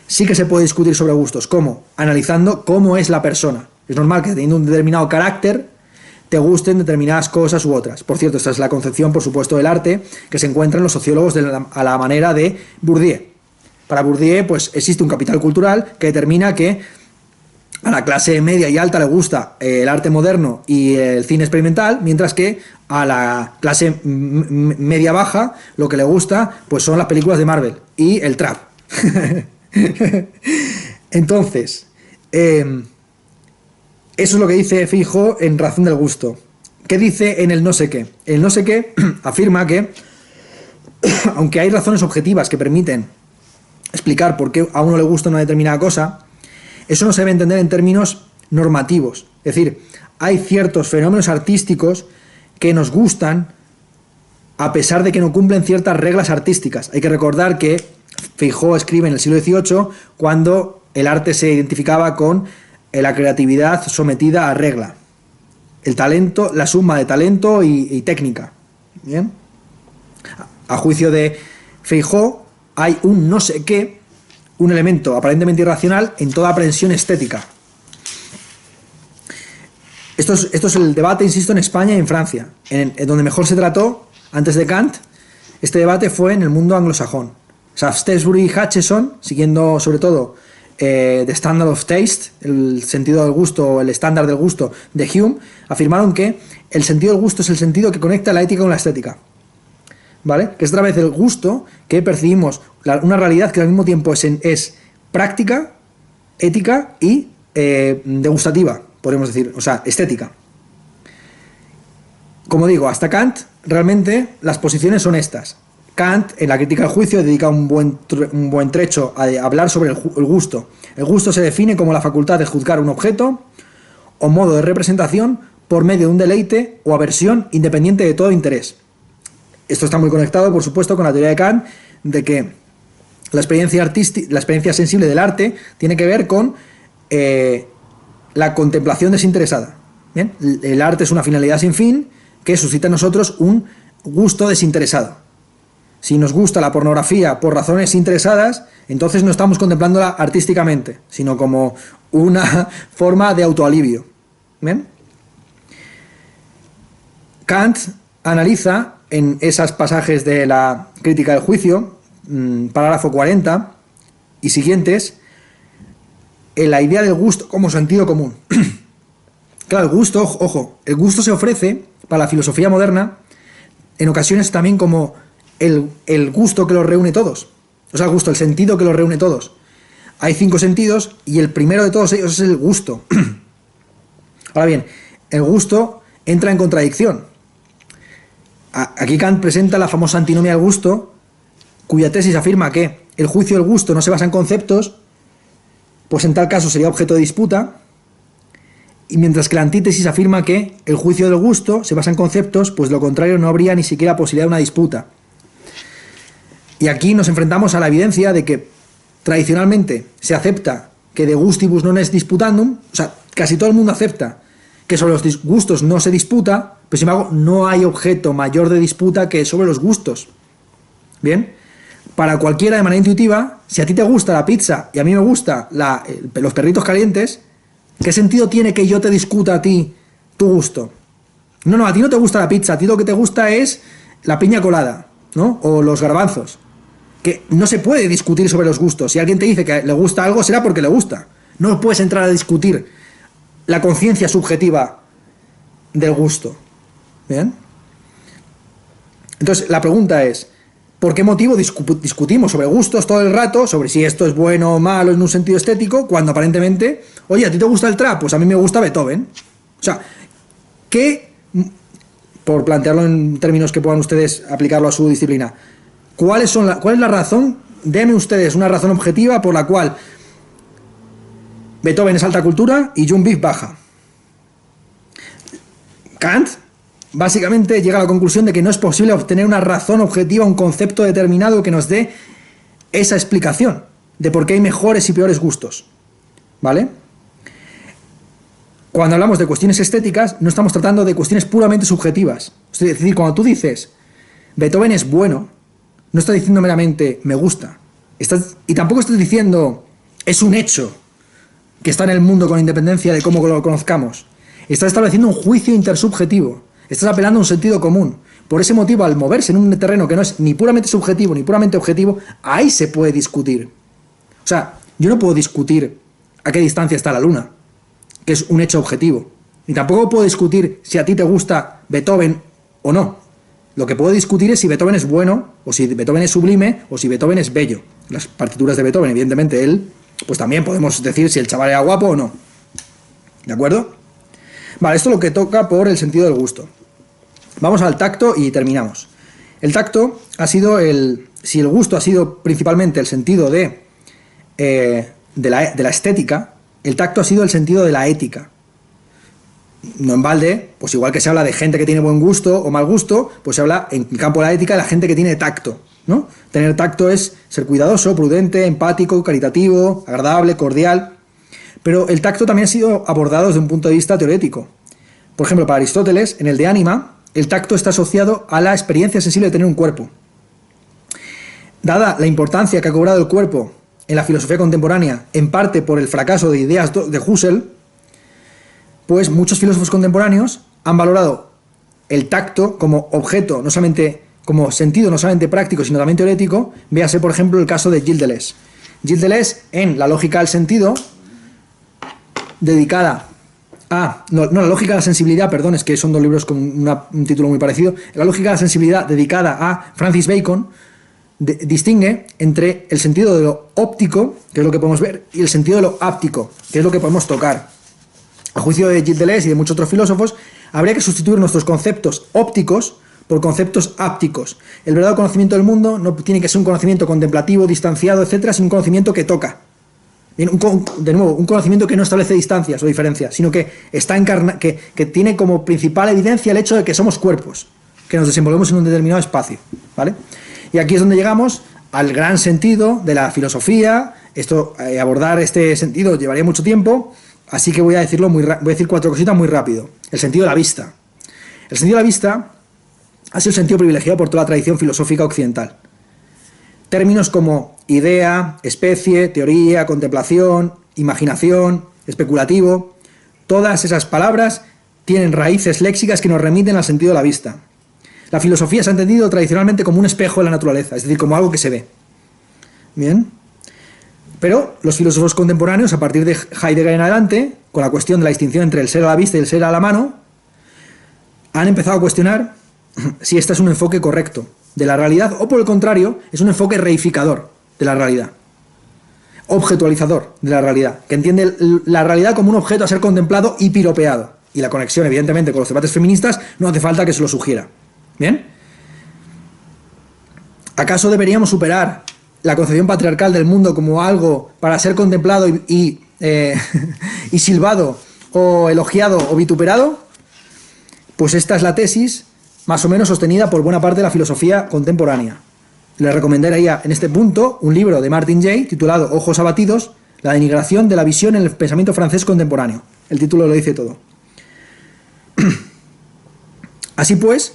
A: Sí que se puede discutir sobre gustos. ¿Cómo? Analizando cómo es la persona. Es normal que teniendo un determinado carácter te gusten determinadas cosas u otras. Por cierto, esta es la concepción, por supuesto, del arte que se encuentra en los sociólogos a la manera de Bourdieu. Para Bourdieu, pues existe un capital cultural que determina que a la clase media y alta le gusta el arte moderno y el cine experimental, mientras que a la clase media baja lo que le gusta pues son las películas de Marvel y el trap. Entonces, eso es lo que dice Feijóo en Razón del gusto. ¿Qué dice en el no sé qué? El no sé qué afirma que, aunque hay razones objetivas que permiten explicar por qué a uno le gusta una determinada cosa, eso no se debe entender en términos normativos. Es decir, hay ciertos fenómenos artísticos que nos gustan a pesar de que no cumplen ciertas reglas artísticas. Hay que recordar que Feijóo escribe en el siglo XVIII cuando el arte se identificaba con la creatividad sometida a regla. El talento, la suma de talento y técnica. ¿Bien? A juicio de Feijóo, hay un no sé qué, un elemento aparentemente irracional en toda aprehensión estética. Esto es el debate, insisto, en España y en Francia. En donde mejor se trató, antes de Kant, este debate fue en el mundo anglosajón. Shaftesbury y Hutcheson, siguiendo sobre todo The Standard of Taste, el sentido del gusto, el estándar del gusto de Hume, afirmaron que el sentido del gusto es el sentido que conecta la ética con la estética. ¿Vale? Que es a través del gusto que percibimos una realidad que al mismo tiempo es práctica, ética y degustativa, podemos decir, o sea, estética. Como digo, hasta Kant, realmente las posiciones son estas. Kant, en la crítica del juicio, dedica un buen trecho a hablar sobre el gusto. El gusto se define como la facultad de juzgar un objeto o modo de representación por medio de un deleite o aversión independiente de todo interés. Esto está muy conectado, por supuesto, con la teoría de Kant de que la experiencia sensible del arte tiene que ver con la contemplación desinteresada. ¿Bien? El arte es una finalidad sin fin que suscita en nosotros un gusto desinteresado. Si nos gusta la pornografía por razones interesadas, entonces no estamos contemplándola artísticamente, sino como una forma de autoalivio. ¿Bien? Kant analiza en esos pasajes de la crítica del juicio, parágrafo 40 y siguientes, en la idea del gusto como sentido común. Claro, el gusto, ojo, el gusto se ofrece para la filosofía moderna en ocasiones también como el gusto que los reúne todos. O sea, el gusto, el sentido que los reúne todos. Hay 5 sentidos y el primero de todos ellos es el gusto. Ahora bien, el gusto entra en contradicción. Aquí Kant presenta la famosa antinomia del gusto, cuya tesis afirma que el juicio del gusto no se basa en conceptos, pues en tal caso sería objeto de disputa, y mientras que la antítesis afirma que el juicio del gusto se basa en conceptos, pues de lo contrario no habría ni siquiera posibilidad de una disputa. Y aquí nos enfrentamos a la evidencia de que tradicionalmente se acepta que de gustibus non est disputandum, o sea, casi todo el mundo acepta que sobre los gustos no se disputa, pero sin embargo no hay objeto mayor de disputa que sobre los gustos. Bien, para cualquiera de manera intuitiva, si a ti te gusta la pizza y a mí me gusta los perritos calientes, ¿qué sentido tiene que yo te discuta a ti tu gusto? No, a ti no te gusta la pizza, a ti lo que te gusta es la piña colada, ¿no? O los garbanzos. Que no se puede discutir sobre los gustos. Si alguien te dice que le gusta algo, será porque le gusta. No puedes entrar a discutir la conciencia subjetiva del gusto. ¿Bien? Entonces, la pregunta es, ¿por qué motivo discutimos sobre gustos todo el rato, sobre si esto es bueno o malo en un sentido estético, cuando aparentemente, oye, ¿a ti te gusta el trap? Pues a mí me gusta Beethoven. O sea, ¿qué, por plantearlo en términos que puedan ustedes aplicarlo a su disciplina, ¿cuál es la razón? Denme ustedes una razón objetiva por la cual Beethoven es alta cultura y Jung Beef baja. Kant básicamente llega a la conclusión de que no es posible obtener una razón objetiva, un concepto determinado que nos dé esa explicación de por qué hay mejores y peores gustos. ¿Vale? Cuando hablamos de cuestiones estéticas, no estamos tratando de cuestiones puramente subjetivas. Es decir, cuando tú dices Beethoven es bueno, no estás diciendo meramente me gusta. Y tampoco estás diciendo es un hecho que está en el mundo con independencia de cómo lo conozcamos. Estás estableciendo un juicio intersubjetivo. Estás apelando a un sentido común. Por ese motivo, al moverse en un terreno que no es ni puramente subjetivo ni puramente objetivo, ahí se puede discutir. O sea, yo no puedo discutir a qué distancia está la luna, que es un hecho objetivo. Ni tampoco puedo discutir si a ti te gusta Beethoven o no. Lo que puedo discutir es si Beethoven es bueno, o si Beethoven es sublime, o si Beethoven es bello. Las partituras de Beethoven, evidentemente, él, pues también podemos decir si el chaval era guapo o no. ¿De acuerdo? Vale, esto es lo que toca por el sentido del gusto. Vamos al tacto y terminamos. El tacto ha sido si el gusto ha sido principalmente el sentido de la estética, el tacto ha sido el sentido de la ética. No en balde, pues igual que se habla de gente que tiene buen gusto o mal gusto, pues se habla en el campo de la ética de la gente que tiene tacto, ¿no? Tener tacto es ser cuidadoso, prudente, empático, caritativo, agradable, cordial. Pero el tacto también ha sido abordado desde un punto de vista teorético. Por ejemplo, para Aristóteles, en el De Anima, el tacto está asociado a la experiencia sensible de tener un cuerpo. Dada la importancia que ha cobrado el cuerpo en la filosofía contemporánea, en parte por el fracaso de ideas de Husserl, pues muchos filósofos contemporáneos han valorado el tacto como objeto, no solamente como sentido, no solamente práctico, sino también teórico. Véase, por ejemplo, el caso de Gilles Deleuze. Gilles Deleuze, en La lógica del sentido, dedicada a... No, la lógica de la sensibilidad, perdón, es que son dos libros con un título muy parecido. La lógica de la sensibilidad, dedicada a Francis Bacon, distingue entre el sentido de lo óptico, que es lo que podemos ver, y el sentido de lo áptico, que es lo que podemos tocar. A juicio de Gilles Deleuze y de muchos otros filósofos, habría que sustituir nuestros conceptos ópticos por conceptos ápticos. El verdadero conocimiento del mundo no tiene que ser un conocimiento contemplativo, distanciado, etcétera, sino un conocimiento que toca. De nuevo, un conocimiento que no establece distancias o diferencias, sino que está que tiene como principal evidencia el hecho de que somos cuerpos, que nos desenvolvemos en un determinado espacio, ¿vale? Y aquí es donde llegamos al gran sentido de la filosofía. Abordar este sentido llevaría mucho tiempo, así que voy a decir 4 cositas muy rápido. El sentido de la vista. El sentido de la vista ha sido el sentido privilegiado por toda la tradición filosófica occidental. Términos como idea, especie, teoría, contemplación, imaginación, especulativo, todas esas palabras tienen raíces léxicas que nos remiten al sentido de la vista. La filosofía se ha entendido tradicionalmente como un espejo de la naturaleza, es decir, como algo que se ve. Bien. Pero los filósofos contemporáneos, a partir de Heidegger en adelante, con la cuestión de la distinción entre el ser a la vista y el ser a la mano, han empezado a cuestionar si este es un enfoque correcto de la realidad o, por el contrario, es un enfoque reificador de la realidad, objetualizador de la realidad, que entiende la realidad como un objeto a ser contemplado y piropeado. Y la conexión, evidentemente, con los debates feministas no hace falta que se lo sugiera. ¿Bien? ¿Acaso deberíamos superar la concepción patriarcal del mundo como algo para ser contemplado y silbado o elogiado o vituperado, pues esta es la tesis más o menos sostenida por buena parte de la filosofía contemporánea. Le recomendaría en este punto un libro de Martin Jay titulado Ojos abatidos, la denigración de la visión en el pensamiento francés contemporáneo. El título lo dice todo. Así pues,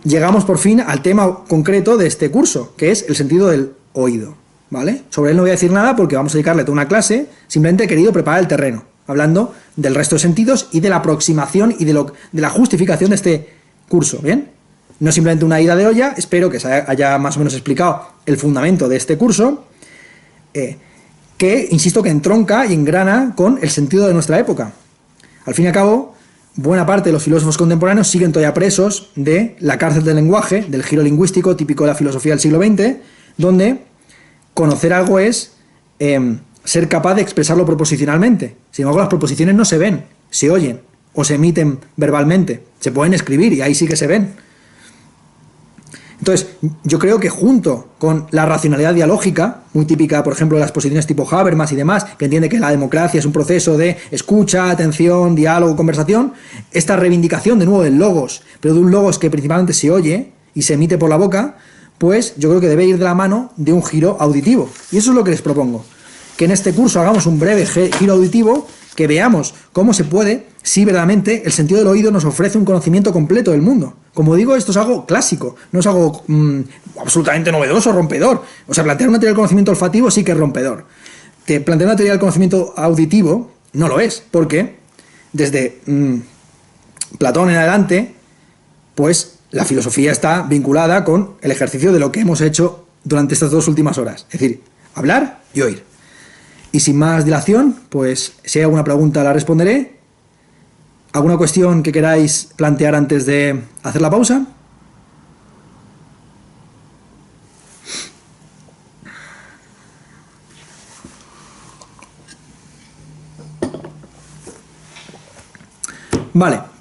A: llegamos por fin al tema concreto de este curso, que es el sentido del oído, ¿vale? Sobre él no voy a decir nada porque vamos a dedicarle toda una clase, simplemente he querido preparar el terreno, hablando del resto de sentidos y de la aproximación y de la justificación de este curso, ¿bien? No simplemente una ida de olla, espero que se haya más o menos explicado el fundamento de este curso, que, insisto, que entronca y engrana con el sentido de nuestra época. Al fin y al cabo, buena parte de los filósofos contemporáneos siguen todavía presos de la cárcel del lenguaje, del giro lingüístico típico de la filosofía del siglo XX, donde conocer algo es ser capaz de expresarlo proposicionalmente. Sin embargo, las proposiciones no se ven, se oyen o se emiten verbalmente. Se pueden escribir y ahí sí que se ven. Entonces, yo creo que junto con la racionalidad dialógica, muy típica, por ejemplo, de las posiciones tipo Habermas y demás, que entiende que la democracia es un proceso de escucha, atención, diálogo, conversación, esta reivindicación de nuevo del logos, pero de un logos que principalmente se oye y se emite por la boca, pues yo creo que debe ir de la mano de un giro auditivo. Y eso es lo que les propongo, que en este curso hagamos un breve giro auditivo, que veamos cómo se puede, si verdaderamente el sentido del oído nos ofrece un conocimiento completo del mundo. Como digo, esto es algo clásico, no es algo absolutamente novedoso, rompedor. O sea, plantear una teoría del conocimiento olfativo sí que es rompedor. Plantear una teoría del conocimiento auditivo no lo es, porque desde Platón en adelante, pues la filosofía está vinculada con el ejercicio de lo que hemos hecho durante estas 2 últimas horas. Es decir, hablar y oír. Y sin más dilación, pues si hay alguna pregunta la responderé. ¿Alguna cuestión que queráis plantear antes de hacer la pausa? Vale.